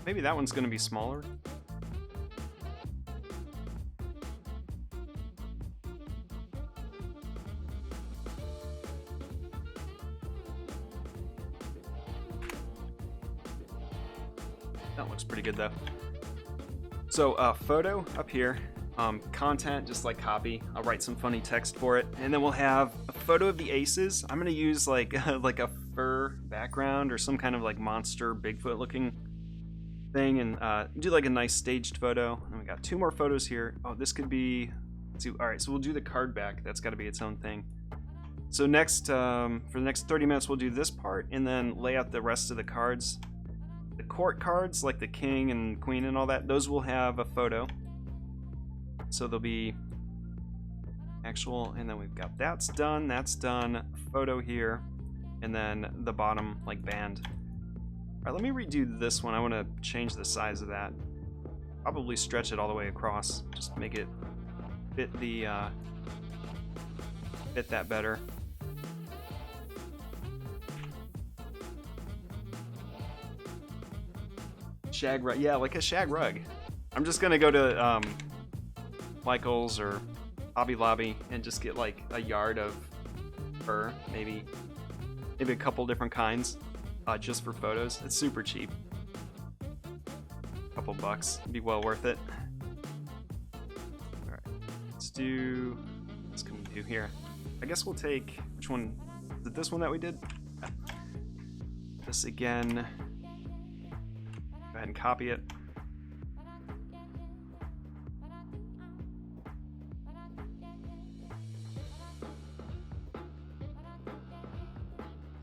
Maybe that one's going to be smaller. That looks pretty good though. So photo up here. Content, just like copy. I'll write some funny text for it, and then we'll have a photo of the aces. I'm gonna use like like a fur background or some kind of like monster Bigfoot looking thing, and do like a nice staged photo. And we got two more photos here. Oh, this could be. Let's see. All right, so we'll do the card back. That's got to be its own thing. So next, for the next 30 minutes, we'll do this part and then lay out the rest of the cards. The court cards, like the king and queen and all that, those will have a photo. So there'll be actual, and then we've got that's done, photo here, and then the bottom, like, band. All right, let me redo this one. I want to change the size of that. Probably stretch it all the way across, just make it fit the, fit that better. Shag rug, yeah, like a shag rug. I'm just gonna go to Michael's or Hobby Lobby and just get like a yard of fur, maybe a couple different kinds, just for photos. It's super cheap. A couple bucks, it'd be well worth it. All right, let's do. What can we do here? I guess we'll take, which one? Is it this one that we did? Yeah. This again. Go ahead and copy it.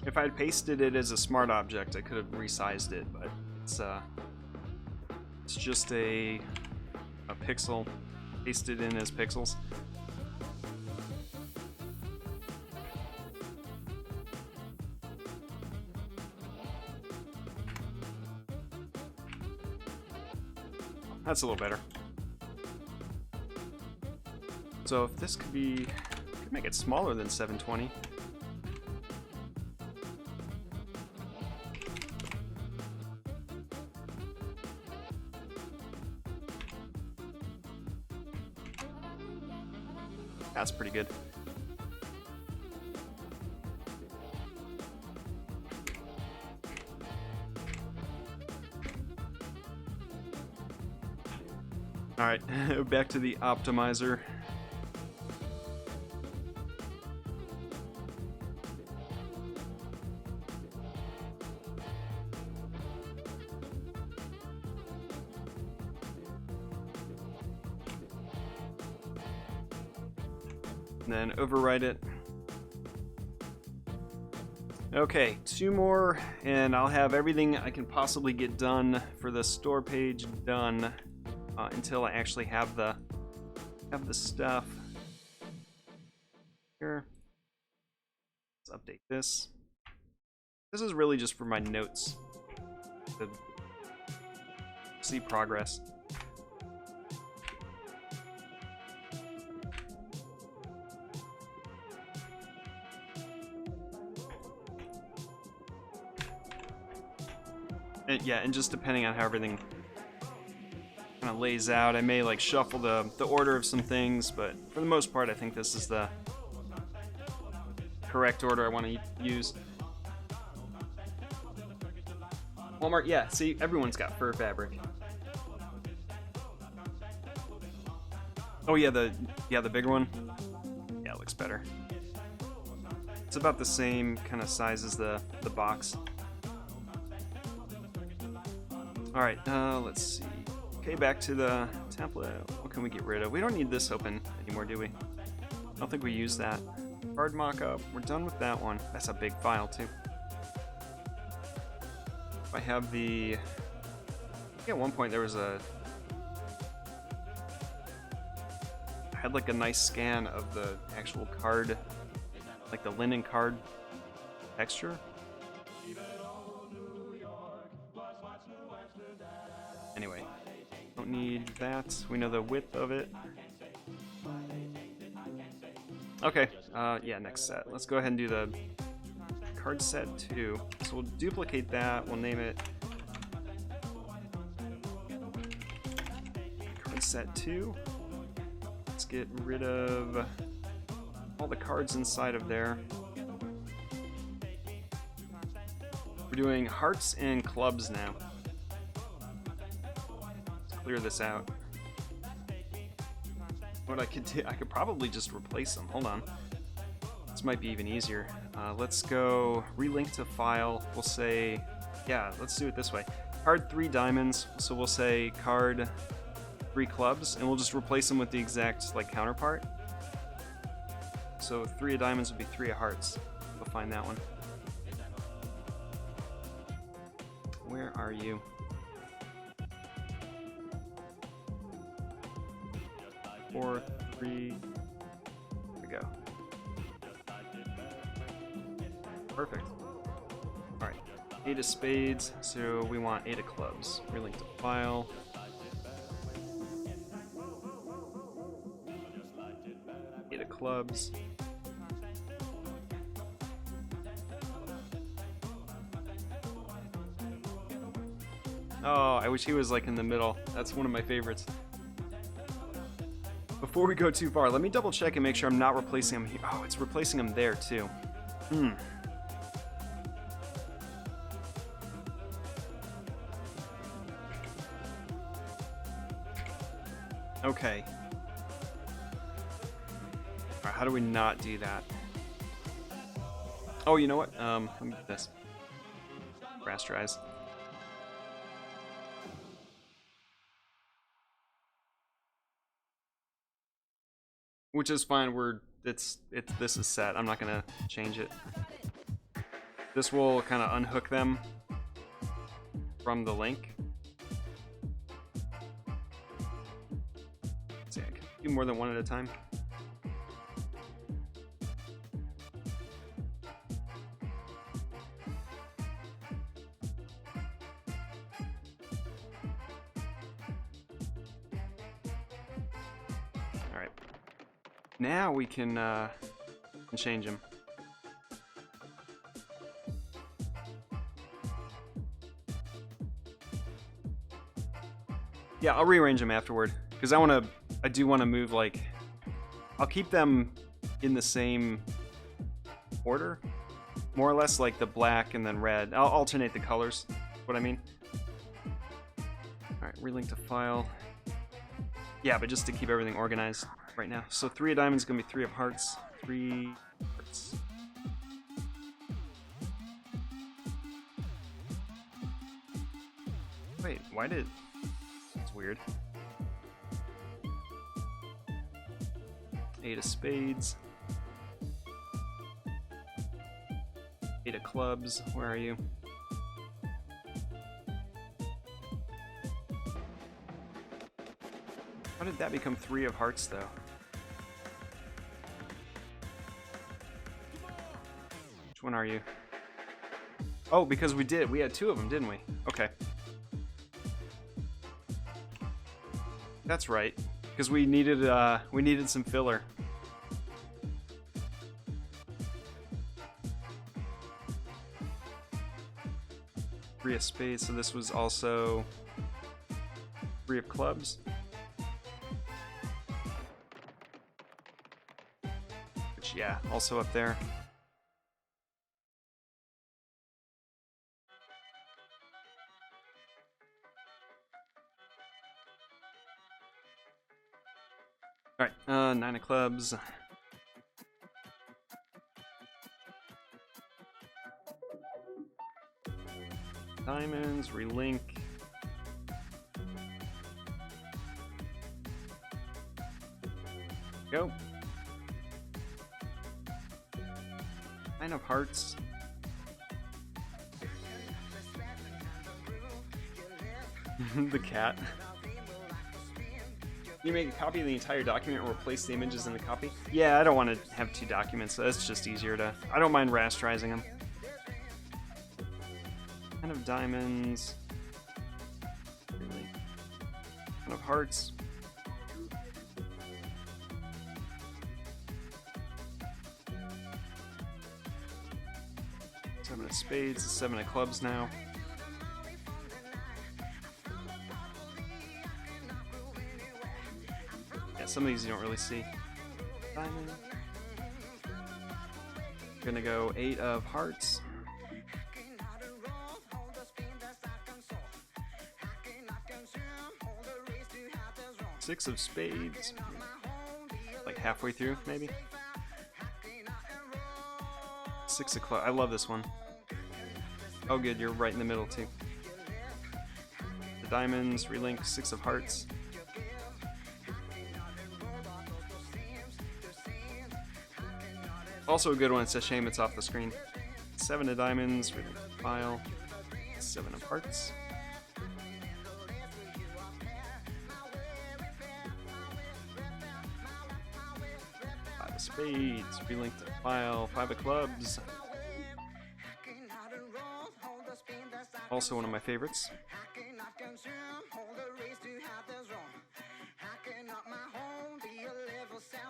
If I had pasted it as a smart object, I could have resized it, but it's just a pixel pasted in as pixels. That's a little better. So if this could be, could make it smaller than 720. That's pretty good. All right, back to the optimizer. And then overwrite it. Okay, 2 more, and I'll have everything I can possibly get done for the store page done. Until I actually have the stuff here. Let's update this. This is really just for my notes to see progress. And yeah, and just depending on how everything kind of lays out, I may like shuffle the order of some things, but for the most part I think this is the correct order I want to use. Walmart, yeah, see, everyone's got fur fabric. Oh yeah, the bigger one. Yeah, it looks better. It's about the same kind of size as the box. All right, let's see. Okay, back to the template. What can we get rid of? We don't need this open anymore, do we? I don't think we use that. Card mockup. We're done with that one. That's a big file too. I have the. I think at one point there was a. I had like a nice scan of the actual card, like the linen card texture. Anyway. Don't need that. We know the width of it. Okay, yeah, next set. Let's go ahead and do the card set 2. So we'll duplicate that. We'll name it card set 2. Let's get rid of all the cards inside of there. We're doing hearts and clubs now. Clear this out. What I could do, I could probably just replace them. Hold on. This might be even easier. Let's go relink to file. We'll say, yeah, let's do it this way. Card 3 diamonds. So we'll say card 3 clubs, and we'll just replace them with the exact like counterpart. So 3 of diamonds would be 3 of hearts. We'll find that one. Where are you? 4, 3. There we go. Perfect. Alright. 8 of spades, so we want 8 of clubs. Relink to file. Eight of clubs. Oh, I wish he was like in the middle. That's one of my favorites. Before we go too far, let me double check and make sure I'm not replacing him here. Oh, it's replacing him there too. Okay. Alright, how do we not do that? Oh, you know what? Let me do this. Rasterize. Which is fine. This is set. I'm not gonna change it. This will kind of unhook them from the link. Let's see, I can do more than one at a time. Alright. Now we can change him. Yeah, I'll rearrange them afterward because I do want to move, like, I'll keep them in the same order, more or less, like the black and then red. I'll alternate the colors. What I mean. All right, relink to file. Yeah, but just to keep everything organized right now. So 3 of diamonds is gonna be 3 of hearts. 3 hearts. Wait, why did? That's weird. 8 of spades. 8 of clubs. Where are you? How did that become 3 of hearts, though? Which one are you? Oh, because we did. We had 2 of them, didn't we? Okay. That's right. Because we needed some filler. Three of spades, so this was also 3 of clubs. Which, yeah, also up there. Alright, 9 of clubs. Diamonds, relink. Go. 9 of hearts. The cat. You make a copy of the entire document or replace the images in the copy? Yeah, I don't want to have 2 documents, so that's just easier to... I don't mind rasterizing them. 10 of diamonds. Really? 10 of hearts. Seven of spades, 7 of clubs now. Yeah, some of these you don't really see. Diamond. Gonna go 8 of hearts. 6 of spades. Like halfway through, maybe. 6 of clubs. I love this one. Oh, good, you're right in the middle, too. The diamonds, relink, 6 of hearts. Also a good one. It's a shame it's off the screen. 7 of diamonds, relink to file. 7 of hearts. 5 of spades, relink to file. 5 of clubs. Also one of my favorites.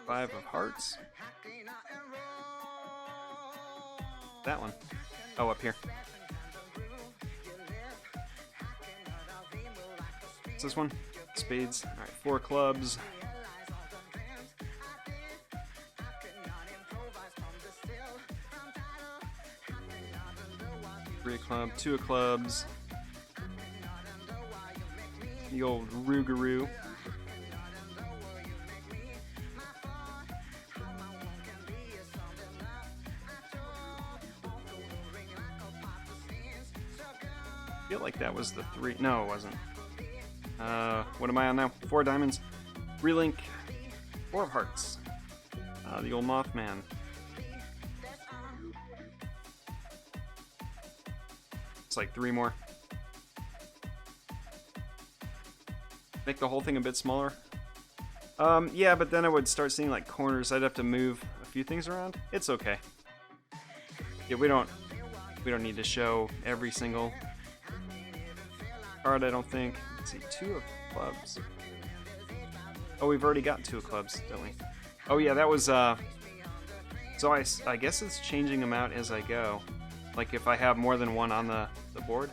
5 of hearts. That one. Oh, up here. What's this one? Spades. Alright, 4 clubs. 3 of clubs, 2 of clubs. The old Rougarou. I feel like that was the 3. No, it wasn't. What am I on now? 4 diamonds. Relink. 4 of hearts. The old Mothman. It's like 3 more. Make the whole thing a bit smaller. Yeah, but then I would start seeing like corners. I'd have to move a few things around. It's okay. Yeah, we don't need to show every single card, I don't think. Let's see, 2 of clubs. Oh, we've already got 2 of clubs, don't we? Oh yeah, that was so I guess it's changing them out as I go. Like if I have more than one on the board.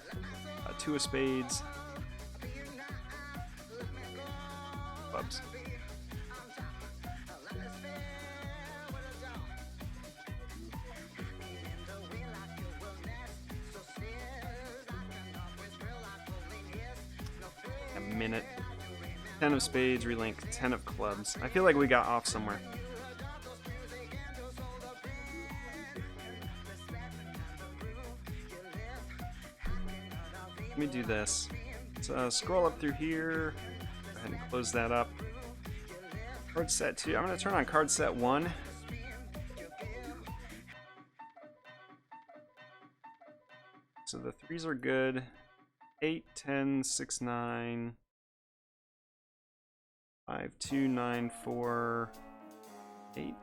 2 of spades. Clubs. A minute. 10 of spades, relink, 10 of clubs. I feel like we got off somewhere. Let me do this. So, scroll up through here. Go ahead and close that up. Card set 2. I'm going to turn on card set 1. So the 3s are good. 8, 10, 6, 9. 5, 2, 9, 4, 8.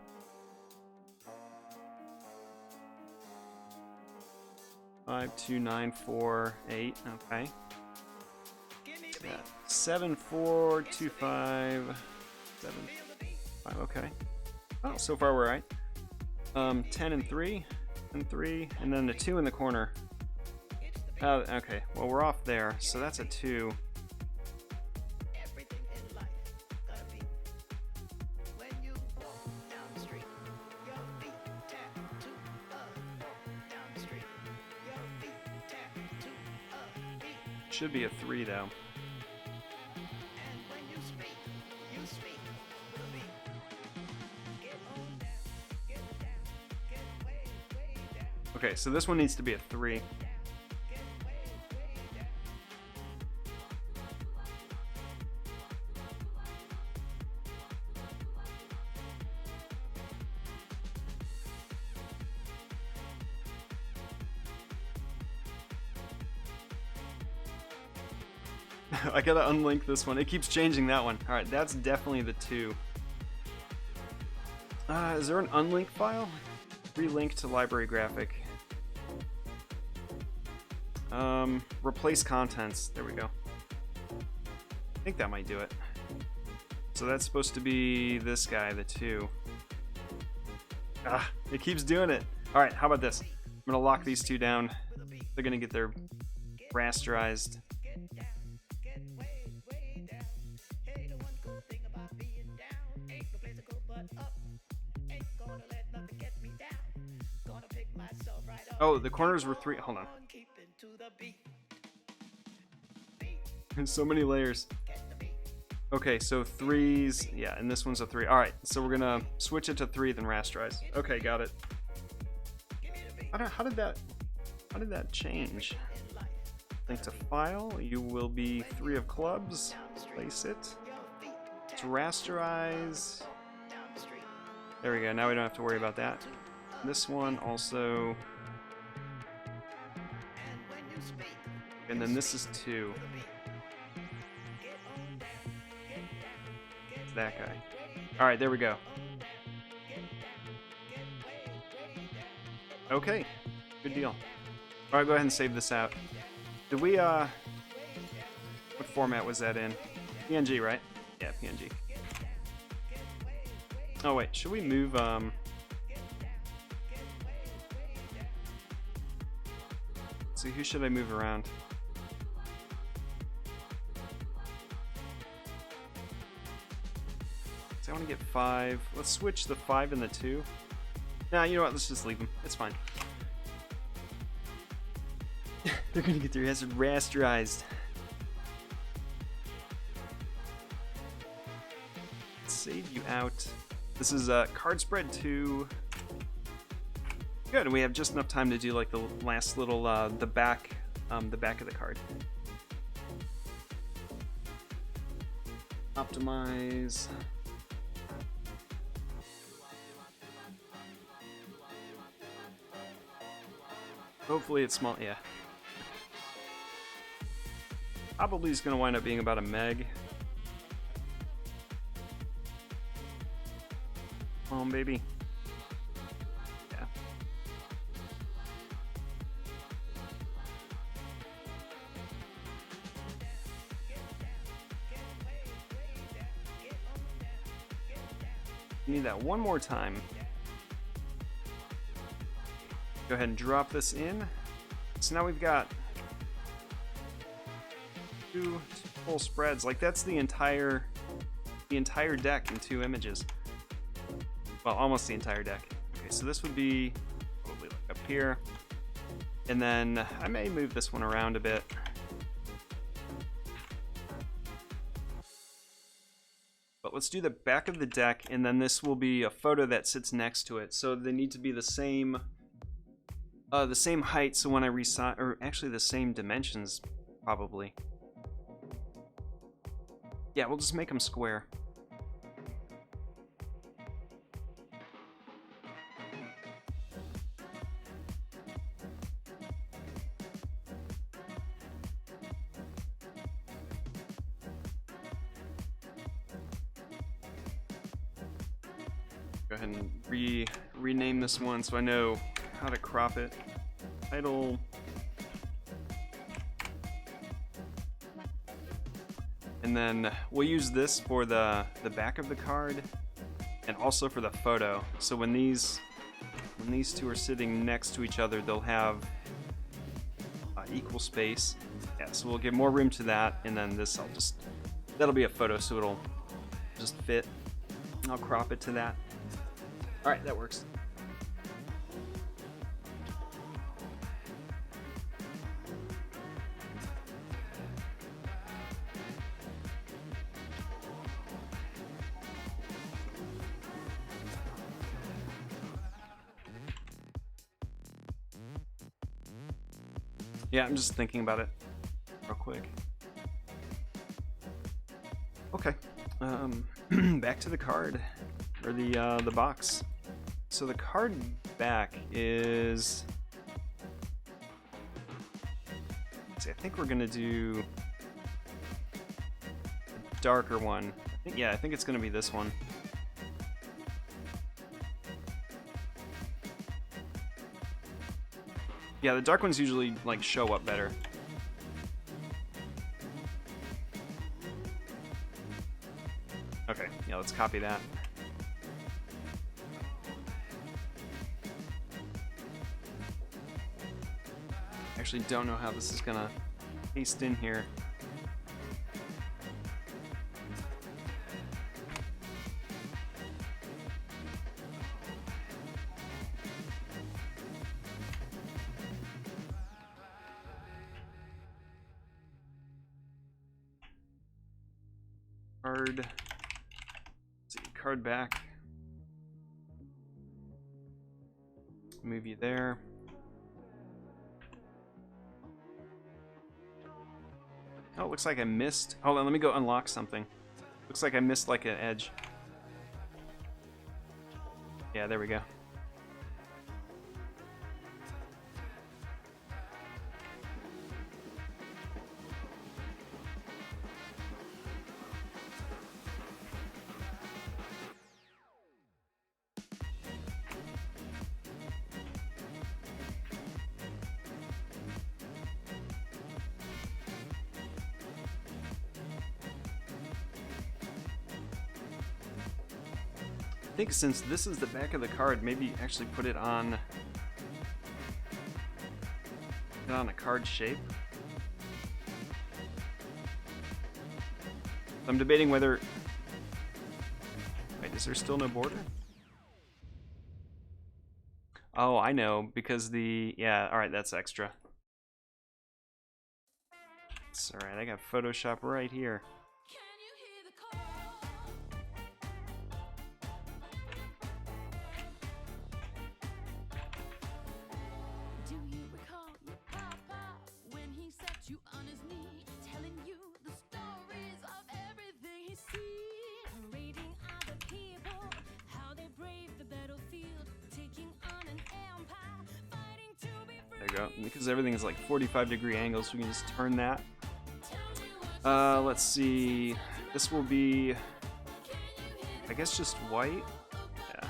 Five, 2, 9, 4, 8. Okay. 7, 4, 2, 5, 7, 5. Okay. Oh, so far we're right. 10 and 3, and 3, and then the 2 in the corner. Okay. Well, we're off there, so that's a 2. Should be a 3 though. Okay, so this one needs to be a 3. I gotta unlink this one. It keeps changing that one. Alright, that's definitely the 2. Is there an unlink file? Relink to library graphic. Replace contents. There we go. I think that might do it. So that's supposed to be this guy, the 2. It keeps doing it. Alright, how about this? I'm gonna lock these 2 down. They're gonna get their rasterized. Oh, the corners were 3. Hold on. There's so many layers. Okay, so 3s. Yeah, and this one's a 3. Alright, so we're gonna switch it to 3, then rasterize. Okay, got it. How did that change? Link to file. You will be 3 of clubs. Place it. To rasterize. There we go. Now we don't have to worry about that. This one also. And then this is 2. It's that guy. Alright, there we go. Okay, good deal. Alright, go ahead and save this out. Did we, what format was that in? PNG, right? Yeah, PNG. Oh wait, should we move, let's see, who should I move around? So I want to get 5. Let's switch the 5 and the 2. Nah, you know what? Let's just leave them. It's fine. They're gonna get their heads rasterized. Let's save you out. This is card spread 2. Good, and we have just enough time to do like the last little the back of the card. Optimize. Hopefully it's small, yeah. Probably is going to wind up being about a meg. Come on, baby. Yeah. Need that one more time. Go ahead and drop this in. So now we've got 2 full spreads. Like that's the entire deck in 2 images. Well, almost the entire deck. Okay, so this would be probably like up here. And then I may move this one around a bit. But let's do the back of the deck, and then this will be a photo that sits next to it. So they need to be the same height, so when I resize, or actually the same dimensions, probably. Yeah, we'll just make them square. Go ahead and rename this one so I know how to crop it. Title. And then we'll use this for the back of the card and also for the photo. So when these 2 are sitting next to each other, they'll have equal space. Yeah, so we'll give more room to that, and then this that'll be a photo, so it'll just fit. I'll crop it to that. All right, that works. Yeah, I'm just thinking about it real quick. Okay, back to the card, or the box. So the card back is, let's see, I think we're gonna do a darker one. I think it's gonna be this one. Yeah, the dark ones usually like show up better. Okay, yeah, let's copy that. Actually don't know how this is gonna paste in here. Card. Let's see, card back. Move you there. Oh, it looks like I missed. Hold on, let me go unlock something. Looks like I missed like an edge. Yeah, there we go. think since this is the back of the card, maybe actually put it on a card shape. I'm debating whether... Wait, is there still no border? Oh, I know, because the... Yeah, alright, that's extra. It's alright, I got Photoshop right here. Can you hear the call? Do you recall your papa when he set you on his knee, telling you the stories of everything he sees, reading other people, how they brave the battlefield, taking on an empire, fighting to be free. There you go. Because everything is like 45-degree angles, we can just turn that. Let's see. This will be, I guess, just white. Yeah.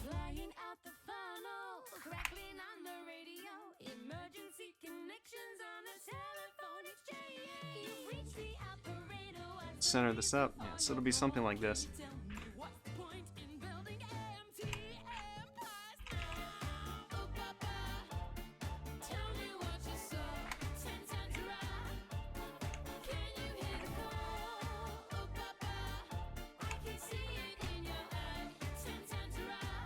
Flying out the funnel, crackling on the radio, emergency connections on the telephone exchange. You reach the operator, Center this up. Yeah, so it'll be something like this. tell me what's the point in building empty empires now? Oh, Papa, tell me what you saw 10 times around. Can you hear the call? Oh, Papa, I can see it in your eye 10 times around.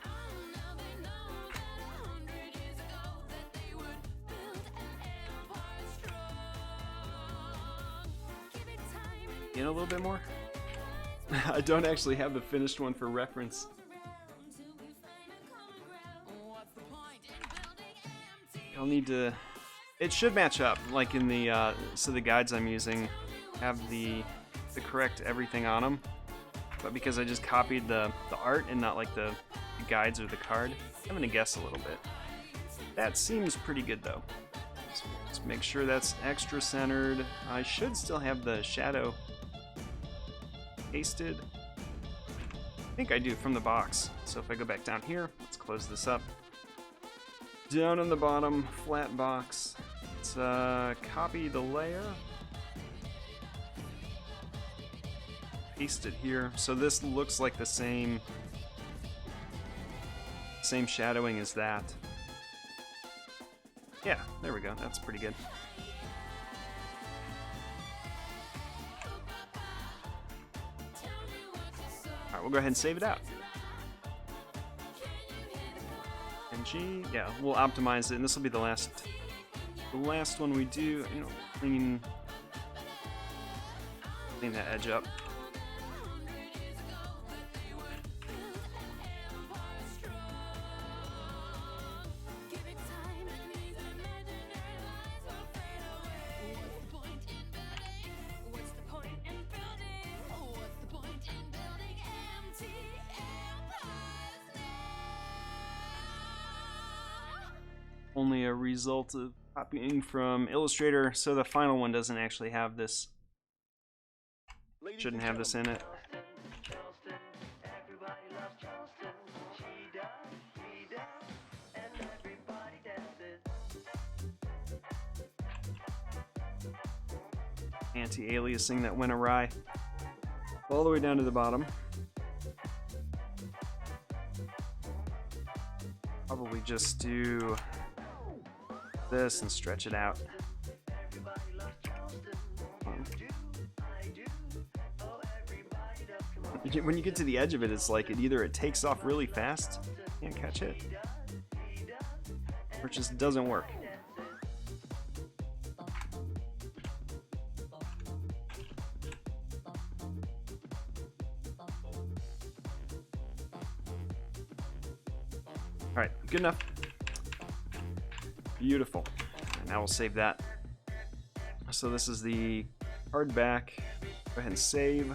Oh, now they know that 100 years ago that they would build an empire strong. Give it time and In a little bit more. I don't actually have the finished one for reference. I'll need to... It should match up, like in the, so the guides I'm using have the correct everything on them. But because I just copied the art and not like the guides or the card, I'm gonna guess a little bit. That seems pretty good though. So let's make sure that's extra centered. I should still have the shadow pasted. I think I do from the box. So if I go back down here, let's close this up. Down on the bottom, flat box. Let's copy the layer. Paste it here. So this looks like the same shadowing as that. Yeah, there we go. That's pretty good. Alright, we'll go ahead and save it out. And G, yeah, we'll optimize it, and this will be the last one we do. You know, clean that edge up. Only a result of copying from Illustrator, so the final one doesn't actually have this. Shouldn't have this in it. Anti-aliasing that went awry. All the way down to the bottom. Probably just do this and stretch it out. When you get to the edge of it, it's like it takes off really fast, can't catch it, or it just doesn't work. Alright, good enough. Beautiful. And now we'll save that. So this is the card back. Go ahead and save.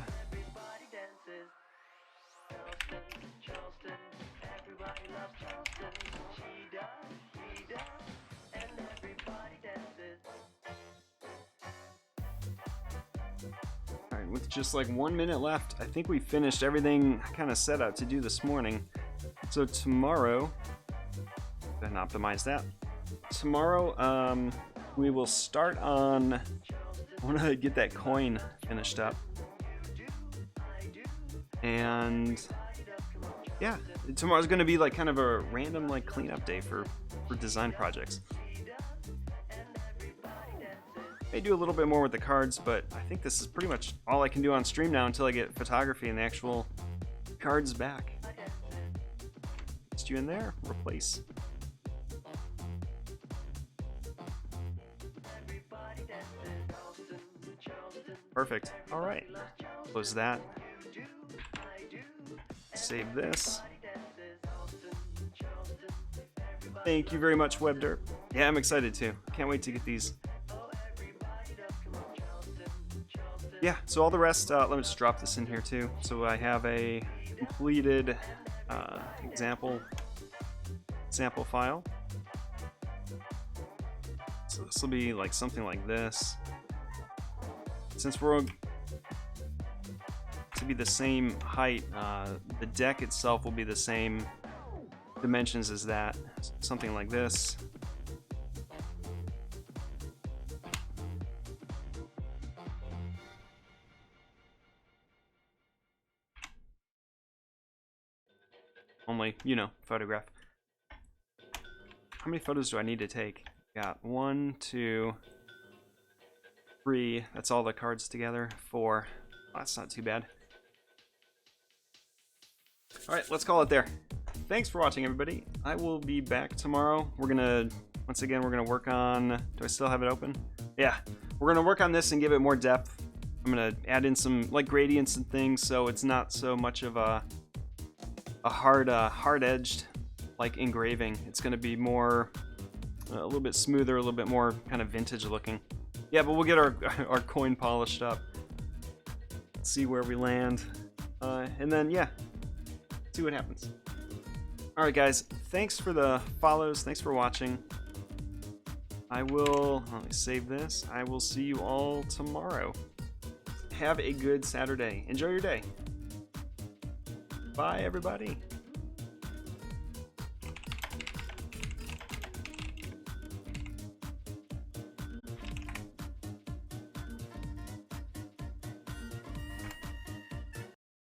Alright, with just like 1 minute left, I think we finished everything I kind of set out to do this morning. So tomorrow, go ahead and optimize that. Tomorrow, we will start on. I want to get that coin finished up, and yeah, tomorrow's going to be like kind of a random like cleanup day for design projects. May do a little bit more with the cards, but I think this is pretty much all I can do on stream now until I get photography and the actual cards back. Just you in there, replace. Perfect. All right. Close that. Save this. Thank you very much, WebDerp. Yeah, I'm excited too. Can't wait to get these. Yeah, so all the rest, let me just drop this in here too. So I have a completed sample file. So this will be like something like this. Since we're to be the same height, the deck itself will be the same dimensions as that. Something like this. Only, you know, photograph. How many photos do I need to take? Got 1, 2, 3. That's all the cards together. 4. Oh, that's not too bad. Alright, let's call it there. Thanks for watching, everybody. I will be back tomorrow. We're gonna, once again, we're gonna work on, do I still have it open? Yeah. We're gonna work on this and give it more depth. I'm gonna add in some like gradients and things so it's not so much of a hard-edged like engraving. It's gonna be more, a little bit smoother, a little bit more kind of vintage looking. Yeah, but we'll get our coin polished up. See where we land. And then, yeah, see what happens. Alright guys, thanks for the follows, thanks for watching. Let me save this. I will see you all tomorrow. Have a good Saturday. Enjoy your day. Bye everybody.